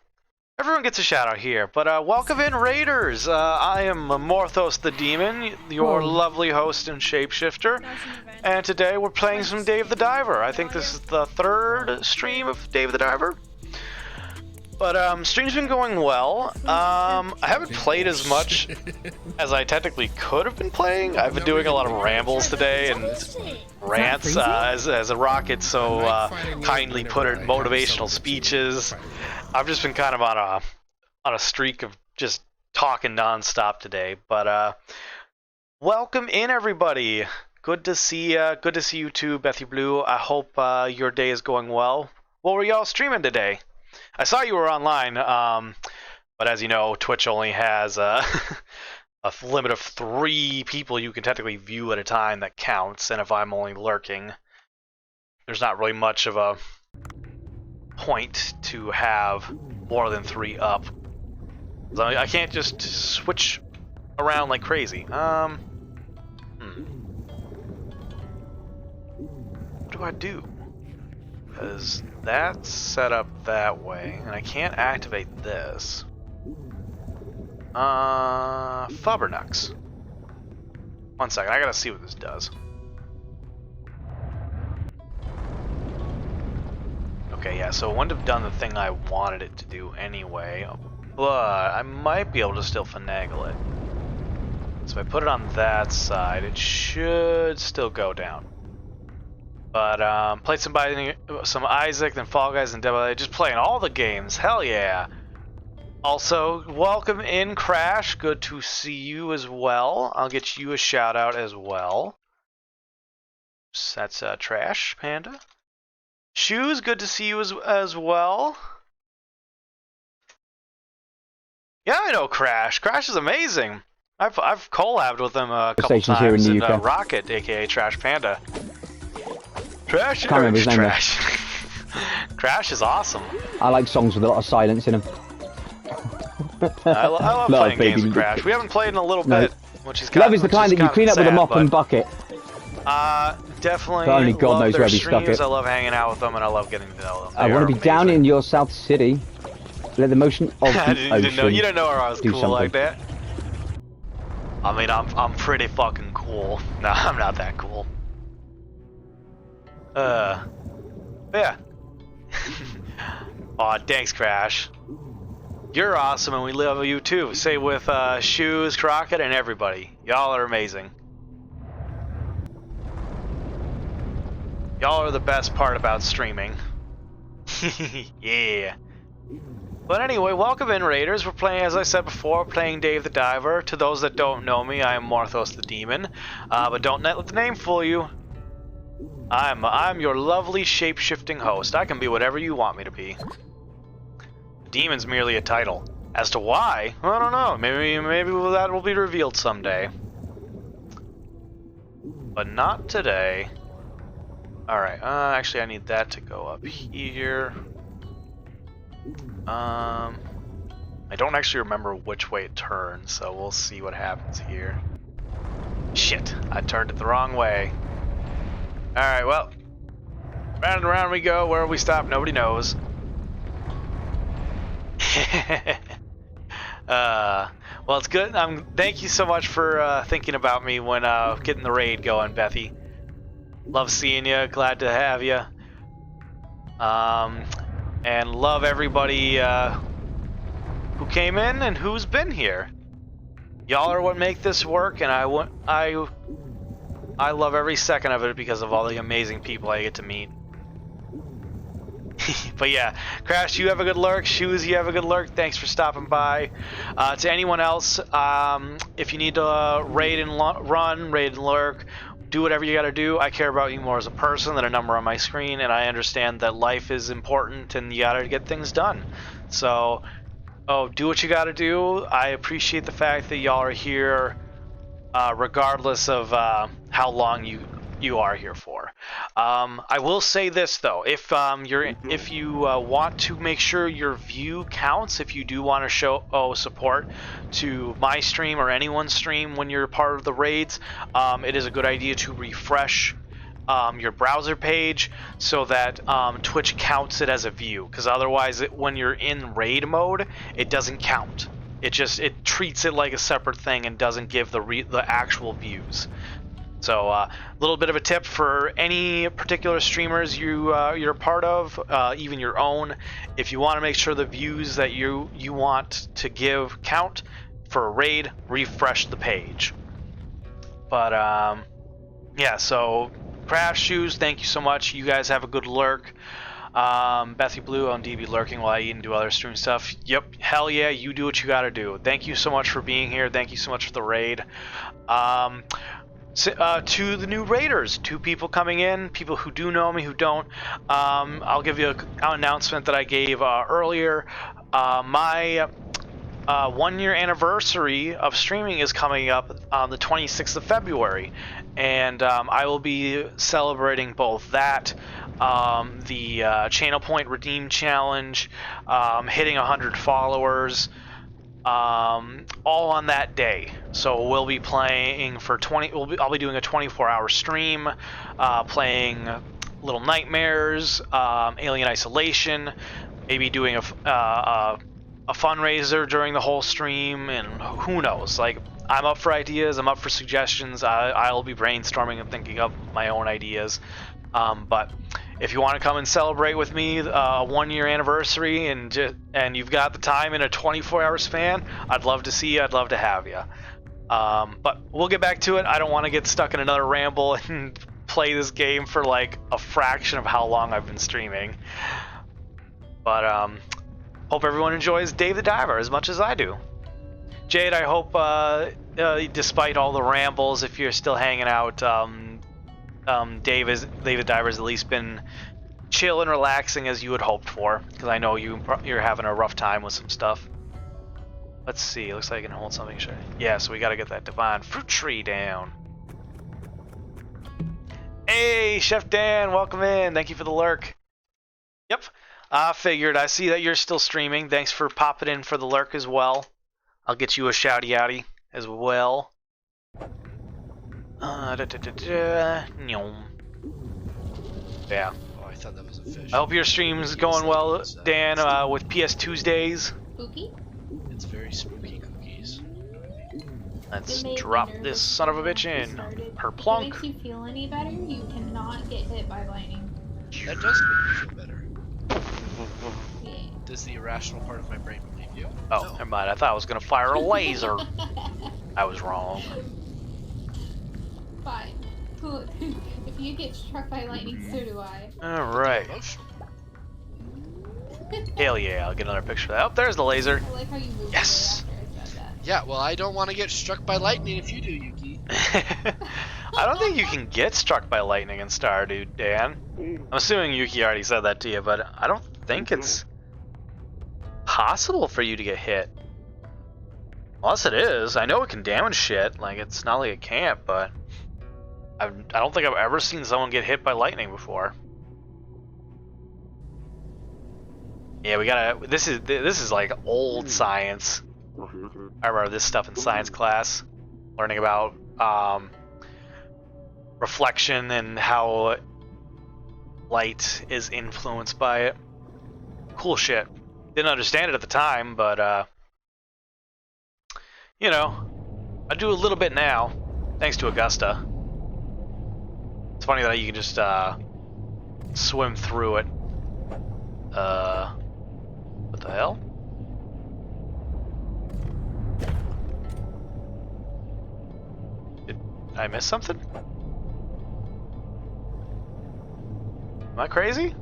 Everyone gets a shout out here, but welcome in, Raiders. I am Morthos the Demon, your lovely host and shapeshifter, and today we're playing some Dave the Diver. I think this is the 3rd stream of Dave the Diver, but stream's been going well. I haven't played as much as I technically could have been playing. I've been doing a lot of rambles today and rants, as a Rocket so kindly put it, motivational speeches. I've just been kind of on a streak of just talking nonstop today, but welcome in, everybody. Good to see you too, Bethy Blue. I hope your day is going well. What were y'all streaming today? I saw you were online, but as you know, Twitch only has a limit of 3 people you can technically view at a time that counts, and if I'm only lurking, there's not really much of a point to have more than 3 up. I can't just switch around like crazy. What do I do? Because that's set up that way, and I can't activate this. Fubbernux. 1 second, I gotta see what this does. Okay, yeah, so it wouldn't have done the thing I wanted it to do anyway, but I might be able to still finagle it. So if I put it on that side, it should still go down. But played some Isaac, then Fall Guys, and Devil. Just playing all the games. Hell yeah! Also, welcome in, Crash. Good to see you as well. I'll get you a shout out as well. So that's Trash Panda. Shoes, good to see you as well. Yeah, I know Crash. Crash is amazing. I've collabed with him a couple times here in the UK. Rocket, aka Trash Panda. Trash, Can't remember his name, Trash. Crash is awesome. I like songs with a lot of silence in them. I love playing games with Crash. We haven't played in a little bit, which is kind Love is the kind that you clean up with a mop and bucket. Definitely. But only God knows their where we stuck streams. it. I love hanging out with them, and I love getting to know them. I want to be down in your South City. Let the motion of the ocean You didn't know where I was do cool something. like that. I mean, I'm pretty fucking cool. No, I'm not that cool. Yeah. Aw, thanks, Crash. You're awesome, and we love you too. Say with Shoes, Crockett, and everybody. Y'all are amazing. Y'all are the best part about streaming. Yeah. But anyway, welcome in, Raiders. We're playing, as I said before, playing Dave the Diver. To those that don't know me, I am Morthos the Demon. But don't let the name fool you. I'm your lovely shape-shifting host. I can be whatever you want me to be. Demon's merely a title. As to why, I don't know. Maybe that will be revealed someday. But not today. Alright, actually I need that to go up here. I don't actually remember which way it turns, so we'll see what happens here. Shit, I turned it the wrong way. Alright, well, round and round we go. Where we stop, nobody knows. Well, it's good. Thank you so much for thinking about me when getting the raid going, Bethy. Love seeing you. Glad to have you. And love everybody who came in and who's been here. Y'all are what make this work, and I love every second of it because of all the amazing people I get to meet. But yeah, Crash, you have a good lurk. Shoes, you have a good lurk. Thanks for stopping by. To anyone else, if you need to raid and run, raid and lurk, do whatever you gotta do. I care about you more as a person than a number on my screen, and I understand that life is important and you gotta get things done. So, do what you gotta do. I appreciate the fact that y'all are here, regardless of how long you are here for. I will say this though, if you want to make sure your view counts, if you do want to show support to my stream or anyone's stream when you're part of the raids, it is a good idea to refresh your browser page so that Twitch counts it as a view, because otherwise when you're in raid mode, it doesn't count. It treats it like a separate thing and doesn't give the actual views. So a little bit of a tip for any particular streamers you're part of, even your own. If you want to make sure the views that you want to give count for a raid, refresh the page. But yeah, so Crash, Shoes, thank you so much. You guys have a good lurk. Bethy Blue on DB lurking while I eat and do other stream stuff. Yep, hell yeah, you do what you gotta do. Thank you so much for being here. Thank you so much for the raid. To the new raiders, 2 people coming in, people who do know me, who don't. I'll give you an announcement that I gave earlier. My 1-year anniversary of streaming is coming up on the 26th of February, and I will be celebrating both that, the Channel Point Redeem Challenge, hitting 100 followers, all on that day. So we'll be playing for I'll be doing a 24-hour stream, playing Little Nightmares, Alien Isolation, maybe doing a fundraiser during the whole stream, and who knows. Like, I'm up for ideas, I'm up for suggestions. I'll be brainstorming and thinking up my own ideas. But if you want to come and celebrate with me a 1-year anniversary and you've got the time in a 24-hour span, I'd love to see you. I'd love to have you. But we'll get back to it. I don't want to get stuck in another ramble and play this game for like a fraction of how long I've been streaming. But hope everyone enjoys Dave the Diver as much as I do. Jade, I hope despite all the rambles, if you're still hanging out, Dave the Diver's at least been chill and relaxing as you had hoped for, because I know you're having a rough time with some stuff. Let's see, looks like I can hold something. Sure. Yeah, so we gotta get that divine fruit tree down. Hey, Chef Dan, welcome in. Thank you for the lurk. Yep, I figured. I see that you're still streaming. Thanks for popping in for the lurk as well. I'll get you a shouty outy as well. Yeah. Oh, I thought that was a fish. I hope your stream's going well, Dan, with PS Tuesdays. Spooky? It's very spooky cookies. Let's drop this son of a bitch in. Her plunk. If it makes you feel any better, you cannot get hit by lightning. That does make me feel better. Yeah. Does the irrational part of my brain believe you? Oh, No. never mind. I thought I was gonna fire a laser. I was wrong. Fine. If you get struck by lightning, so do I. Alright. Emotional. Hell yeah, I'll get another picture of that. Oh, there's the laser. I like how you moved Yes. away after I said that. Yeah, well, I don't want to get struck by lightning if you do, Yuki. I don't think you can get struck by lightning in Stardew, Dan. I'm assuming Yuki already said that to you, but I don't think it's possible for you to get hit. Unless it is. I know it can damage shit. Like, it's not like it can't, but I don't think I've ever seen someone get hit by lightning before. Yeah, we gotta. This is like old science. I remember this stuff in science class, learning about reflection and how light is influenced by it. Cool shit. Didn't understand it at the time, but you know, I do a little bit now, thanks to Augusta. It's funny that you can just swim through it. What the hell? I miss something? Am I crazy?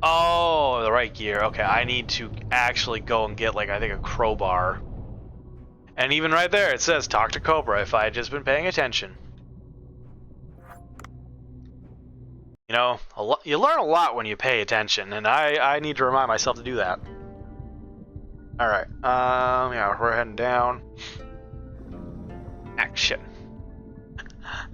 Oh, the right gear. Okay, I need to actually go and get, like, I think a crowbar. And even right there, it says, talk to Cobra if I had just been paying attention. You know, you learn a lot when you pay attention, and I need to remind myself to do that. Alright, yeah, we're heading down. Action.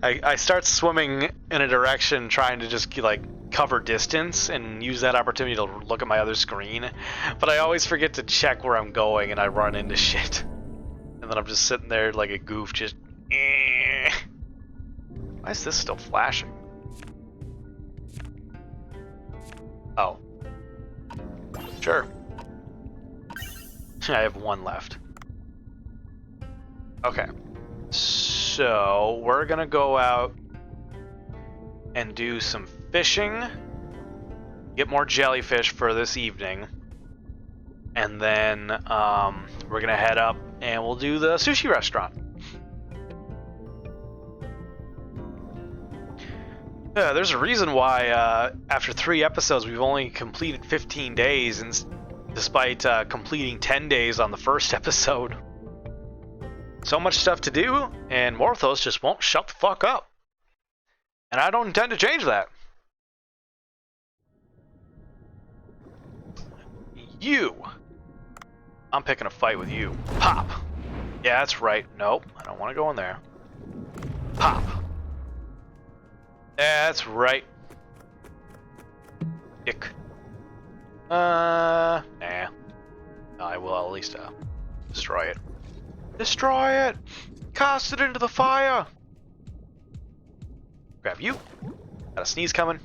I start swimming in a direction trying to just, like, cover distance and use that opportunity to look at my other screen, but I always forget to check where I'm going and I run into shit. And then I'm just sitting there like a goof, just Why is this still flashing? Oh. Sure. I have one left. Okay. So, we're gonna go out and do some fishing, get more jellyfish for this evening, and then we're gonna head up and we'll do the sushi restaurant. Yeah, there's a reason why after 3 episodes we've only completed 15 days, and despite completing 10 days on the first episode. So much stuff to do, and Morthos just won't shut the fuck up. And I don't intend to change that. You. I'm picking a fight with you. Pop. Yeah, that's right. Nope, I don't want to go in there. Pop. That's right. Ick. Nah. I will at least destroy it. Destroy it! Cast it into the fire! Grab you. Got a sneeze coming.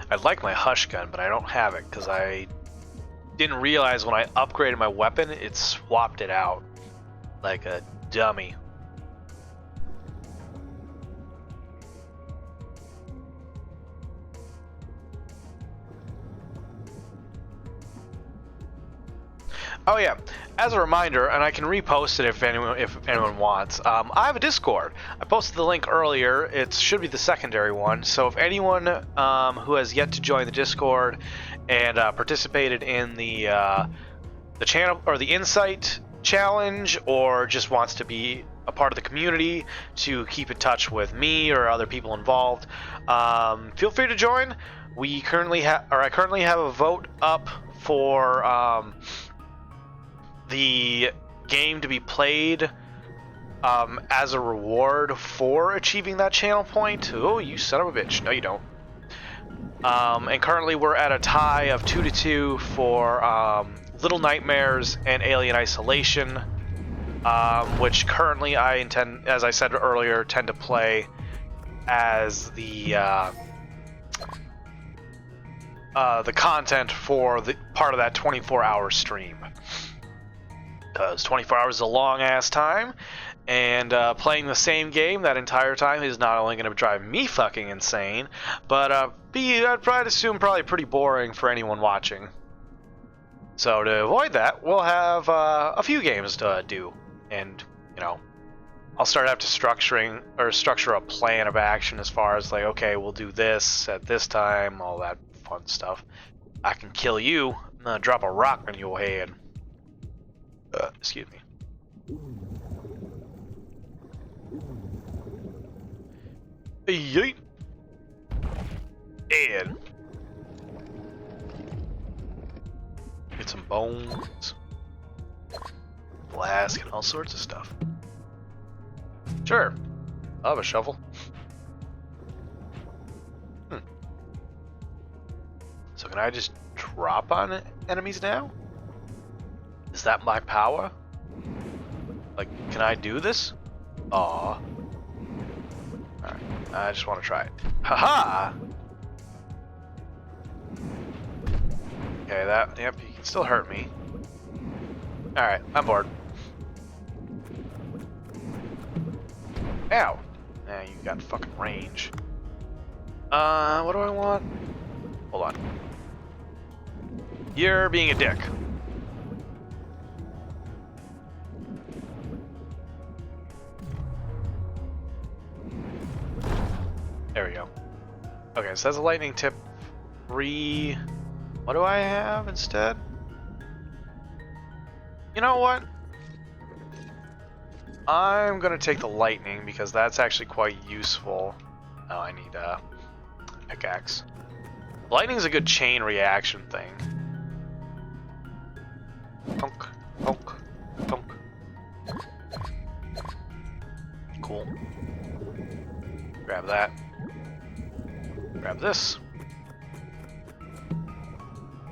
I'd like my Hush gun, but I don't have it because I didn't realize when I upgraded my weapon, it swapped it out like a dummy. Oh yeah, as a reminder, and I can repost it if anyone wants, I have a Discord. I posted the link earlier. It should be the secondary one, so if anyone who has yet to join the Discord and participated in the channel or the Insight Challenge, or just wants to be a part of the community to keep in touch with me or other people involved, feel free to join. I currently have a vote up for the game to be played as a reward for achieving that channel point. Oh, you son of a bitch. No, you don't. And currently we're at a tie of 2-2 for Little Nightmares and Alien Isolation, which currently I intend, as I said earlier, tend to play as the content for the part of that 24-hour stream. Because 24 hours is a long-ass time, and playing the same game that entire time is not only going to drive me fucking insane, but I'd probably assume probably pretty boring for anyone watching. So to avoid that, we'll have a few games to do, and, you know, I'll start after structure a plan of action as far as, like, okay, we'll do this at this time, all that fun stuff. I can kill you, I'm gonna drop a rock on your head. Excuse me. Yeet. And get some bones, flask, and all sorts of stuff. Sure, I'll have a shovel. So can I just drop on enemies now? Is that my power? Like, can I do this? Aw. Alright, I just want to try it. Haha! Okay, yep, he can still hurt me. Alright, I'm bored. Ow! Nah, you got fucking range. What do I want? Hold on. You're being a dick. There we go. Okay, so that's a lightning tip 3. What do I have instead? You know what? I'm gonna take the lightning because that's actually quite useful. Oh, I need a pickaxe. Lightning's a good chain reaction thing. Punk, punk, punk. Cool. Grab that. Grab this.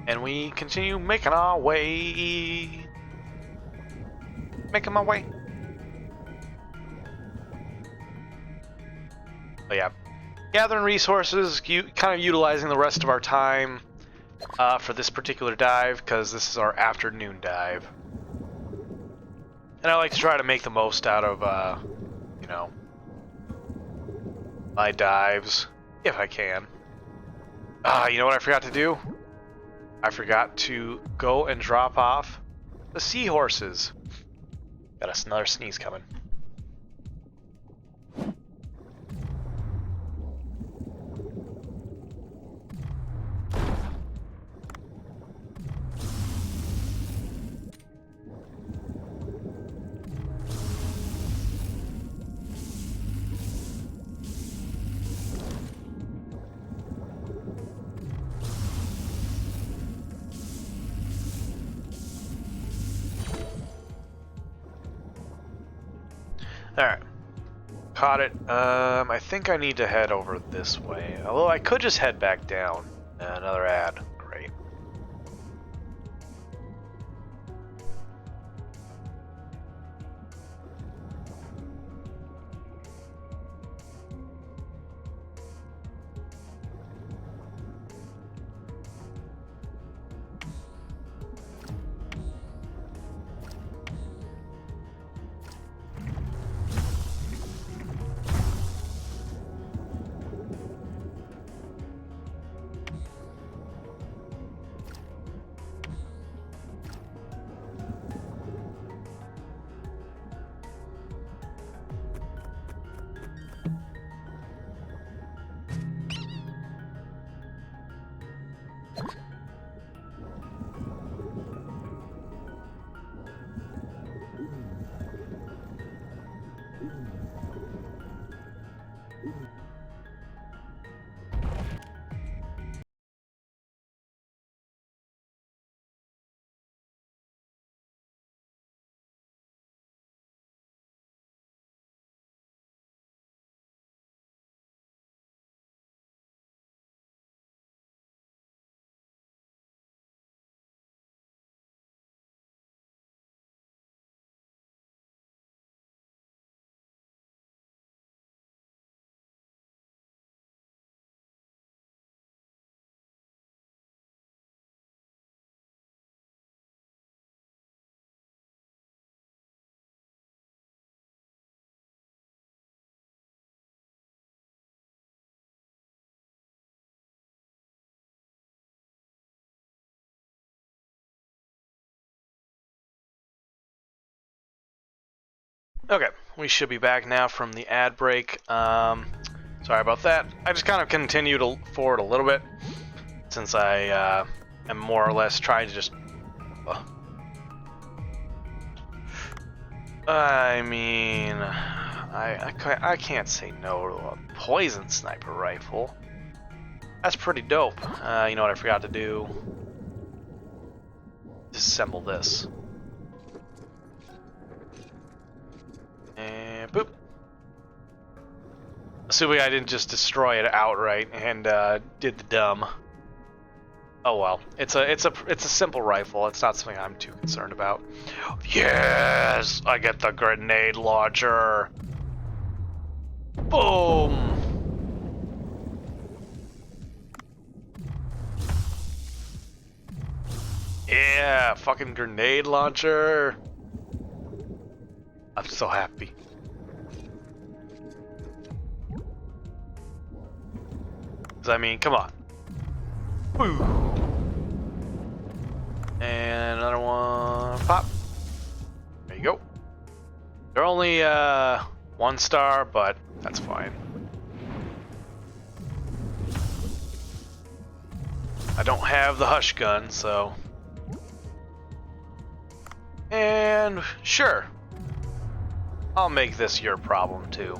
And we continue making our way. Making my way. But yeah. Gathering resources, kind of utilizing the rest of our time for this particular dive, because this is our afternoon dive. And I like to try to make the most out of, you know, my dives, if I can. You know what I forgot to do? I forgot to go and drop off the seahorses. Got another sneeze coming. Alright. Caught it. I think I need to head over this way. Although I could just head back down. Another ad. Great. Okay, we should be back now from the ad break. Sorry about that. I just kind of continued forward a little bit since I am more or less trying to just... I mean, I can't say no to a poison sniper rifle. That's pretty dope. You know what I forgot to do? Disassemble this. And boop. Assuming I didn't just destroy it outright and did the dumb. Oh well, it's a simple rifle. It's not something I'm too concerned about. Yes, I get the grenade launcher. Boom. Yeah, fucking grenade launcher. I'm so happy. I mean, come on. Woo. And another one. Pop. There you go. They're only 1 star, but that's fine. I don't have the hush gun, so. And sure. I'll make this your problem too.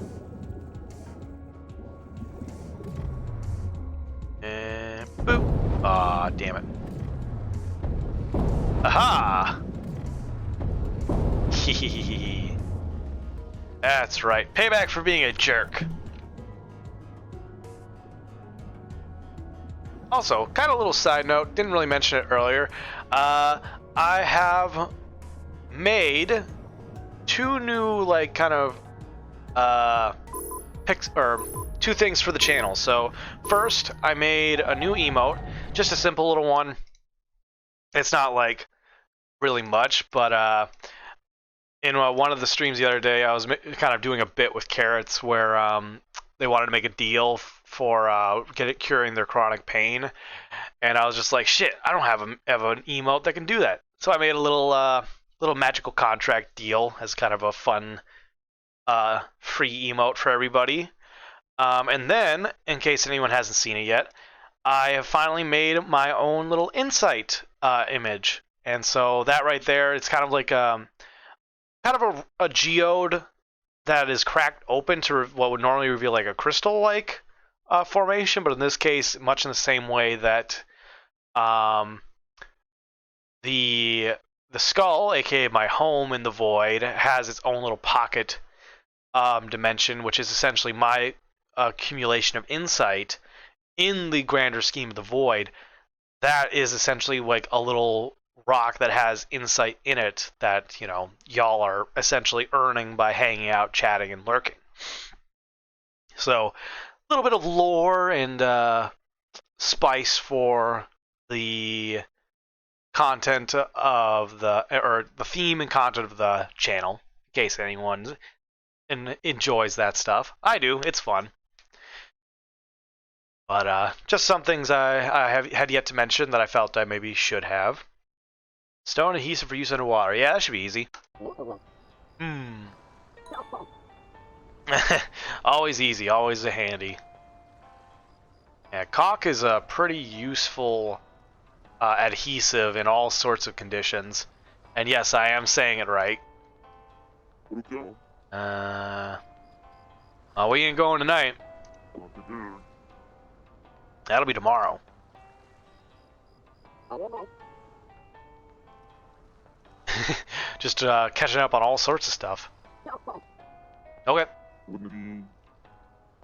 And boop. Aw, damn it. Aha! Hehehe. That's right. Payback for being a jerk. Also, kind of a little side note, didn't really mention it earlier. I have made 2 new, like, kind of, picks, or 2 things for the channel. So, first, I made a new emote, just a simple little one. It's not, like, really much, but, in one of the streams the other day, I was kind of doing a bit with Carrots where, they wanted to make a deal for curing their chronic pain, and I was just like, shit, I don't have an emote that can do that. So I made a little magical contract deal as kind of a fun free emote for everybody. And then, in case anyone hasn't seen it yet, I have finally made my own little insight image, and so that right there, it's kind of like kind of a geode that is cracked open to what would normally reveal like a crystal-like formation, but in this case, much in the same way that the skull, aka my home in the void, has its own little pocket dimension, which is essentially my accumulation of insight in the grander scheme of the void. That is essentially like a little rock that has insight in it that, you know, y'all are essentially earning by hanging out, chatting, and lurking. So, a little bit of lore and spice for the content of the theme and content of the channel, in case anyone enjoys that stuff. I do. It's fun. But just some things I had yet to mention that I felt I maybe should have. Stone adhesive for use underwater. Yeah, that should be easy. Always easy, always a handy. Yeah, caulk is a pretty useful adhesive in all sorts of conditions. And yes, I am saying it right. We ain't going tonight. That'll be tomorrow. Just catching up on all sorts of stuff. Okay.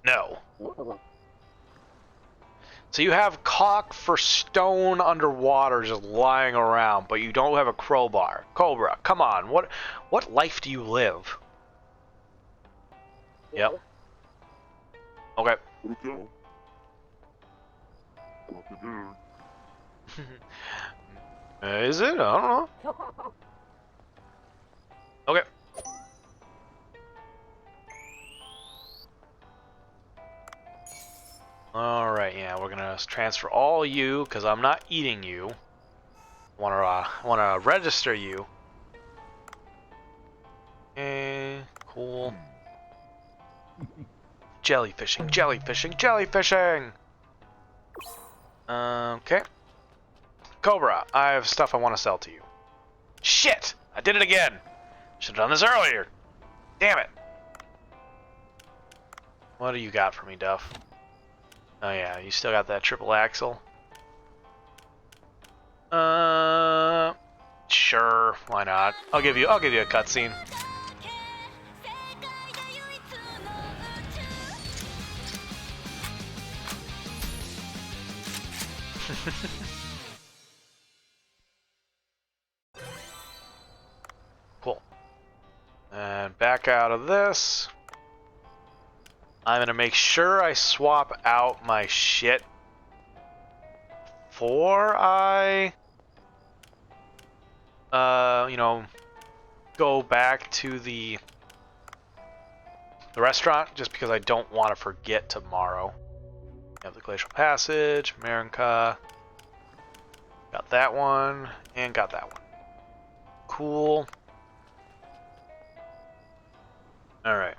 No. So you have caulk for stone underwater just lying around, but you don't have a crowbar. Cobra, come on. What life do you live? Yep. Okay. Is it? I don't know. Okay. Alright, yeah, we're gonna transfer all you, because I'm not eating you. Wanna register you. Okay, cool. Jellyfishing, jellyfishing, jellyfishing! Okay. Cobra, I have stuff I want to sell to you. Shit! I did it again! Should have done this earlier. Damn it. What do you got for me, Duff? Oh yeah, you still got that triple axle? Sure, why not? I'll give you a cutscene. back out of this. I'm gonna make sure I swap out my shit before I, you know, go back to the restaurant, just because I don't want to forget tomorrow. We have the Glacial Passage, Marinka. Got that one, and got that one. Cool. Alright.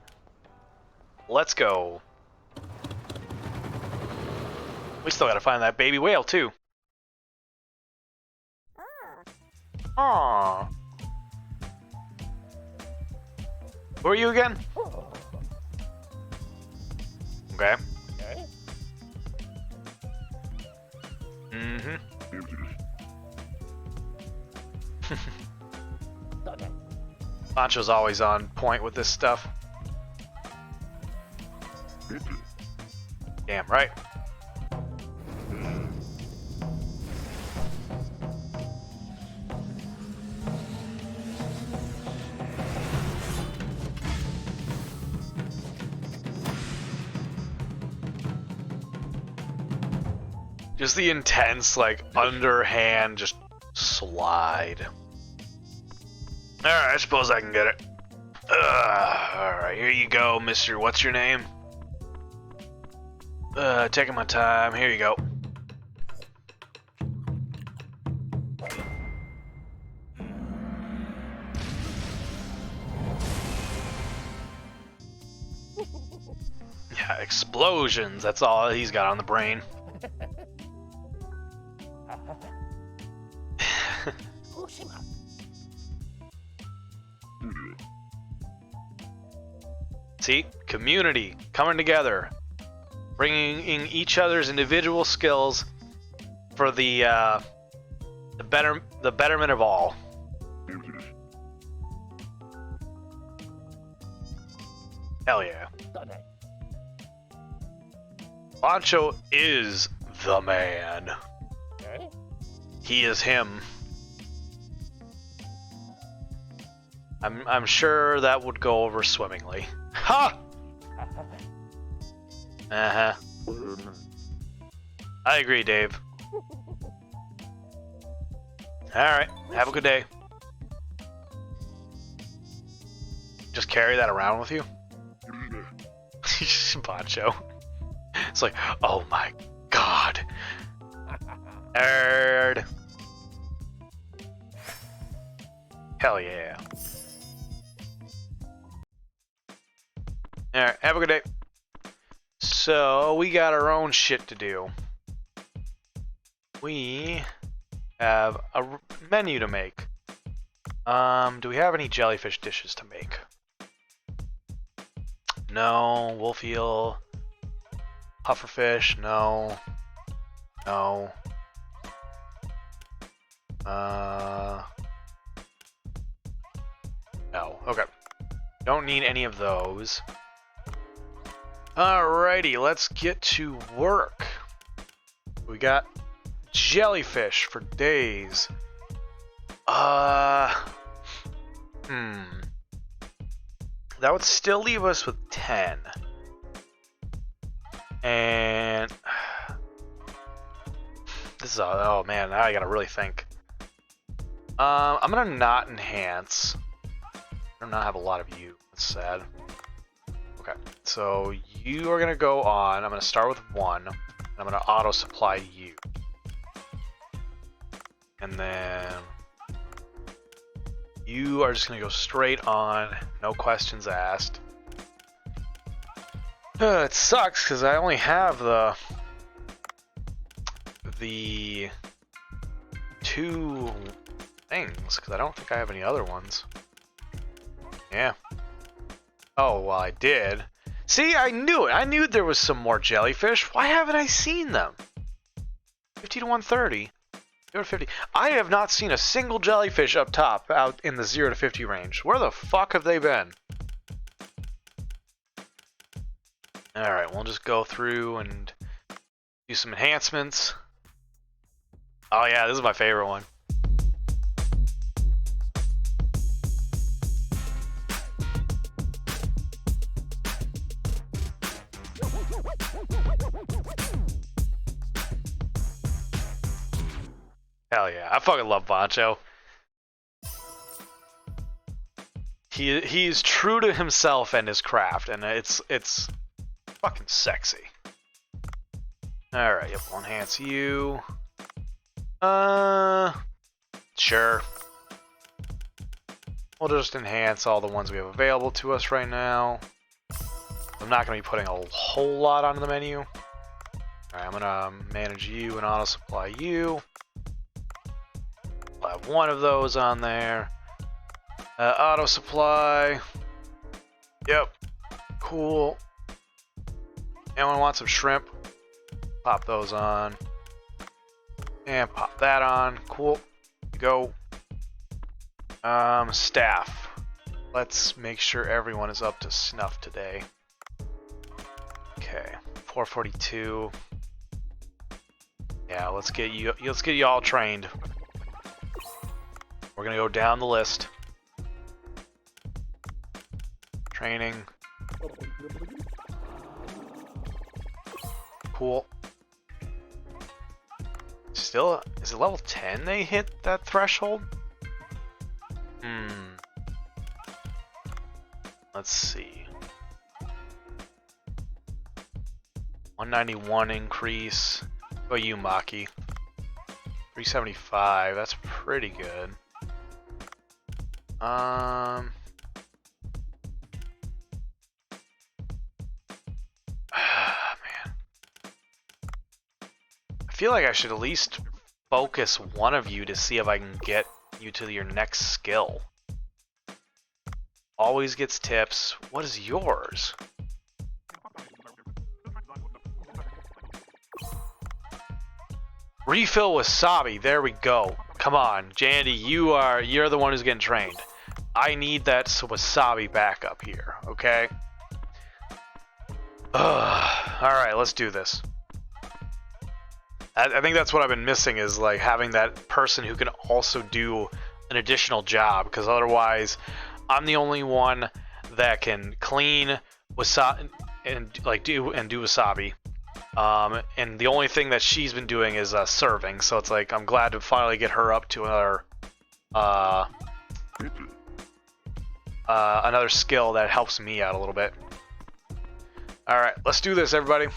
Let's go. We still gotta find that baby whale, too. Aww. Who are you again? Okay. Mm-hmm. Pancho's always on point with this stuff. Damn right. Just the intense, like, underhand, just slide. Alright, I suppose I can get it. Alright, here you go, Mr. What's your name? Taking my time. Here you go. Yeah, explosions. That's all he's got on the brain. See? Community. Coming together. Bringing each other's individual skills for the betterment of all. Hell yeah. Pancho is the man. He is him. I'm sure that would go over swimmingly. Ha! Uh-huh. I agree, Dave. Alright, have a good day. Just carry that around with you? Pancho. It's like, oh my god. Nerd. Hell yeah. Alright, have a good day. So, we got our own shit to do. We have a menu to make. Do we have any jellyfish dishes to make? No. Wolf eel. Pufferfish, no. No. No. Okay. Don't need any of those. Alrighty, let's get to work. We got jellyfish for days. That would still leave us with 10. And this is oh man, now I gotta really think. I'm gonna not enhance. I do not have a lot of you. That's sad. Okay, so you are gonna go on. I'm gonna start with 1. And I'm gonna auto supply you, and then you are just gonna go straight on, no questions asked. It sucks because I only have the 2 things, because I don't think I have any other ones. Yeah. Oh, well, I did. See, I knew it. I knew there was some more jellyfish. Why haven't I seen them? 50 to 130. 0 to 50. I have not seen a single jellyfish up top out in the 0 to 50 range. Where the fuck have they been? Alright, we'll just go through and do some enhancements. Oh yeah, this is my favorite one. Hell yeah, I fucking love Bancho. He's true to himself and his craft, and it's fucking sexy. All right, yep, we'll enhance you. Sure. We'll just enhance all the ones we have available to us right now. I'm not going to be putting a whole lot onto the menu. All right, I'm going to manage you and auto supply you. I'll have one of those on there. Auto supply. Yep. Cool. Anyone want some shrimp? Pop those on. And pop that on. Cool. Go. Staff. Let's make sure everyone is up to snuff today. Okay. 442. Yeah, let's get you all trained. We're gonna go down the list. Training. Cool. Still, is it level 10 they hit that threshold? Let's see. 191 increase. Oh, you Maki. 375. That's pretty good. Man. I feel like I should at least focus one of you to see if I can get you to your next skill. Always gets tips. What is yours? Refill wasabi. There we go. Come on, Jandy, you're the one who's getting trained. I need that wasabi backup here, okay? Alright, let's do this. I think that's what I've been missing, is like having that person who can also do an additional job, because otherwise I'm the only one that can clean wasabi and like do wasabi. And the only thing that she's been doing is serving, so it's like I'm glad to finally get her up to another skill that helps me out a little bit. Alright, let's do this, everybody.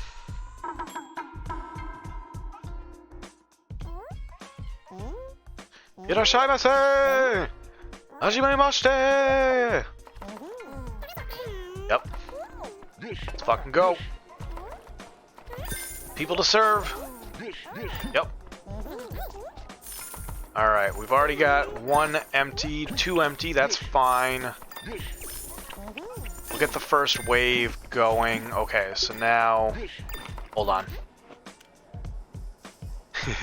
Irashaimase! Hajimemashite! Yep. Let's fucking go. People to serve. Yep. Alright, we've already got 1 empty, 2 empty, that's fine. We'll get the first wave going. Okay, so now... Hold on.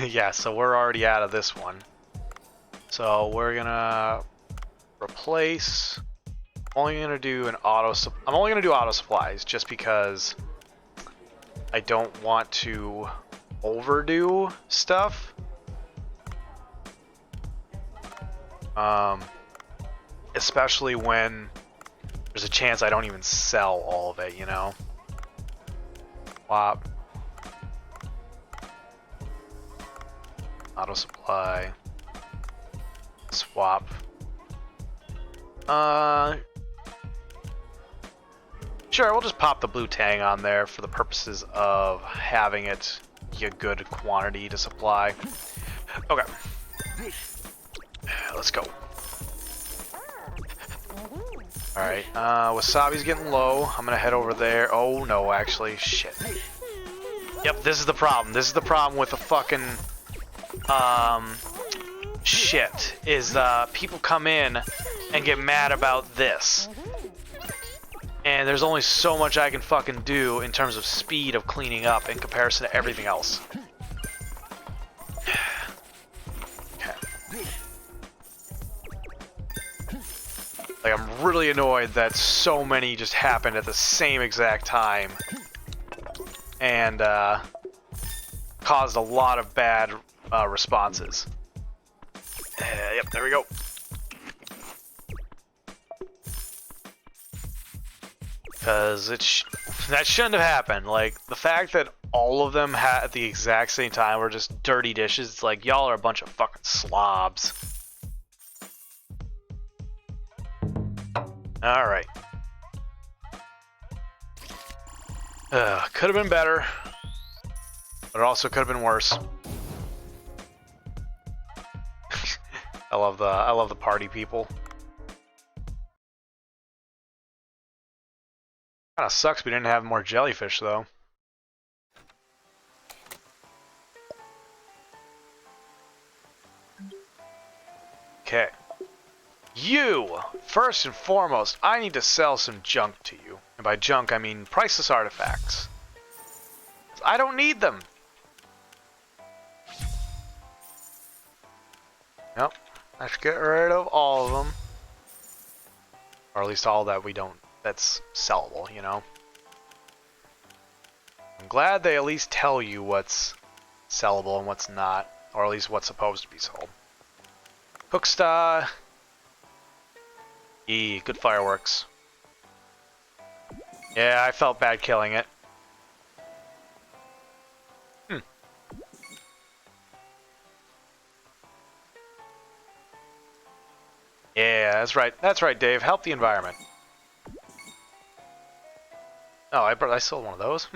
Yeah, so we're already out of this one. So we're gonna replace... I'm only gonna do auto supplies just because I don't want to overdo stuff. Especially when there's a chance I don't even sell all of it, you know? Swap. Auto supply. Swap. Sure, we'll just pop the blue tang on there for the purposes of having it be a good quantity to supply. Okay. Let's go. Alright, wasabi's getting low. I'm gonna head over there. Oh no, actually, shit. Yep, this is the problem. This is the problem with the fucking, shit, is, people come in and get mad about this. And there's only so much I can fucking do in terms of speed of cleaning up in comparison to everything else. Okay. Like, I'm really annoyed that so many just happened at the same exact time. And, caused a lot of bad, responses. Yep, there we go. Because that shouldn't have happened. Like, the fact that all of them at the exact same time were just dirty dishes. It's like, y'all are a bunch of fucking slobs. Alright. Could have been better, but it also could have been worse. I love the party people. Kinda sucks we didn't have more jellyfish though. Okay. You! First and foremost, I need to sell some junk to you. And by junk, I mean priceless artifacts. I don't need them. Nope. Let's get rid of all of them. Or at least all that we don't, that's sellable, you know? I'm glad they at least tell you what's sellable and what's not. Or at least what's supposed to be sold. Hooksta. Good fireworks. Yeah, I felt bad killing it. Yeah, that's right. That's right, Dave. Help the environment. Oh, I sold one of those.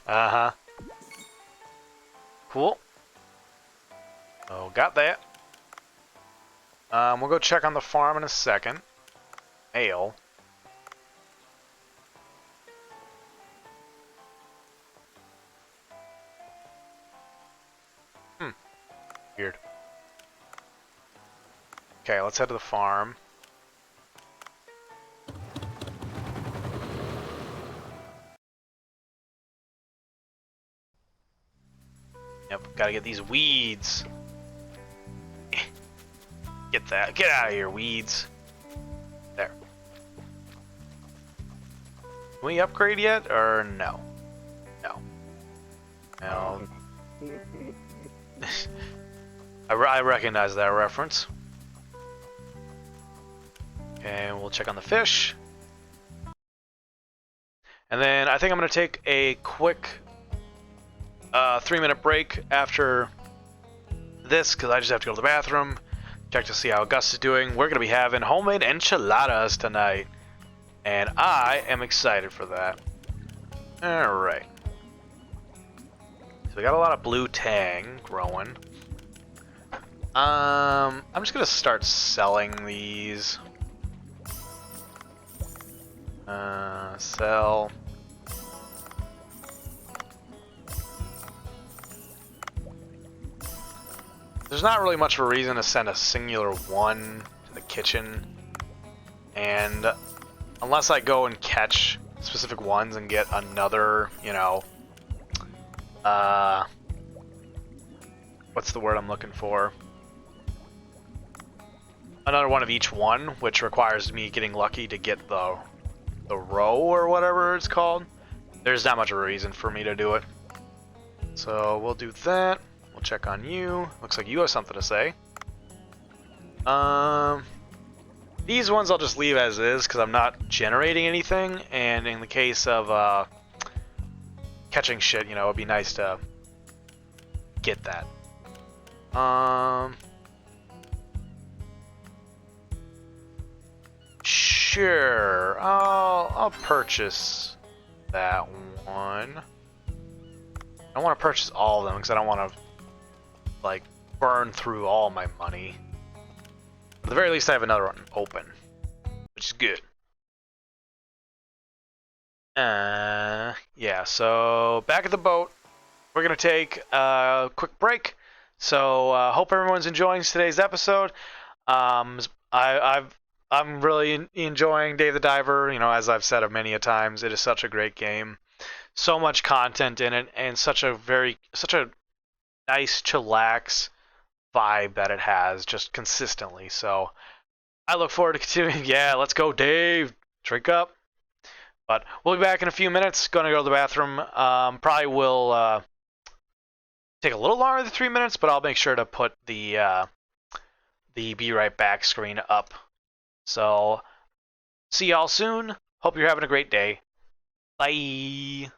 Uh-huh. Cool. Oh, got that. We'll go check on the farm in a second. Ale. Weird. Okay, let's head to the farm. Yep, gotta get these weeds. Get that. Get out of here, weeds. There. Can we upgrade yet, or no? No. No. I recognize that reference. Okay, we'll check on the fish. And then I think I'm going to take a quick 3-minute break after this, because I just have to go to the bathroom. Check to see how Gus is doing. We're going to be having homemade enchiladas tonight. And I am excited for that. Alright. So we got a lot of blue tang growing. I'm just going to start selling these. Sell. There's not really much of a reason to send a singular one to the kitchen. And unless I go and catch specific ones and get another, you know, what's the word I'm looking for? Another one of each one, which requires me getting lucky to get the row or whatever it's called. There's not much of a reason for me to do it. So we'll do that. We'll check on you. Looks like you have something to say. These ones I'll just leave as is because I'm not generating anything. And in the case of catching shit, you know, it'd be nice to get that. Sure, I'll purchase that one. I don't want to purchase all of them because I don't want to like burn through all my money. At the very least, I have another one open, which is good. Yeah. So back at the boat, we're gonna take a quick break. So hope everyone's enjoying today's episode. I'm really enjoying Dave the Diver. You know, as I've said many a times, it is such a great game. So much content in it, and such a nice chillax vibe that it has, just consistently. So I look forward to continuing. Yeah, let's go, Dave. Drink up. But we'll be back in a few minutes. Gonna go to the bathroom. Probably will take a little longer than 3 minutes, but I'll make sure to put the be right back screen up. So, see y'all soon. Hope you're having a great day. Bye.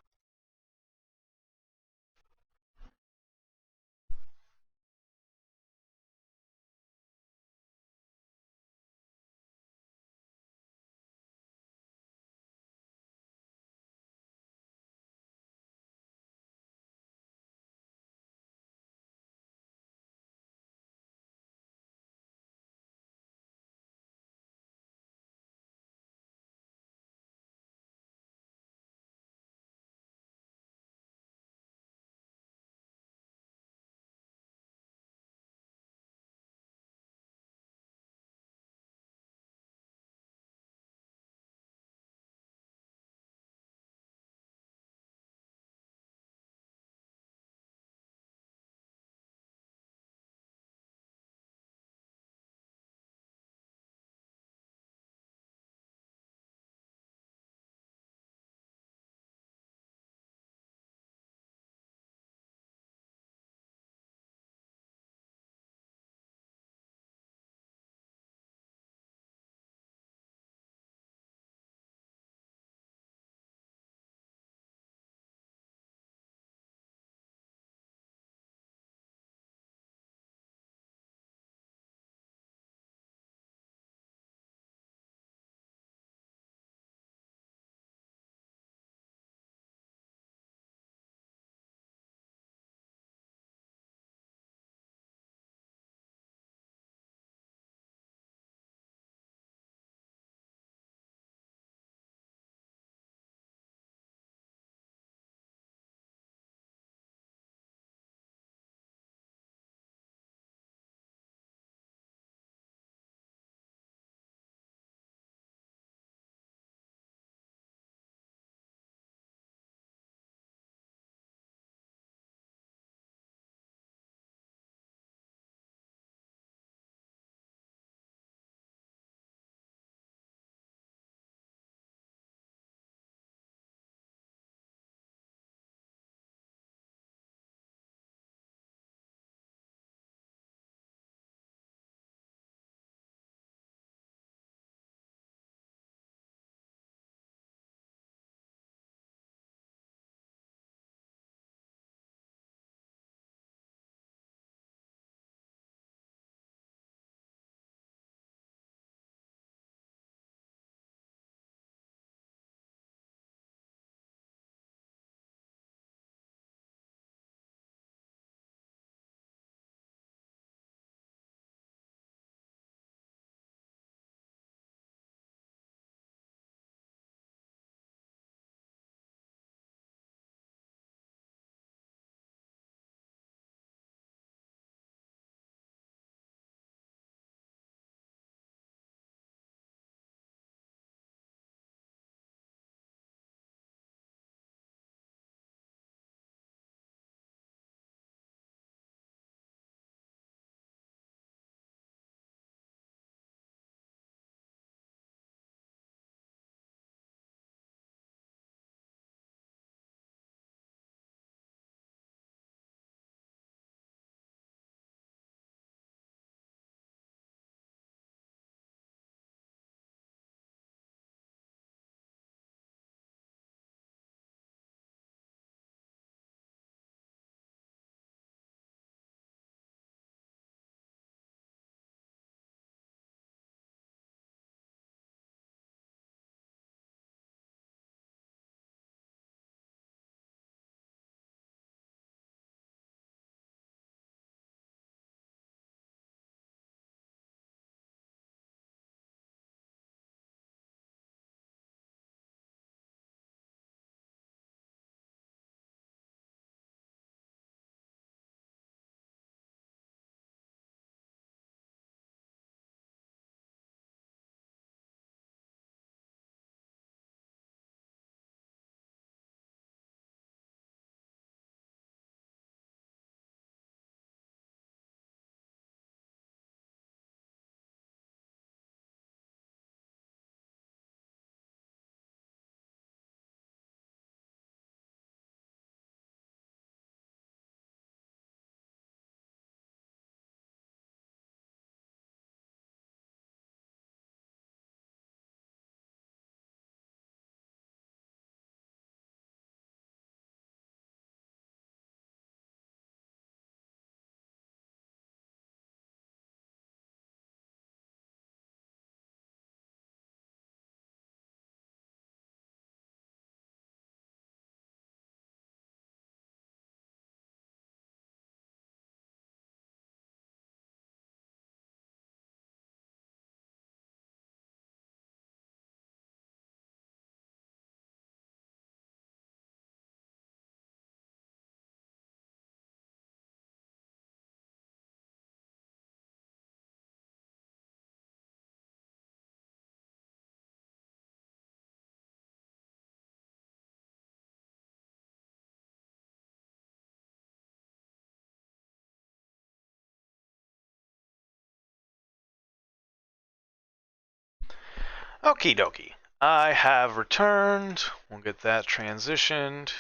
Okie dokie. I have returned. We'll get that transitioned.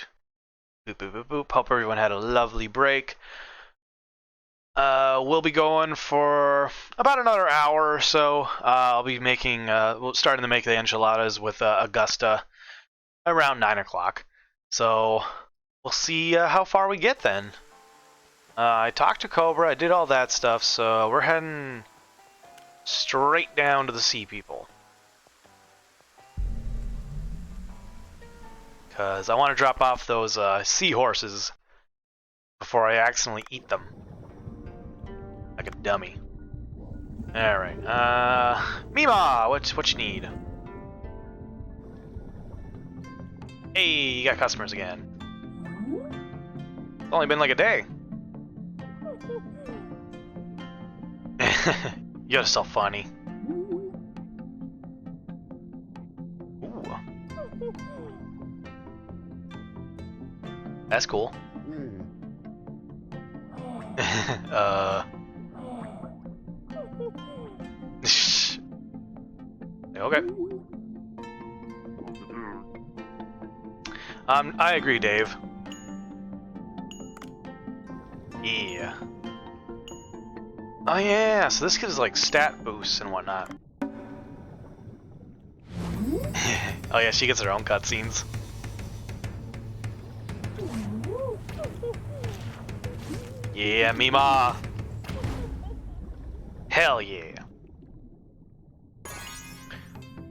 Boop, boop, boop, boop. Hope everyone had a lovely break. We'll be going for about another hour or so. I'll be making, starting to make the enchiladas with Augusta around 9 o'clock. So we'll see how far we get then. I talked to Cobra, I did all that stuff, so we're heading straight down to the sea people. Because I want to drop off those seahorses before I accidentally eat them. Like a dummy. Alright, Mima, what you need? Hey, you got customers again. It's only been like a day. You're so funny. Ooh. That's cool. Okay. I agree, Dave. Yeah. Oh yeah, so this gives like stat boosts and whatnot. Oh yeah, she gets her own cutscenes. Yeah, Mima. Hell yeah.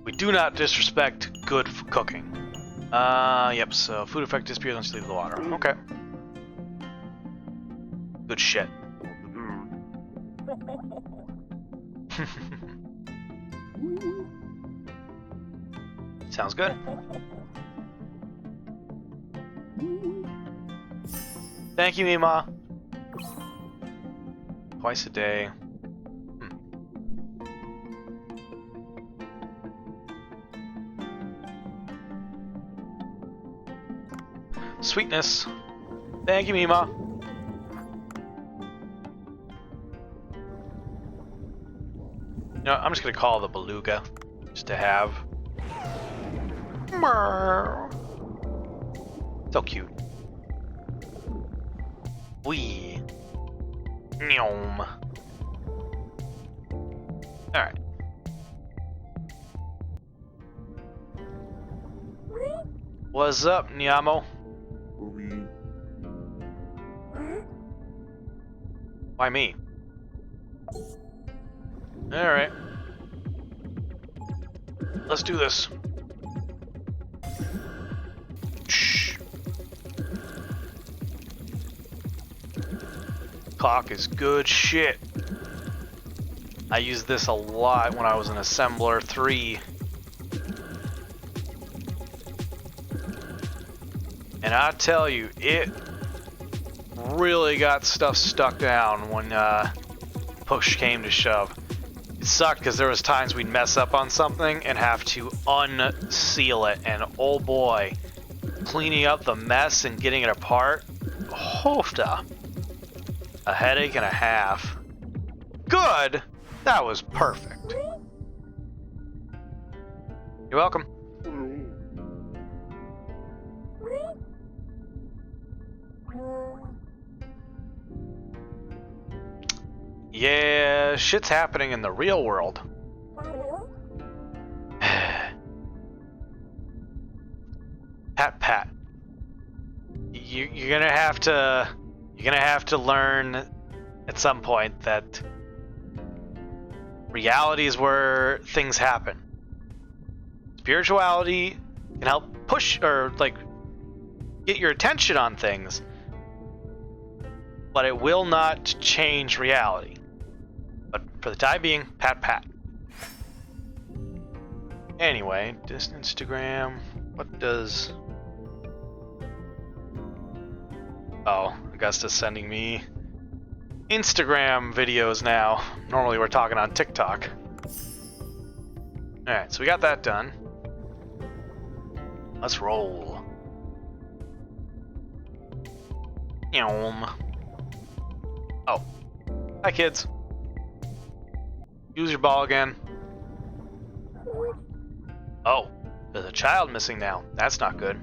We do not disrespect good cooking. Yep, so food effect disappears once you leave the water. Okay. Good shit. Sounds good. Thank you, Mima. Twice a day. Sweetness. Thank you, Mima. You know, I'm just gonna call the beluga, just to have. So cute. Wee. Nyom. Alright. What's up, Nyamo? Why me? Alright. Let's do this. Shh. Clock is good shit. I used this a lot when I was in Assembler 3. And I tell you, it really got stuff stuck down when push came to shove. It sucked because there was times we'd mess up on something and have to unseal it, and oh boy, cleaning up the mess and getting it apart, a headache and a half. Good! That was perfect. You're welcome. Yeah, shit's happening in the real world. Pat. You're gonna have to learn at some point that reality is where things happen. Spirituality can help push or like get your attention on things, but it will not change reality. But for the time being, pat. Anyway, Instagram. What does... Oh, Augusta's sending me Instagram videos now. Normally we're talking on TikTok. Alright, so we got that done. Let's roll. Oh. Hi, kids. Use your ball again. Oh, there's a child missing now. That's not good.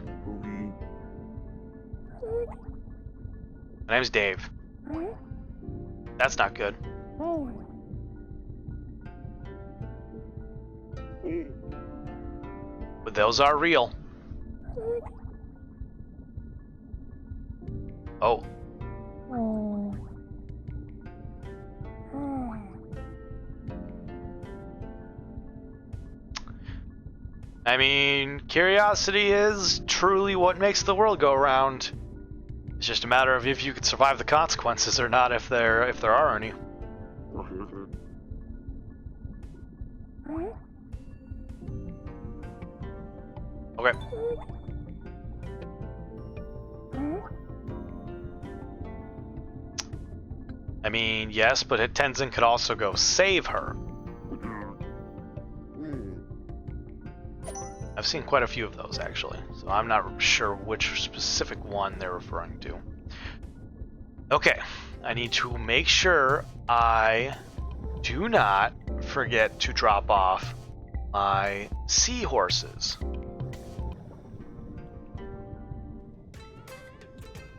My name's Dave. That's not good. But those are real. Oh. I mean, curiosity is truly what makes the world go round. It's just a matter of if you can survive the consequences or not, if there are any. Okay. I mean, yes, but Tenzin could also go save her. I've seen quite a few of those, actually, so I'm not sure which specific one they're referring to. Okay, I need to make sure I do not forget to drop off my seahorses.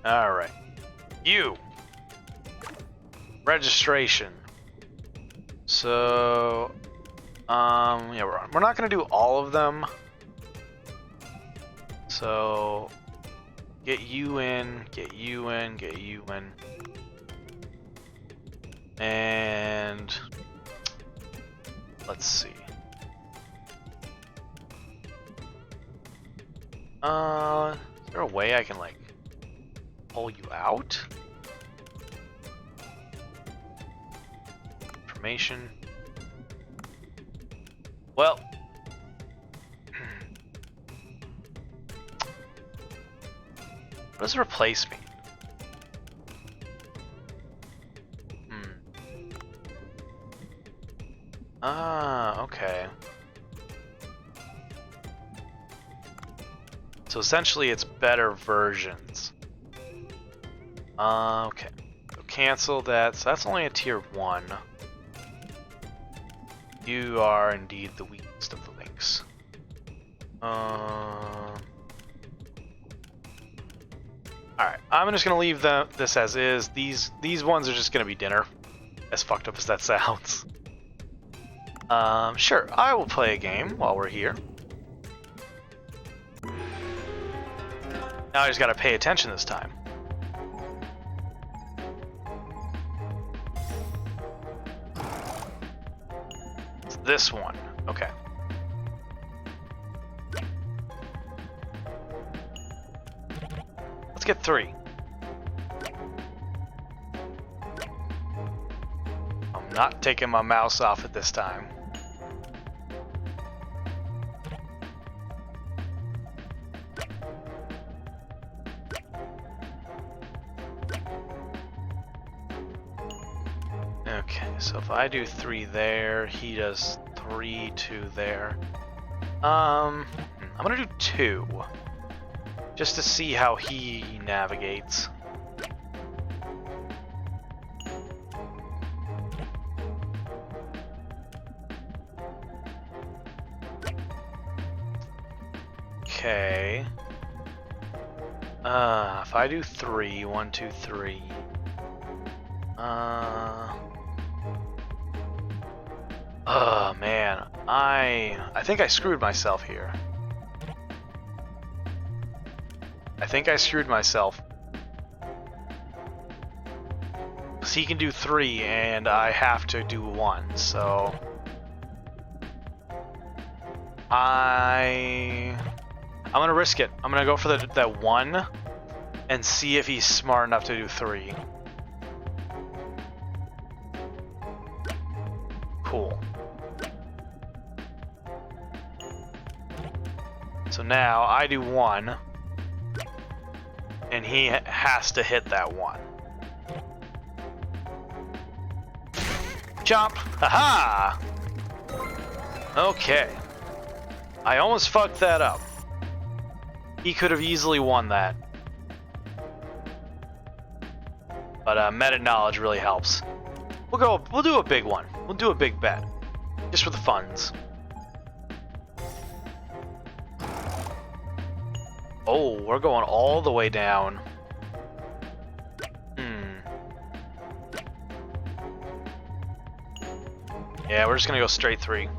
Alright. You. Registration. So, yeah, we're not going to do all of them. So, get you in, get you in, get you in. And let's see. Is there a way I can like pull you out? Information. Well, what does replace mean? Okay. So essentially it's better versions. Okay. So cancel that. So that's only a tier 1. You are indeed the weakest of the links. Alright, I'm just gonna leave this as is. These ones are just gonna be dinner. As fucked up as that sounds. Sure, I will play a game while we're here. Now I just gotta pay attention this time. It's this one. Okay. Let's get 3. I'm not taking my mouse off at this time. Okay, so if I do 3 there, he does 3, 2 there. I'm gonna do 2. Just to see how he navigates. Okay. If I do 3, 1, 2, 3. Oh man, I think I screwed myself here. I think I screwed myself. Because he can do 3 and I have to do 1, so I'm gonna risk it. I'm gonna go for that 1 and see if he's smart enough to do 3. Cool. So now I do 1 and he has to hit that 1. Jump! Haha! Okay. I almost fucked that up. He could have easily won that. But meta knowledge really helps. We'll do a big one. We'll do a big bet. Just for the funds. Oh, we're going all the way down. Yeah, we're just gonna go straight 3.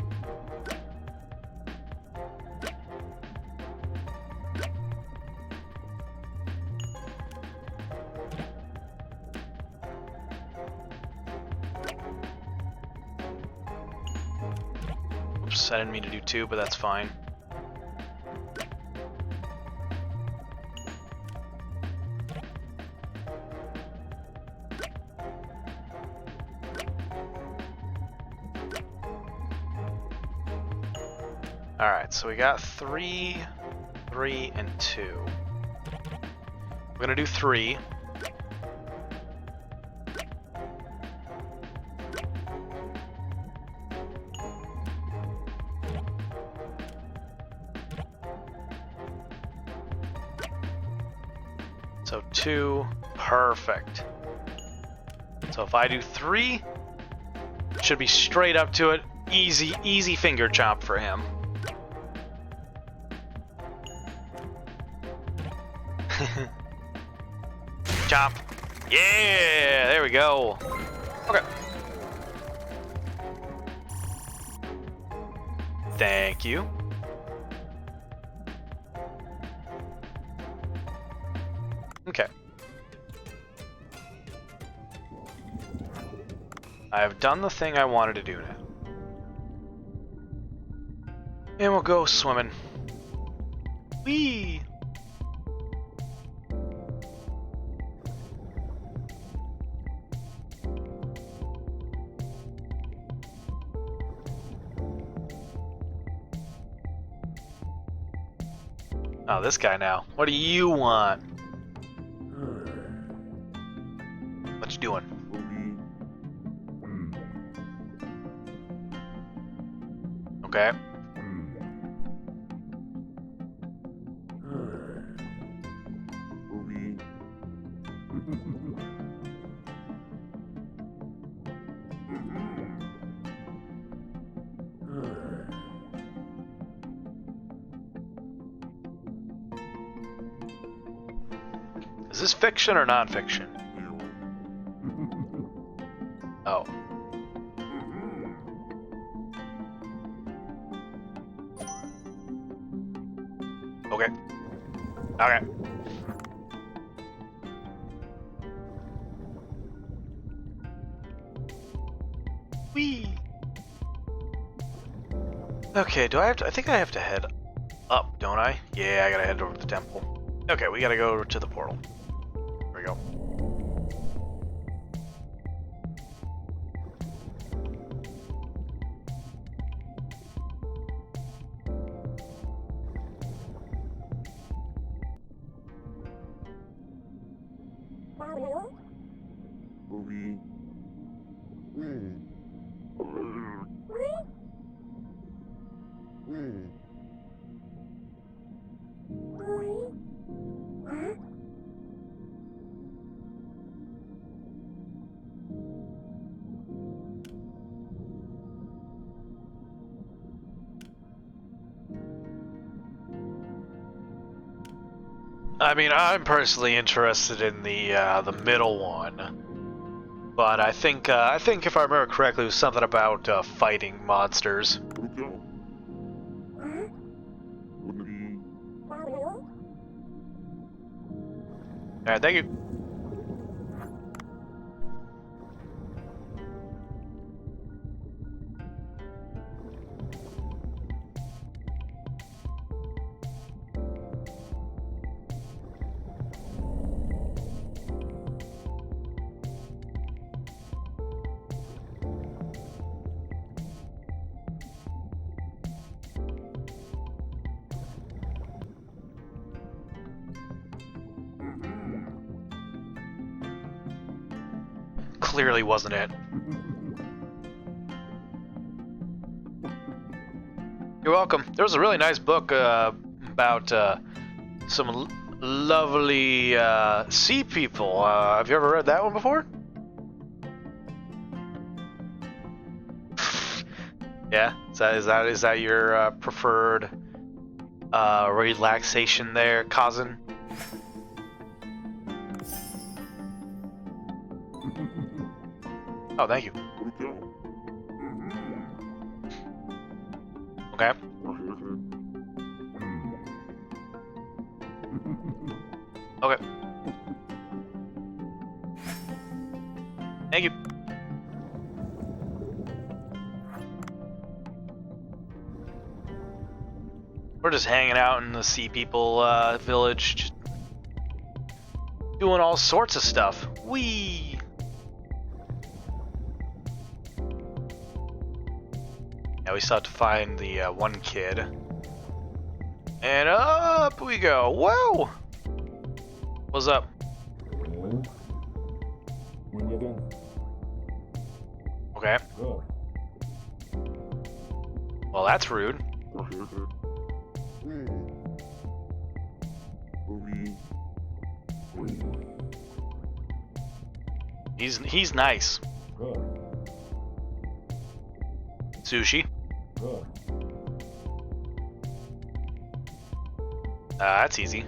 Oops, I didn't mean to do 2, but that's fine. Alright, so we got 3, 3, and 2. We're gonna do 3. So 2, perfect. So if I do 3, should be straight up to it. Easy finger chomp for him. Chop. Yeah, there we go. Okay. Thank you. Okay. I have done the thing I wanted to do now. And we'll go swimming. Whee! Oh, this guy now. What do you want? What you doing? Okay. Is this fiction or non-fiction? Oh. Okay. Okay. Whee! Okay, do I have to? I think I have to head up, don't I? Yeah, I gotta head over to the temple. Okay, we gotta go to the portal. There we go. I mean, I'm personally interested in the middle one, but I think if I remember correctly, it was something about fighting monsters. All right, thank you. Clearly wasn't it. You're welcome. There was a really nice book about some lovely sea people. Have you ever read that one before? Yeah, is that your preferred relaxation there, cousin. Oh, thank you. Okay. Okay. Thank you. We're just hanging out in the Sea People village, just doing all sorts of stuff. Whee! Now we still have to find the one kid. And up we go. Whoa! What's up? Okay. Well, that's rude. He's nice. Sushi. That's easy.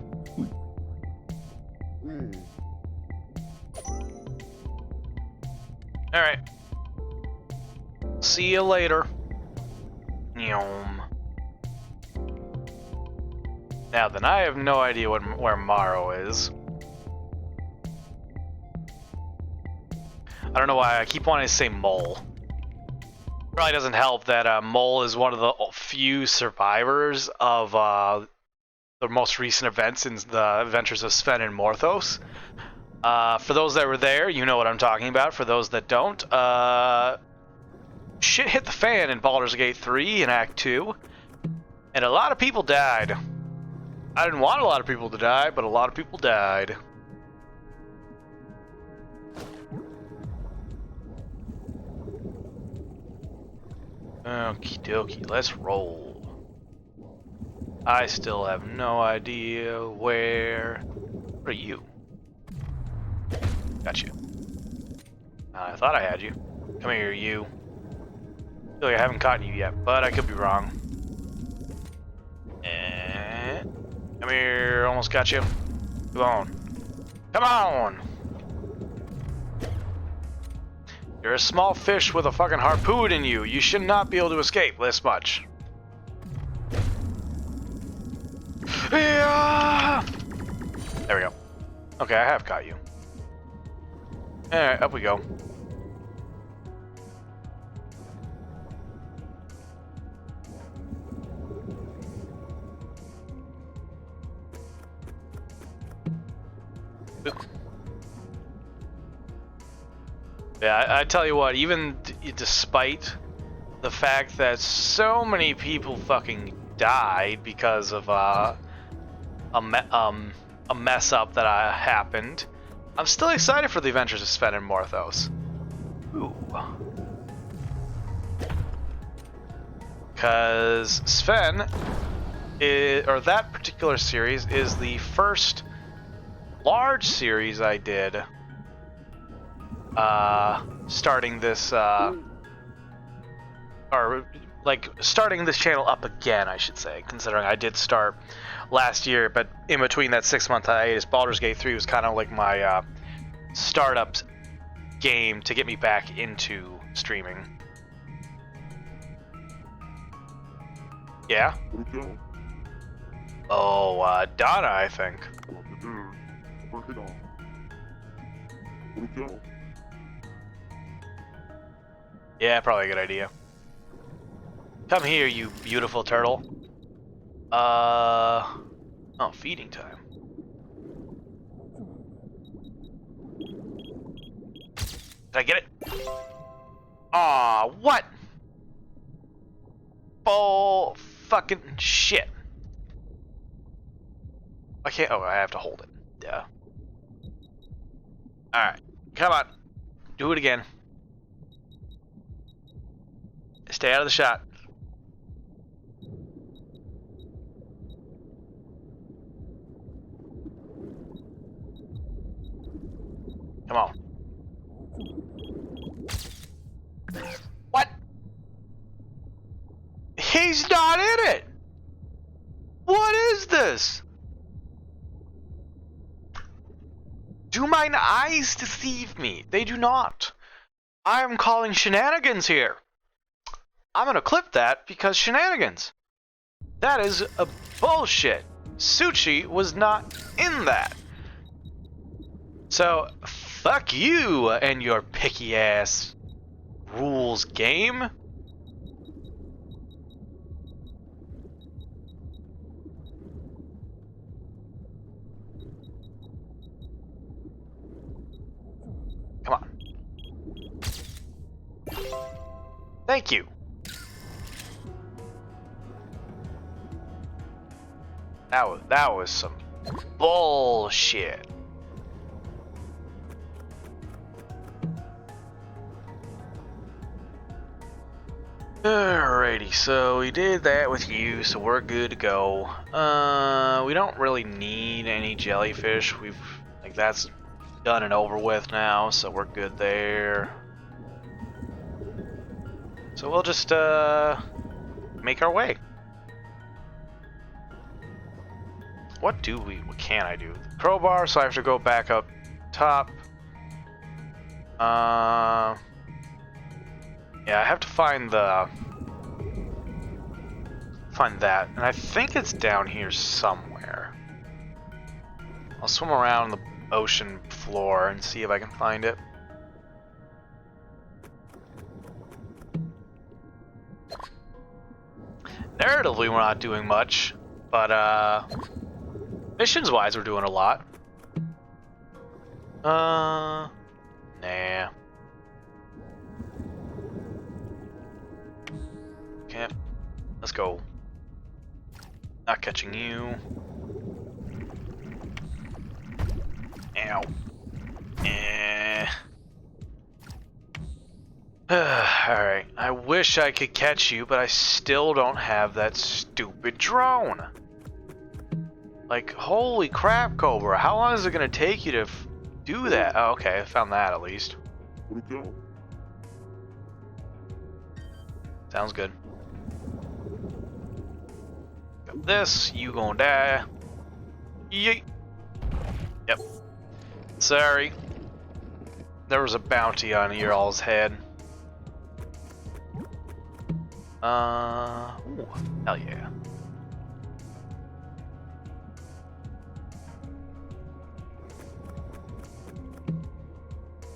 Alright. See you later. Yum. Now then, I have no idea where Morrow is. I don't know why I keep wanting to say Mole. Probably doesn't help that Mole is one of the few survivors of the most recent events in the Adventures of Sven and Morthos. For those that were there, you know what I'm talking about. For those that don't, shit hit the fan in Baldur's Gate 3 in Act 2, and a lot of people died. I didn't want a lot of people to die, but a lot of people died. Okie dokie, let's roll. I still have no idea where... What are you? Got you. I thought I had you. Come here, you. I feel like I haven't caught you yet, but I could be wrong. Come here, almost got you. Come on. Come on! You're a small fish with a fucking harpoon in you. You should not be able to escape this much. Yeah! There we go. Okay, I have caught you. Alright, up we go. Yeah, I tell you what, even despite the fact that so many people fucking died because of a mess up that happened, I'm still excited for the Adventures of Sven and Morthos. Ooh. Because Sven, or that particular series, is the first large series I did starting this, or like starting this channel up again, I should say, considering I did start last year, but in between that 6-month hiatus, Baldur's Gate 3 was kind of like my startup game to get me back into streaming. Yeah? Oh, Donna, I think. Yeah, probably a good idea. Come here, you beautiful turtle. Oh, feeding time. Did I get it? Aw, what? Bull fucking shit. I can't, oh, I have to hold it. Yeah. Alright, come on. Do it again. Stay out of the shot. Come on. What? He's not in it! What does. Do mine eyes deceive me? They do not. I am calling shenanigans here. I'm gonna clip that because shenanigans. That is a bullshit. Sushi was not in that. So, fuck you and your picky ass rules game. Come on. Thank you. That was some bullshit. Alrighty, so we did that with you, so we're good to go. We don't really need any jellyfish. That's done and over with now, so we're good there. So we'll just make our way. What can I do? Crowbar, so I have to go back up top. Yeah, I have to find that, and I think it's down here somewhere. I'll swim around the ocean floor and see if I can find it. Narratively, we're not doing much, but missions-wise, we're doing a lot. Nah. Okay, let's go. Not catching you. Ow. Alright, I wish I could catch you, but I still don't have that stupid drone. Like, holy crap, Cobra, how long is it gonna take you to do that? Oh, okay, I found that at least. Sounds good. Got this, you gonna die. Yeet. Yep. Sorry. There was a bounty on your all's head. Ooh, hell yeah.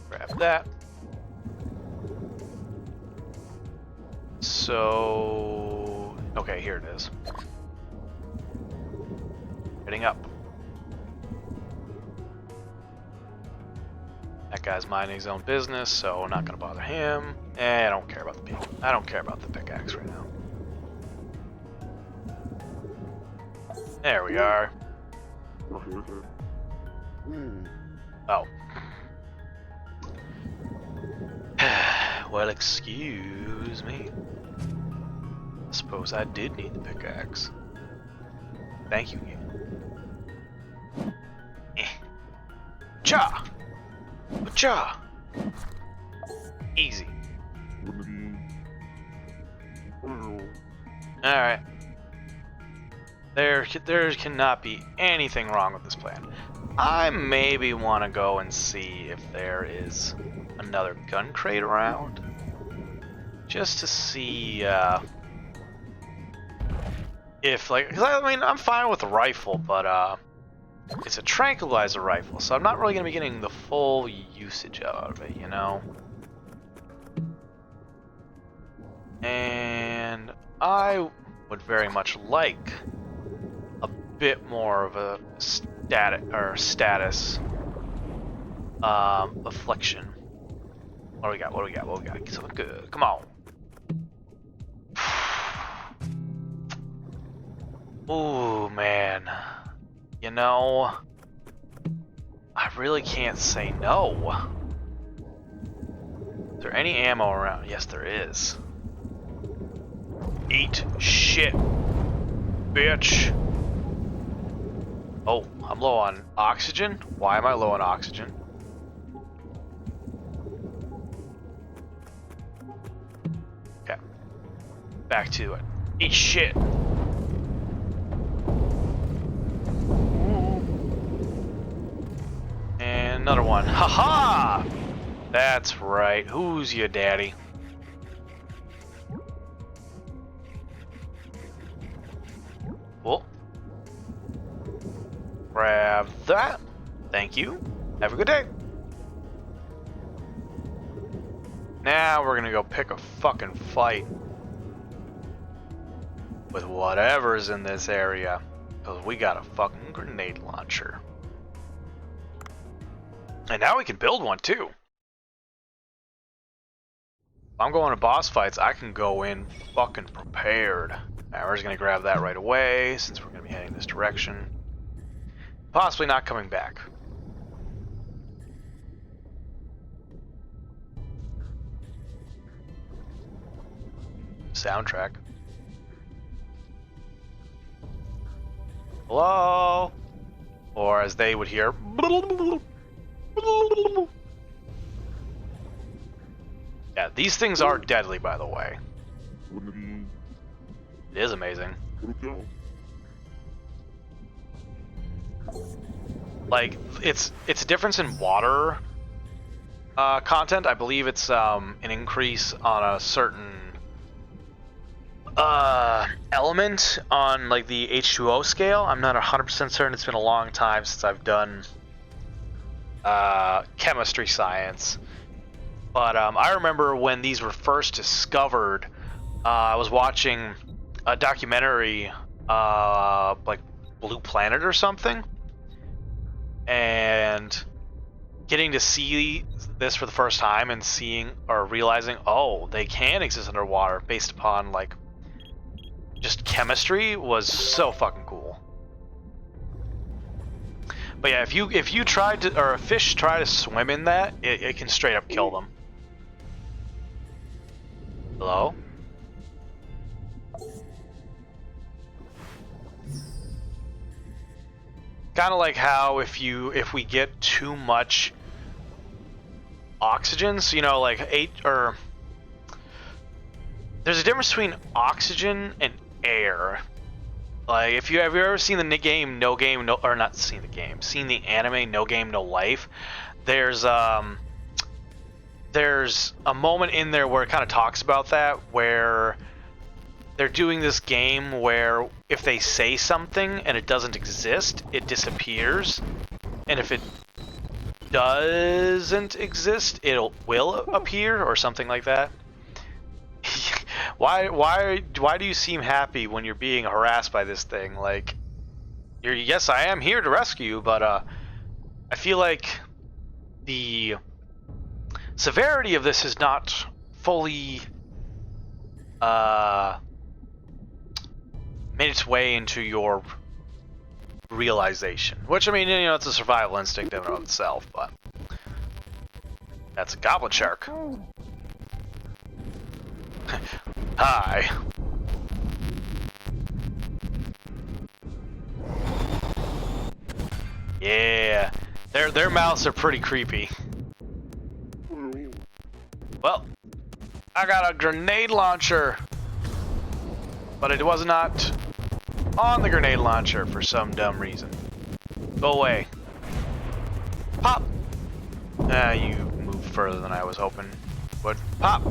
Grab that. So, okay, here it is. Heading up. That guy's minding his own business, so I'm not gonna bother him. I don't care about the people. I don't care about the pickaxe right now. There we are. Oh. Well, excuse me. I suppose I did need the pickaxe. Thank you. Cha! Cha! Easy. Alright. There cannot be anything wrong with this plan. I maybe want to go and see if there is another gun crate around. Just to see, if, like, 'cause I mean, I'm fine with the rifle, but, it's a tranquilizer rifle, so I'm not really going to be getting the full usage out of it, you know? And I would very much like a bit more of a status affliction. What do we got? What do we got? What do we got? Get something good. Come on. Ooh, man. You know, I really can't say no. Is there any ammo around? Yes, there is. Eat shit, bitch. Oh, I'm low on oxygen? Why am I low on oxygen? Okay. Back to it. Eat shit. Another one. Haha! That's right. Who's your daddy? Cool. Grab that. Thank you. Have a good day. Now we're gonna go pick a fucking fight with whatever's in this area. Because we got a fucking grenade launcher. And now we can build one too. If I'm going to boss fights, I can go in fucking prepared. Now we're just gonna grab that right away since we're gonna be heading this direction. Possibly not coming back. Soundtrack. Hello? Or as they would hear. Yeah, these things are deadly, by the way. It is amazing. Like, it's a difference in water content. I believe it's an increase on a certain element on like the H2O scale. I'm not 100% certain. It's been a long time since I've done chemistry science. But I remember when these were first discovered, I was watching a documentary, like Blue Planet or something, and getting to see this for the first time and seeing or realizing, oh, they can exist underwater based upon like just chemistry was so fucking cool. But yeah, if you tried to, or a fish try to swim in that, it can straight up kill them. Hello? Kind of like how if we get too much oxygen, so you know, like there's a difference between oxygen and air. Like, have you ever seen the game No Game No, or not seen the game, seen the anime No Game No Life? There's a moment in there where it kind of talks about that, where they're doing this game where if they say something and it doesn't exist, it disappears, and if it doesn't exist, it will appear, or something like that. Why do you seem happy when you're being harassed by this thing? Like, yes, I am here to rescue you, but I feel like the severity of this is not fully made its way into your realization. Which, I mean, you know, it's a survival instinct in and of itself, but that's a goblin shark. Hi. Yeah, their mouths are pretty creepy. Well, I got a grenade launcher, but it was not on the grenade launcher for some dumb reason. Go away. Pop. You moved further than I was hoping. But pop.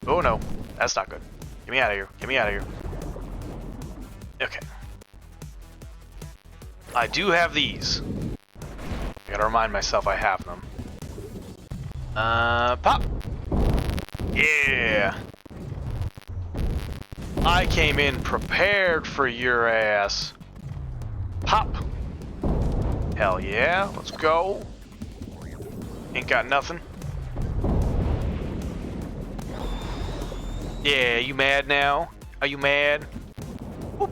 Oh no, that's not good. Get me out of here. Get me out of here. Okay. I do have these. I gotta remind myself I have them. Pop. Yeah. I came in prepared for your ass. Pop. Hell yeah, let's go. Ain't got nothing. Yeah, you mad now? Are you mad? Whoop.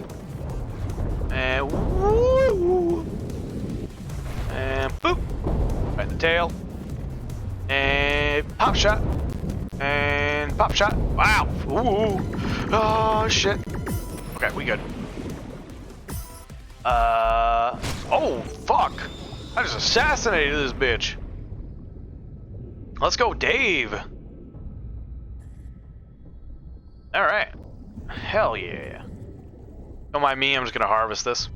And woo. And boop. Right in the tail. And pop shot. And pop shot. Wow. Ooh. Oh shit. Okay, we good. Oh fuck. I just assassinated this bitch. Let's go, Dave. Alright. Hell yeah. Don't mind me, I'm just gonna harvest this.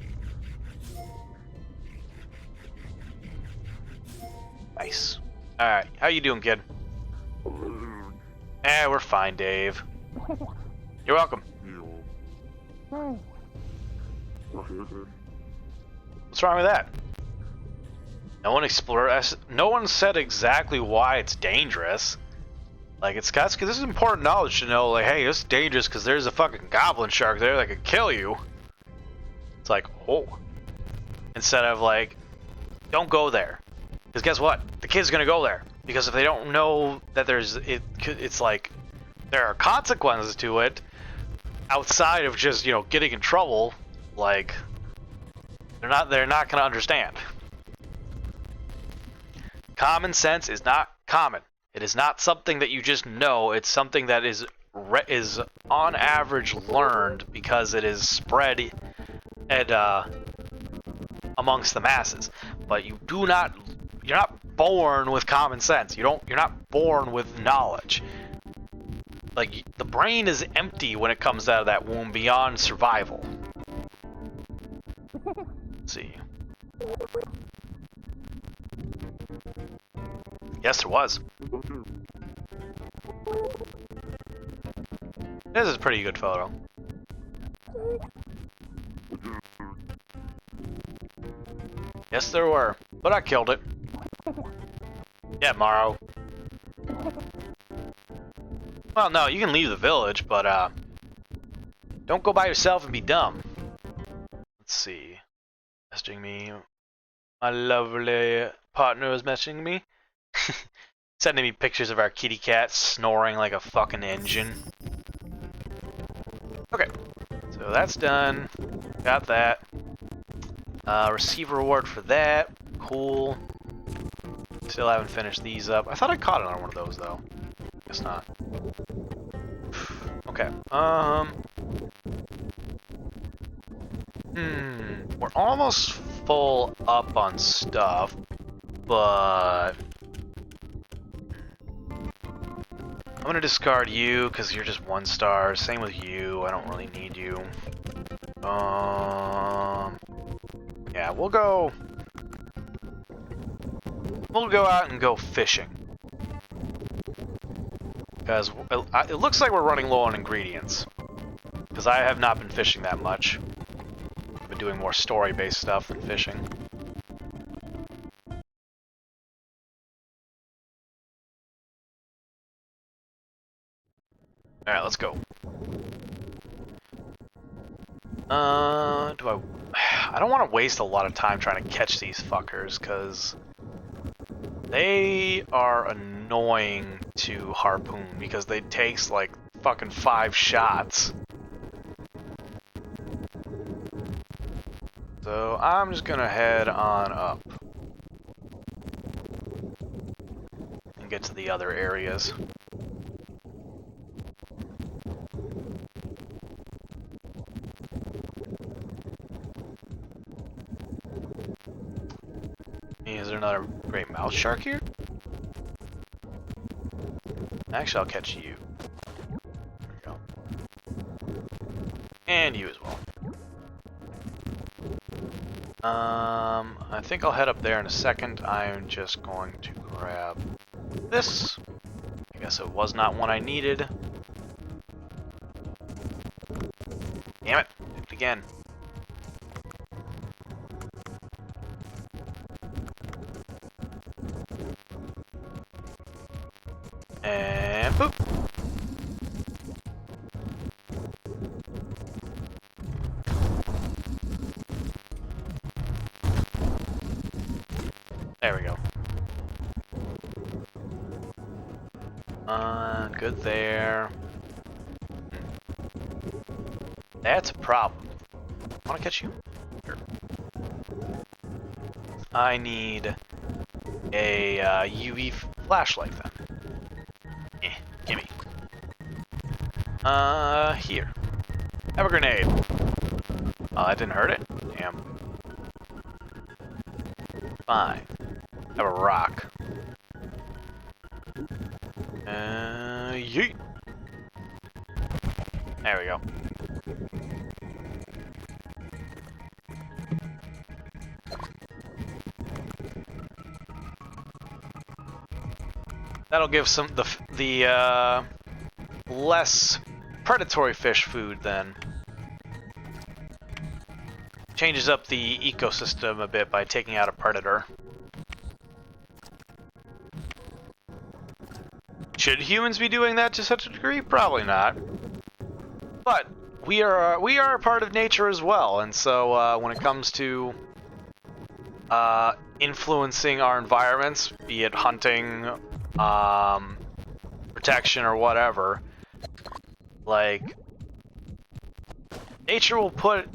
Nice. Alright, how you doing, kid? We're fine, Dave. You're welcome. What's wrong with that? No one said exactly why it's dangerous. Like, it's got, cause this is important knowledge to know, like, hey, it's dangerous because there's a fucking goblin shark there that could kill you. It's like, oh. Instead of, like, don't go there. Because guess what? The kid's gonna go there. Because if they don't know that it's like, there are consequences to it, outside of just, you know, getting in trouble, like, they're not gonna understand. Common sense is not common. It is not something that you just know. It's something that is on average learned because it is spread amongst the masses. But you're not born with common sense. You're not born with knowledge. Like, the brain is empty when it comes out of that womb beyond survival. Let's see. Yes, there was. This is a pretty good photo. Yes, there were, but I killed it. Yeah, Morrow. Well, no, you can leave the village, but don't go by yourself and be dumb. Let's see. Messaging me. My lovely partner is messaging me. Sending me pictures of our kitty cat snoring like a fucking engine. Okay, so that's done. Got that. Receive a reward for that. Cool. Still haven't finished these up. I thought I caught another one of those though. Guess not. Okay. We're almost full up on stuff, but I'm gonna discard you because you're just 1 star. Same with you. I don't really need you. Yeah, we'll go out and go fishing because it looks like we're running low on ingredients. Because I have not been fishing that much. I've been doing more story-based stuff than fishing. Alright, let's go. I don't want to waste a lot of time trying to catch these fuckers, because they are annoying to harpoon, because they takes like fucking 5 shots. So I'm just gonna head on up and get to the other areas. Is there another great mouth shark here? Actually, I'll catch you. There we go. And you as well. I think I'll head up there in a second. I'm just going to grab this. I guess it was not one I needed. Damn it, did it again. And boop. There we go. Good there. That's a problem. Wanna catch you? Sure. I need a UV flashlight then. Gimme. Here. Have a grenade. Oh, that didn't hurt it? Damn. Fine. Have a rock. Yeet. There we go. That'll give some the less predatory fish food then. Changes up the ecosystem a bit by taking out a predator. Should humans be doing that to such a degree? Probably not. But we are a part of nature as well, and so when it comes to influencing our environments, be it hunting, protection, or whatever, like, nature will put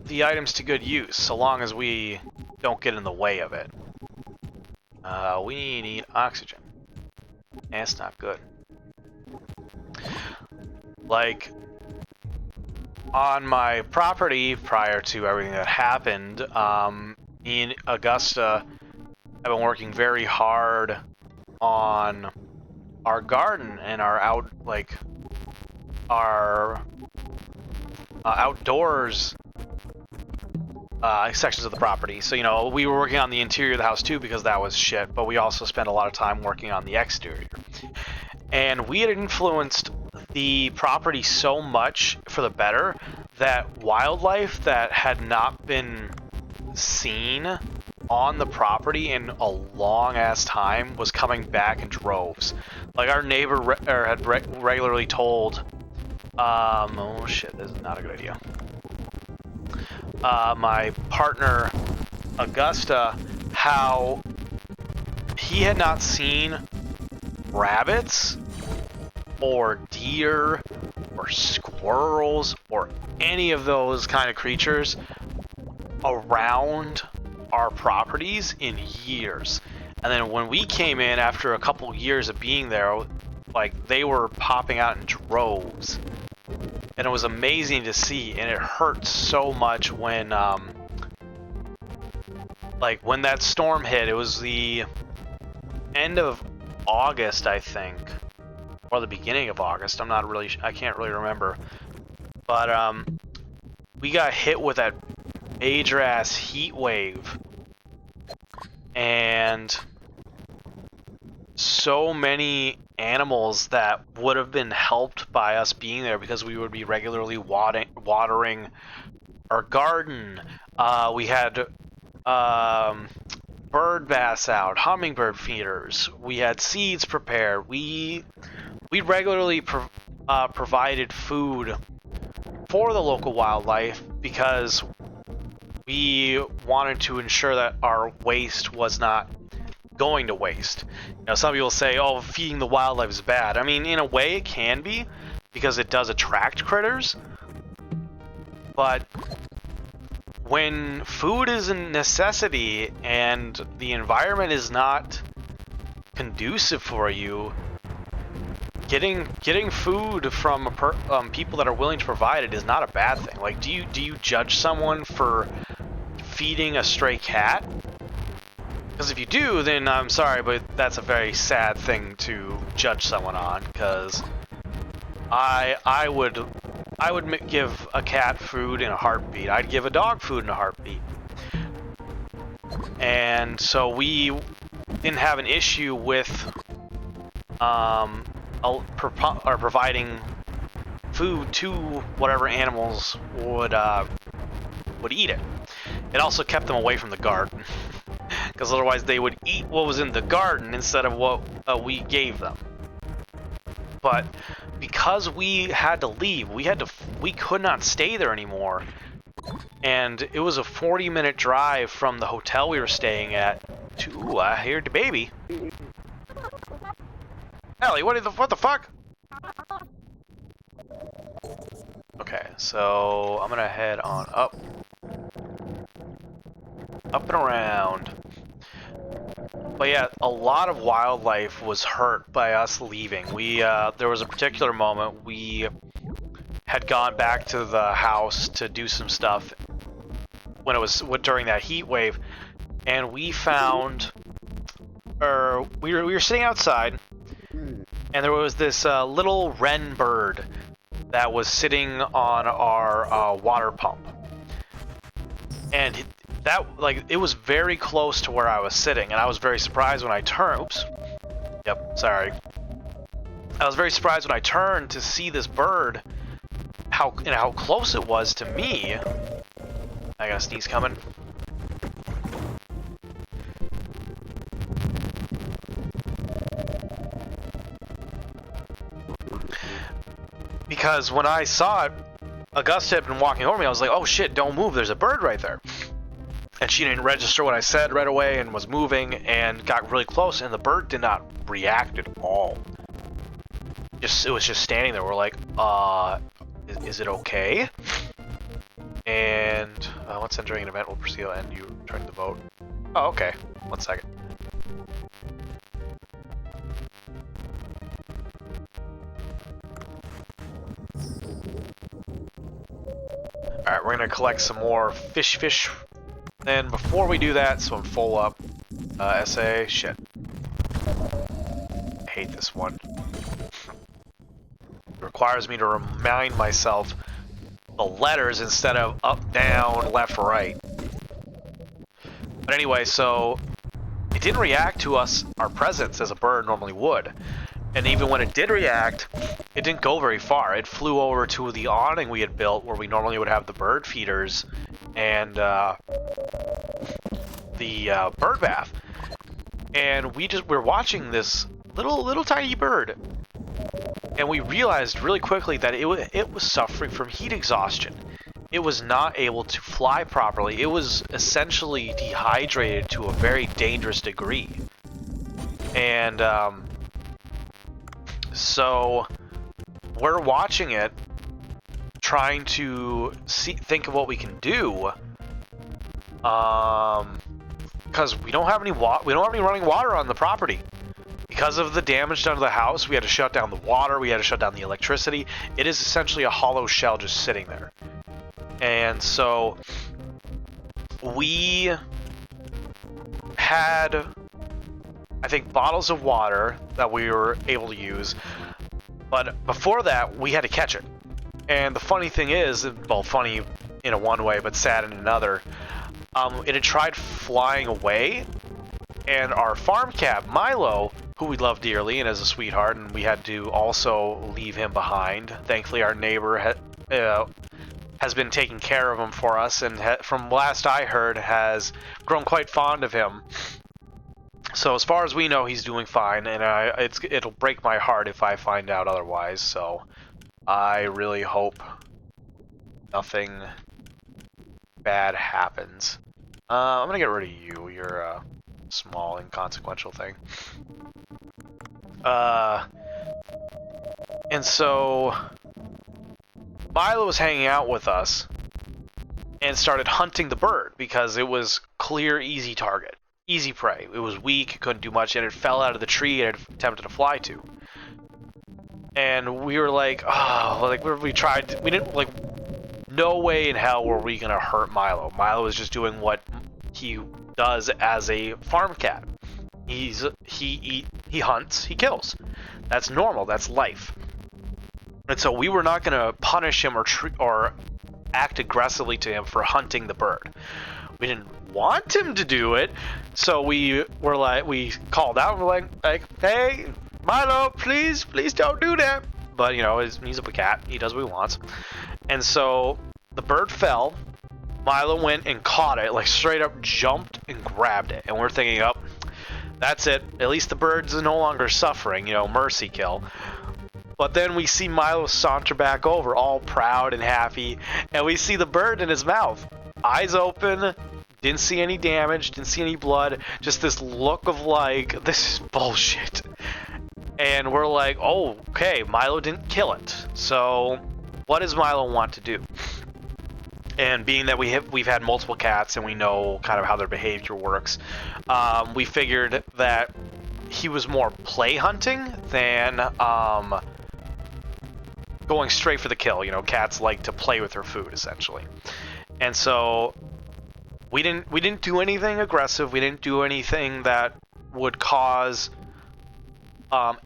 the items to good use so long as we don't get in the way of it. We need oxygen. That's not good. Like, on my property prior to everything that happened, me and Augusta have been working very hard on our garden and our outdoors sections of the property. So, you know, we were working on the interior of the house too because that was shit, but we also spent a lot of time working on the exterior. And we had influenced the property so much for the better that wildlife that had not been seen on the property in a long ass time was coming back in droves. Like, our neighbor had regularly told, oh shit, this is not a good idea. My partner Augusta, how he had not seen rabbits or deer or squirrels or any of those kind of creatures around our properties in years. And then when we came in after a couple years of being there, like, they were popping out in droves. And it was amazing to see, and it hurt so much when like, when that storm hit. It was the end of August, I think, or the beginning of August. I can't really remember. But we got hit with that major ass heat wave, and so many animals that would have been helped by us being there because we would be regularly watering our garden. We had bird baths out, hummingbird feeders. We had seeds prepared. We regularly provided food for the local wildlife because we wanted to ensure that our waste was not going to waste. You know, some people say, oh, feeding the wildlife is bad. I mean, in a way it can be, because it does attract critters. But when food is a necessity and the environment is not conducive for you, getting food from people that are willing to provide it is not a bad thing. Like, do you judge someone for feeding a stray cat? Because if you do, then I'm sorry, but that's a very sad thing to judge someone on. Because I would give a cat food in a heartbeat. I'd give a dog food in a heartbeat. And so we didn't have an issue with providing food to whatever animals would eat it. It also kept them away from the garden. Because otherwise they would eat what was in the garden instead of what we gave them. But because we had to leave, we could not stay there anymore. And it was a 40-minute drive from the hotel we were staying at to, I hear the baby. Ellie, what the fuck? Okay, so I'm gonna head on up and around. But yeah, a lot of wildlife was hurt by us leaving. There was a particular moment we had gone back to the house to do some stuff when it was during that heat wave, and we found, we were sitting outside, and there was this little wren bird that was sitting on our water pump, and that, like, it was very close to where I was sitting, and I was very surprised when I turned. Oops. Yep, sorry. I was very surprised when I turned to see this bird, how close it was to me. I got a sneeze coming. Because when I saw it, Augusta had been walking over me. I was like, oh shit, don't move, there's a bird right there. And she didn't register what I said right away and was moving and got really close, and the bird did not react at all. It was just standing there. We're like, is it okay? And once entering an event will proceed to end. You turn the vote. Oh, okay. 1 second. Alright, we're gonna collect some more fish. Then before we do that, so I'm full up. SA, shit. I hate this one. It requires me to remind myself the letters instead of up, down, left, right. But anyway, so it didn't react to our presence as a bird normally would. And even when it did react, it didn't go very far. It flew over to the awning we had built where we normally would have the bird feeders and the bird bath. And we're watching this little tiny bird. And we realized really quickly that it was suffering from heat exhaustion. It was not able to fly properly. It was essentially dehydrated to a very dangerous degree. And so we're watching it, trying to think of what we can do, because we don't have any running water on the property. Because of the damage done to the house, we had to shut down the water, we had to shut down the electricity. It is essentially a hollow shell just sitting there. And so we had, I think, bottles of water that we were able to use, but before that we had to catch it. And the funny thing is, well, funny in a one way but sad in another, it had tried flying away, and our farm cat Milo, who we love dearly and is a sweetheart, and we had to also leave him behind. Thankfully our neighbor has been taking care of him for us, and from last I heard has grown quite fond of him. So as far as we know, he's doing fine, and it'll break my heart if I find out otherwise. So I really hope nothing bad happens. I'm gonna get rid of you. You're a small, inconsequential thing. And so Milo was hanging out with us and started hunting the bird because it was clear, easy target. Easy prey. It was weak, it couldn't do much, and it fell out of the tree it had attempted to fly to. And we were like, oh, like we didn't, like, no way in hell were we gonna hurt Milo. Milo was just doing what he does as a farm cat. He hunts, he kills. That's normal, that's life. And so we were not gonna punish him or act aggressively to him for hunting the bird. We didn't want him to do it, so we called out and we're like, hey, Milo, please don't do that. But you know, he's a cat, he does what he wants. And so the bird fell. Milo went and caught it, like straight up jumped and grabbed it. And we're thinking, oh, that's it. At least the bird's no longer suffering, you know, mercy kill. But then we see Milo saunter back over, all proud and happy, and we see the bird in his mouth. Eyes open, didn't see any damage, didn't see any blood, just this look of like, this is bullshit. And we're like, oh, okay, Milo didn't kill it. So what does Milo want to do? And being that we've had multiple cats and we know kind of how their behavior works, we figured that he was more play hunting than going straight for the kill. You know, cats like to play with their food essentially. And so we didn't do anything aggressive. We didn't do anything that would cause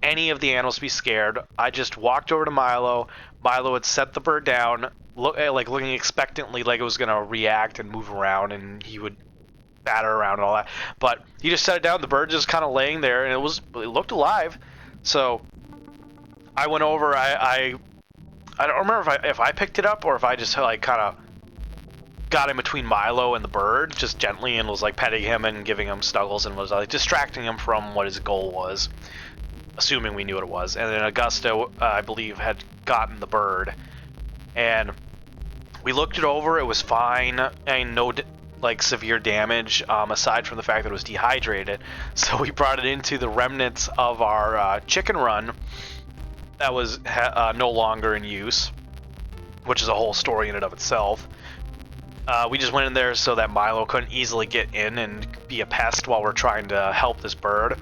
any of the animals to be scared. I just walked over to Milo. Milo had set the bird down, looking expectantly like it was gonna react and move around, and he would batter around and all that. But he just set it down. The bird just kind of laying there, and it looked alive. So I went over. I don't remember if I picked it up or if I just like kind of got in between Milo and the bird just gently and was like petting him and giving him snuggles and was like distracting him from what his goal was, assuming we knew what it was. And then Augusta, I believe, had gotten the bird, and we looked it over. It was fine, and no like severe damage, aside from the fact that it was dehydrated. So we brought it into the remnants of our chicken run that was no longer in use, which is a whole story in and of itself. We just went in there so that Milo couldn't easily get in and be a pest while we're trying to help this bird.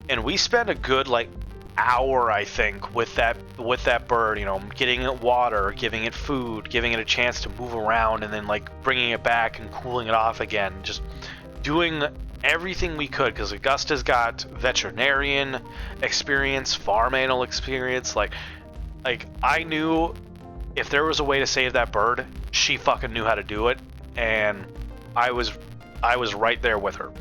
And we spent a good like hour, I think, with that bird, you know, getting it water, giving it food, giving it a chance to move around, and then like bringing it back and cooling it off again, just doing everything we could, because Augusta's got veterinarian experience, farm animal experience. Like I knew if there was a way to save that bird, she fucking knew how to do it, and I was right there with her.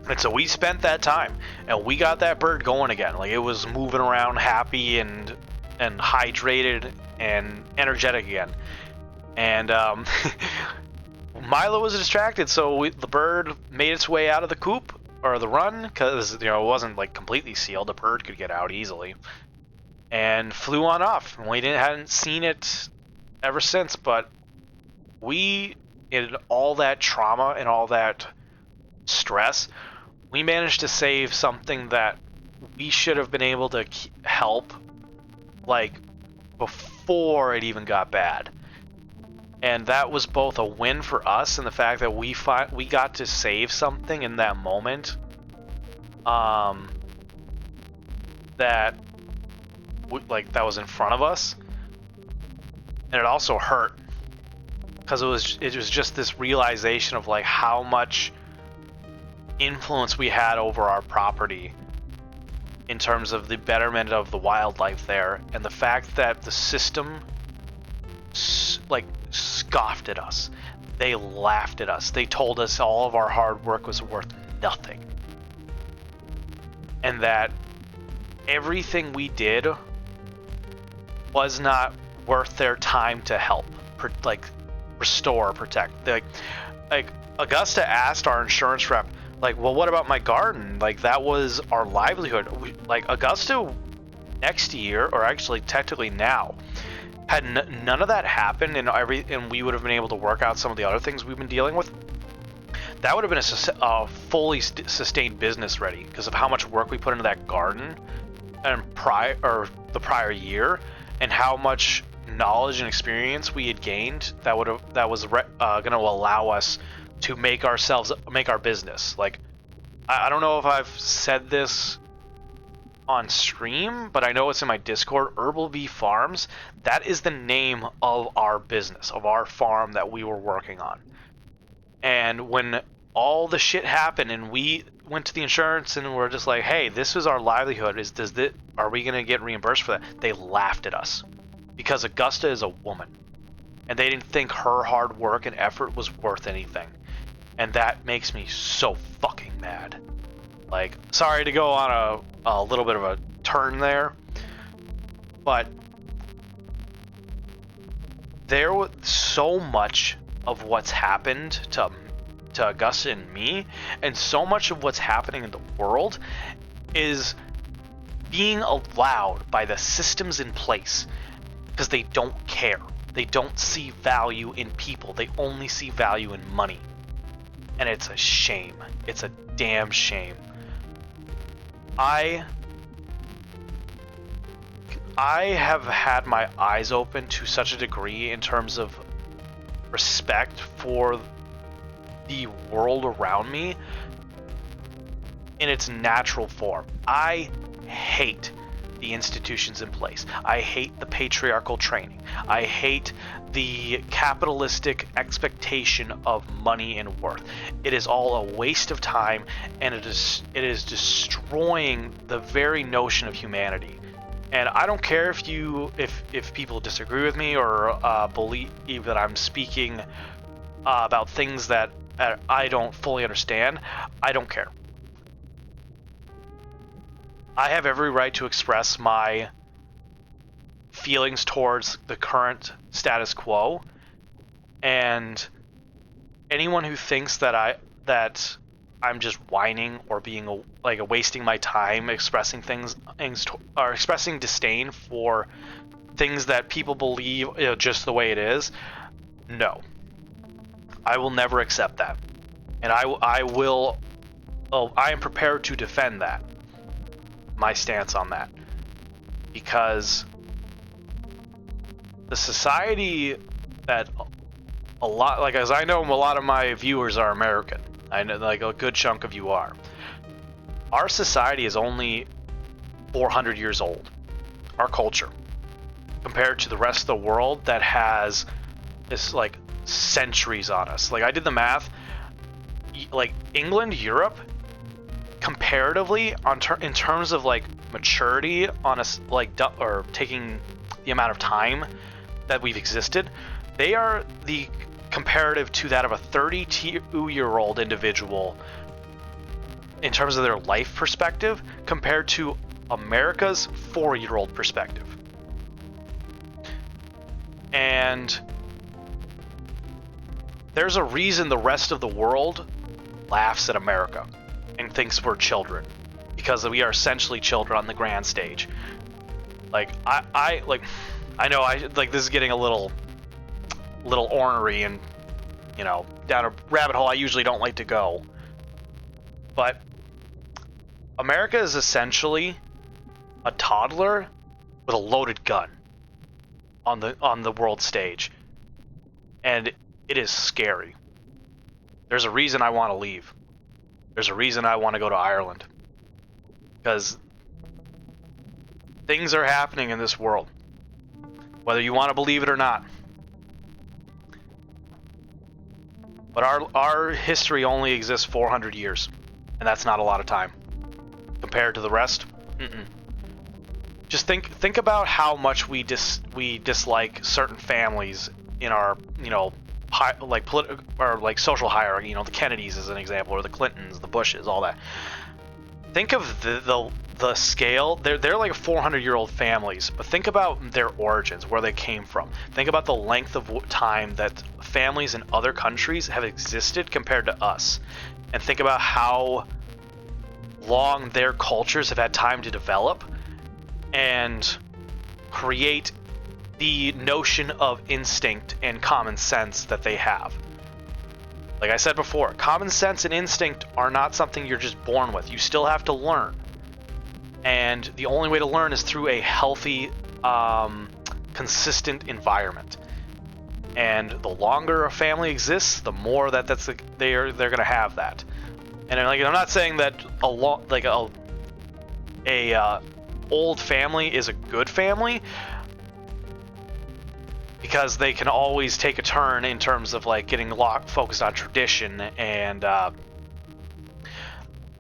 And so we spent that time, and we got that bird going again. Like, it was moving around happy and hydrated and energetic again. And Milo was distracted, so the bird made its way out of the coop, or the run, because, you know, it wasn't like completely sealed. The bird could get out easily, and flew on off. And we hadn't seen it ever since, but we, in all that trauma and all that stress, we managed to save something that we should have been able to help, like, before it even got bad. And that was both a win for us and the fact that we got to save something in that moment, that was in front of us. And it also hurt, because it was just this realization of like how much influence we had over our property in terms of the betterment of the wildlife there, and the fact that the system like scoffed at us. They laughed at us. They told us all of our hard work was worth nothing, and that everything we did was not worth their time to help, restore, protect. Like Augusta asked our insurance rep, like, well, what about my garden? Like, that was our livelihood. Like, Augusta next year, or actually technically now, had none of that happened, and we would have been able to work out some of the other things we've been dealing with. That would have been a fully sustained business ready, because of how much work we put into that garden and the prior year, and how much knowledge and experience we had gained that was going to allow us to make our business. Like, I don't know if I've said this on stream, but I know it's in my Discord. Herbal V Farms, that is the name of our business, of our farm that we were working on. And when all the shit happened and we went to the insurance and we're just like, hey, this is our livelihood, are we going to get reimbursed for that? They laughed at us, because Augusta is a woman, and they didn't think her hard work and effort was worth anything. And that makes me so fucking mad. Like, sorry to go on a little bit of a turn there, but there was so much of what's happened to Augusta and me, and so much of what's happening in the world is being allowed by the systems in place, because they don't care. They don't see value in people. They only see value in money. And it's a shame. It's a damn shame. I have had my eyes open to such a degree in terms of respect for the world around me in its natural form. I hate the institutions in place. I hate the patriarchal training. I hate the capitalistic expectation of money and worth. It is all a waste of time, and it is destroying the very notion of humanity. And I don't care if people disagree with me or believe that I'm speaking about things that I don't fully understand, I don't care. I have every right to express my feelings towards the current status quo, and anyone who thinks that I'm just whining or being wasting my time expressing things or expressing disdain for things that people believe just the way it is, no. I will never accept that. And I am prepared to defend that. My stance on that. Because the society that a lot, as I know a lot of my viewers are American. I know a good chunk of you are. Our society is only 400 years old. Our culture. Compared to the rest of the world that has this centuries on us. I did the math. England, Europe, comparatively in terms of maturity on us, or taking the amount of time that we've existed, they are the comparative to that of a 32-year-old individual in terms of their life perspective compared to America's 4-year-old perspective. And there's a reason the rest of the world laughs at America and thinks we're children, because we are essentially children on the grand stage. I know this is getting a little ornery and down a rabbit hole I usually don't like to go, but America is essentially a toddler with a loaded gun on the world stage, and it is scary. There's a reason I want to leave. There's a reason I want to go to Ireland, because things are happening in this world, whether you want to believe it or not. But our history only exists 400 years, and that's not a lot of time compared to the rest. Just think about how much we dislike certain families in our political or social hierarchy. The Kennedys as an example, or the Clintons, the Bushes, all that. Think of the scale. They're like 400-year-old families, but think about their origins, where they came from. Think about the length of time that families in other countries have existed compared to us, and think about how long their cultures have had time to develop and create the notion of instinct and common sense that they have. Like I said before, common sense and instinct are not something you're just born with. You still have to learn. And the only way to learn is through a healthy, consistent environment. And the longer a family exists, the more they're going to have that. And I'm not saying that a old family is a good family, because they can always take a turn in terms of getting focused on tradition and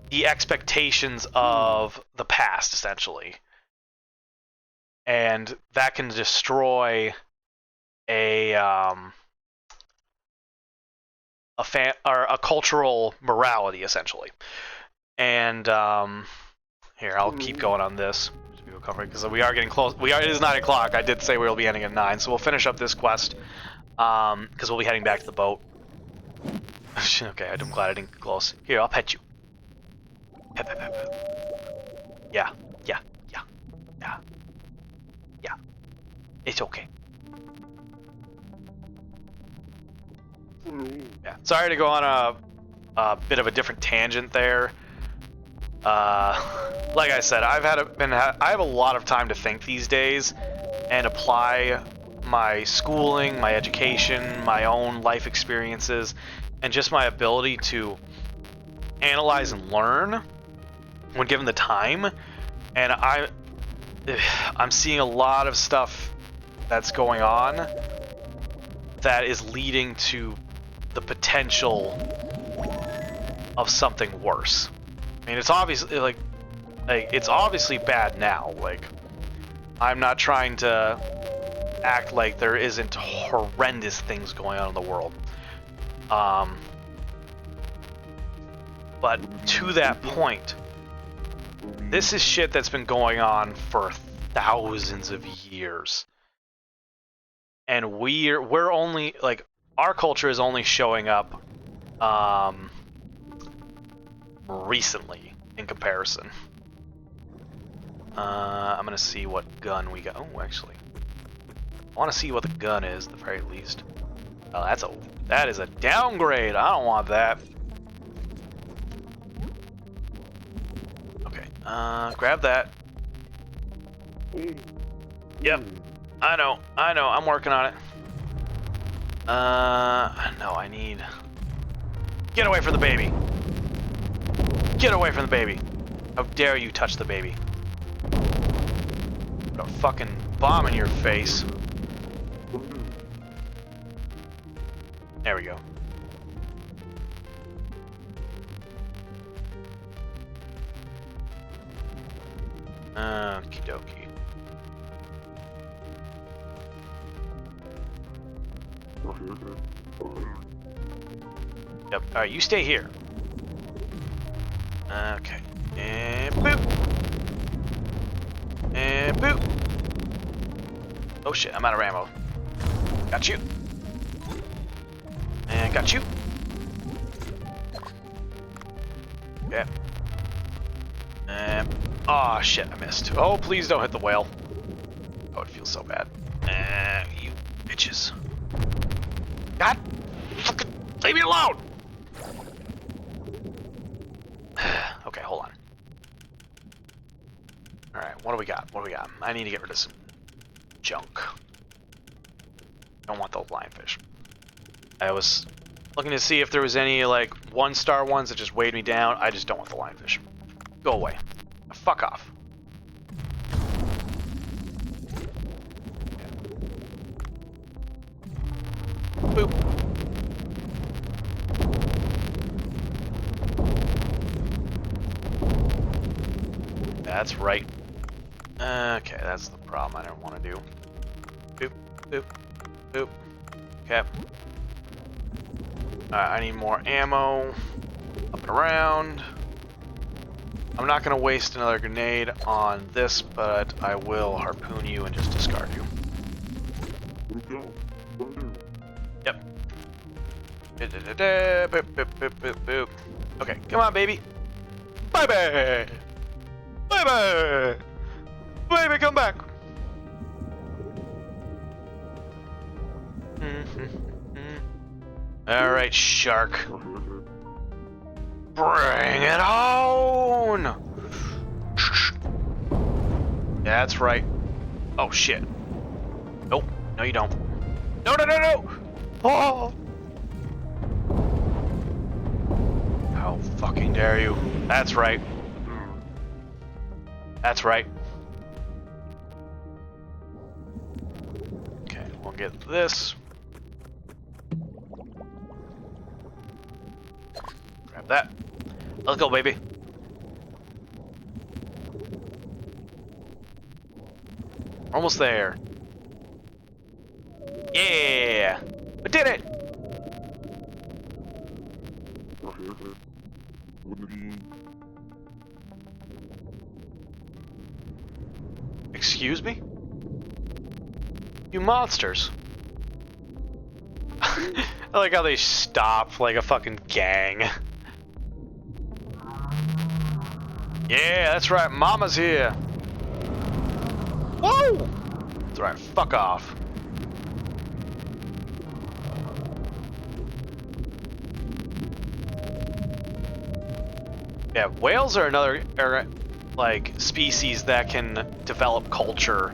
the expectations of the past, essentially, and that can destroy a cultural morality, essentially. And here, I'll keep going on this because we are getting close. It is 9 o'clock. I did say we'll be ending at 9, so we'll finish up this quest because we'll be heading back to the boat. Okay, I'm glad I didn't get close. Here, I'll pet you. Pet, pet, pet, pet. Yeah. It's okay. Yeah. Sorry to go on a bit of a different tangent there. Like I said, I have a lot of time to think these days and apply my schooling, my education, my own life experiences, and just my ability to analyze and learn when given the time. And I'm seeing a lot of stuff that's going on that is leading to the potential of something worse. I mean, it's obviously it's obviously bad now. I'm not trying to act like there isn't horrendous things going on in the world. But to that point, this is shit that's been going on for thousands of years. And we're only, like, our culture is only showing up recently in comparison. I'm gonna see what gun we got. Oh, actually, I want to see what the gun is at the very least. Oh, that is a downgrade. I don't want that. Okay, grab that. Yep, I know, I'm working on it. No, I need... Get away from the baby! Get away from the baby! How dare you touch the baby? Put a fucking bomb in your face. There we go. Okie dokie. Yep, alright, you stay here. Okay. And boop! And boop! Oh shit, I'm out of ammo. Got you. And got you. Yeah. And... oh shit, I missed. Oh, please don't hit the whale. Oh, it feels so bad. You bitches. God! Fucking leave me alone! Okay, hold on. Alright, what do we got? What do we got? I need to get rid of some junk. Don't want those lionfish. I was looking to see if there was any, like, 1-star ones that just weighed me down. I just don't want the lionfish. Go away. Fuck off. Boop. That's right. Okay, that's the problem I don't want to do. Boop, boop, boop. Okay. I need more ammo. Up and around. I'm not going to waste another grenade on this, but I will harpoon you and just discard you. Yep. Boop, boop, boop, boop, boop. Okay, come on, baby. Bye-bye! Bye-bye! Baby, come back! Alright, shark. Bring it on! That's right. Oh, shit. Nope. No, you don't. No, no, no, no! Oh! How fucking dare you? That's right. That's right. Okay, we'll get this. Grab that. Let's go, baby. Almost there. Yeah! We did it! Excuse me? You monsters. I like how they stop like a fucking gang. Yeah, that's right, Mama's here. Whoa! That's right, fuck off. Yeah, whales are another like species that can develop culture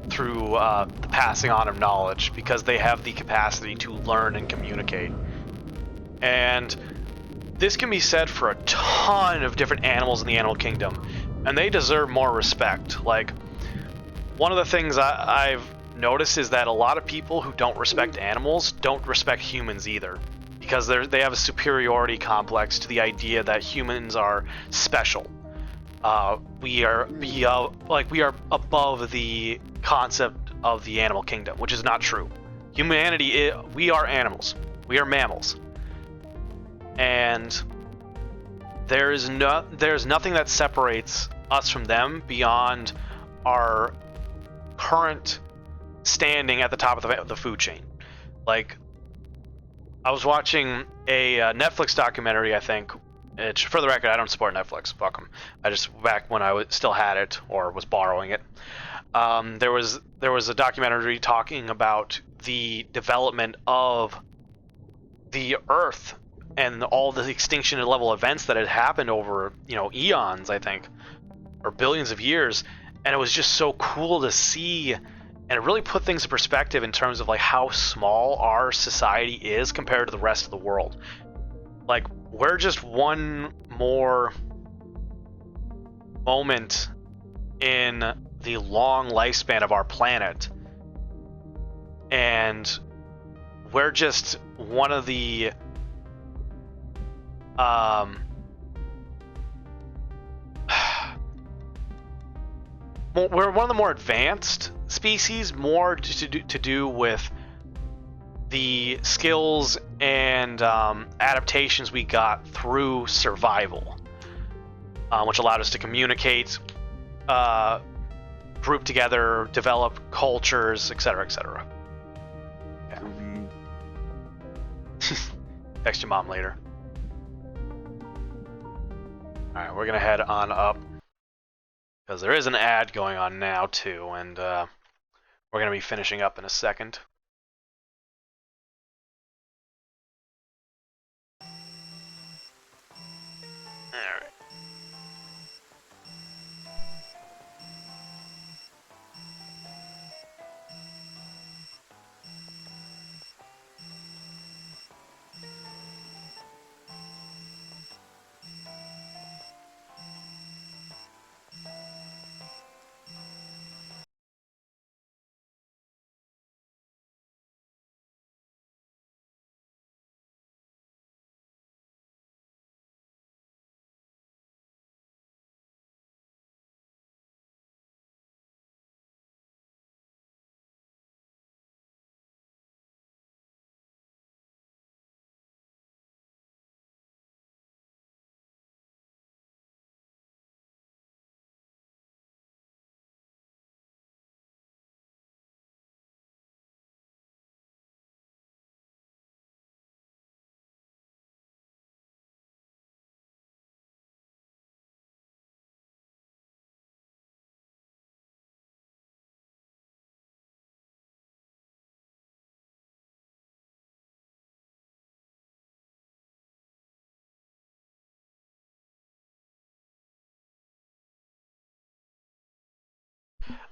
through the passing on of knowledge because they have the capacity to learn and communicate. And this can be said for a ton of different animals in the animal kingdom, and they deserve more respect. Like, one of the things I've noticed is that a lot of people who don't respect animals don't respect humans either, because they have a superiority complex to the idea that humans are special. We are above the concept of the animal kingdom, which is not true. Humanity, we are animals. We are mammals. And there's nothing that separates us from them beyond our current standing at the top of the food chain. Like, I was watching a Netflix documentary, I think. For the record, I don't support Netflix. Fuck them. I just, back when I still had it or was borrowing it, there was a documentary talking about the development of the Earth and all the extinction level events that had happened over, eons, I think, or billions of years. And it was just so cool to see, and it really put things in perspective in terms of like how small our society is compared to the rest of the world. Like, we're just one more moment in the long lifespan of our planet. And we're just one of the we're one of the more advanced species, more to do with the skills and adaptations we got through survival, which allowed us to communicate, group together, develop cultures, etc., etc. Yeah. Text your mom later. Alright, we're gonna head on up, because there is an ad going on now too, and we're gonna be finishing up in a second. Alright.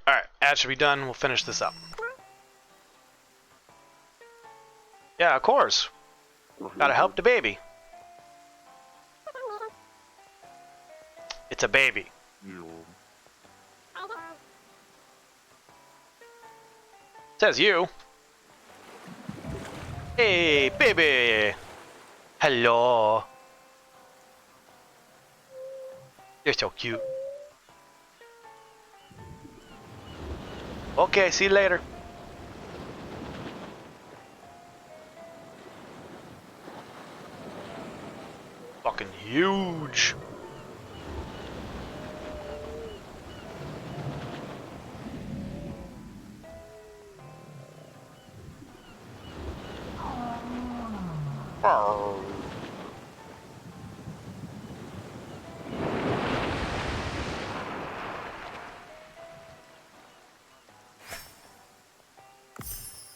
Alright, ad should be done. We'll finish this up. Yeah, of course. Gotta help the baby. It's a baby. Says you. Hey, baby. Hello. You're so cute. Okay, see you later. Fucking huge. Oh.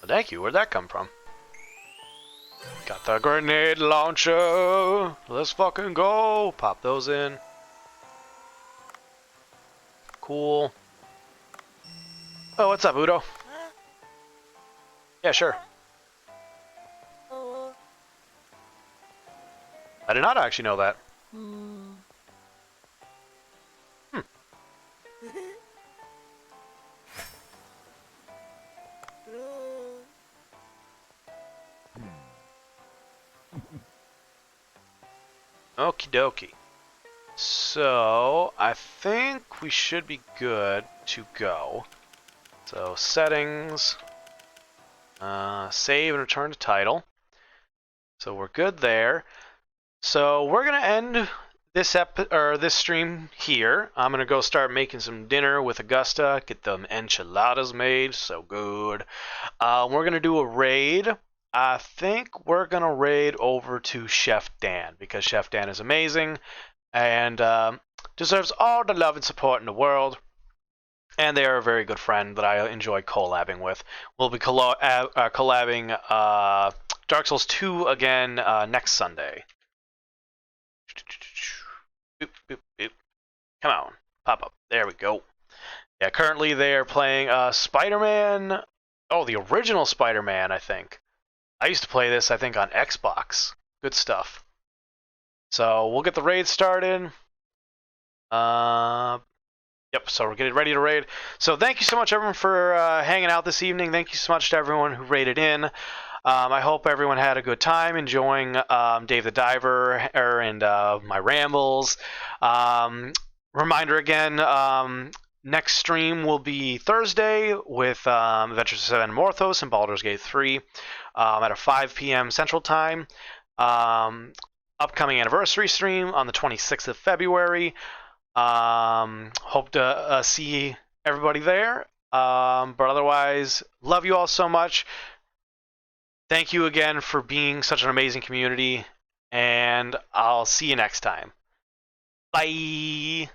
Thank you. Where'd that come from? Got the grenade launcher. Let's fucking go. Pop those in. Cool. Oh, what's up, Udo? Yeah, sure. I did not actually know that. Okie dokie. So, I think we should be good to go. So, settings, save and return to title. So, we're good there. So, we're going to end this stream here, I'm gonna go start making some dinner with Augusta. Get them enchiladas made, so good. We're gonna do a raid. I think we're gonna raid over to Chef Dan because Chef Dan is amazing and deserves all the love and support in the world. And they are a very good friend that I enjoy collabing with. We'll be collabing Dark Souls 2 again next Sunday. Boop, boop, boop. Come on, pop up. There we go. Yeah, currently they are playing Spider-Man. Oh, the original Spider-Man, I think. I used to play this, I think, on Xbox. Good stuff. So we'll get the raid started. Yep, so we're getting ready to raid. So thank you so much, everyone, for hanging out this evening. Thank you so much to everyone who raided in. I hope everyone had a good time enjoying Dave the Diver and my rambles. Reminder again, next stream will be Thursday with Adventures of Seven Morthos and Baldur's Gate 3 at a 5 p.m. Central Time. Upcoming anniversary stream on the 26th of February. Hope to see everybody there. But otherwise, love you all so much. Thank you again for being such an amazing community, and I'll see you next time. Bye!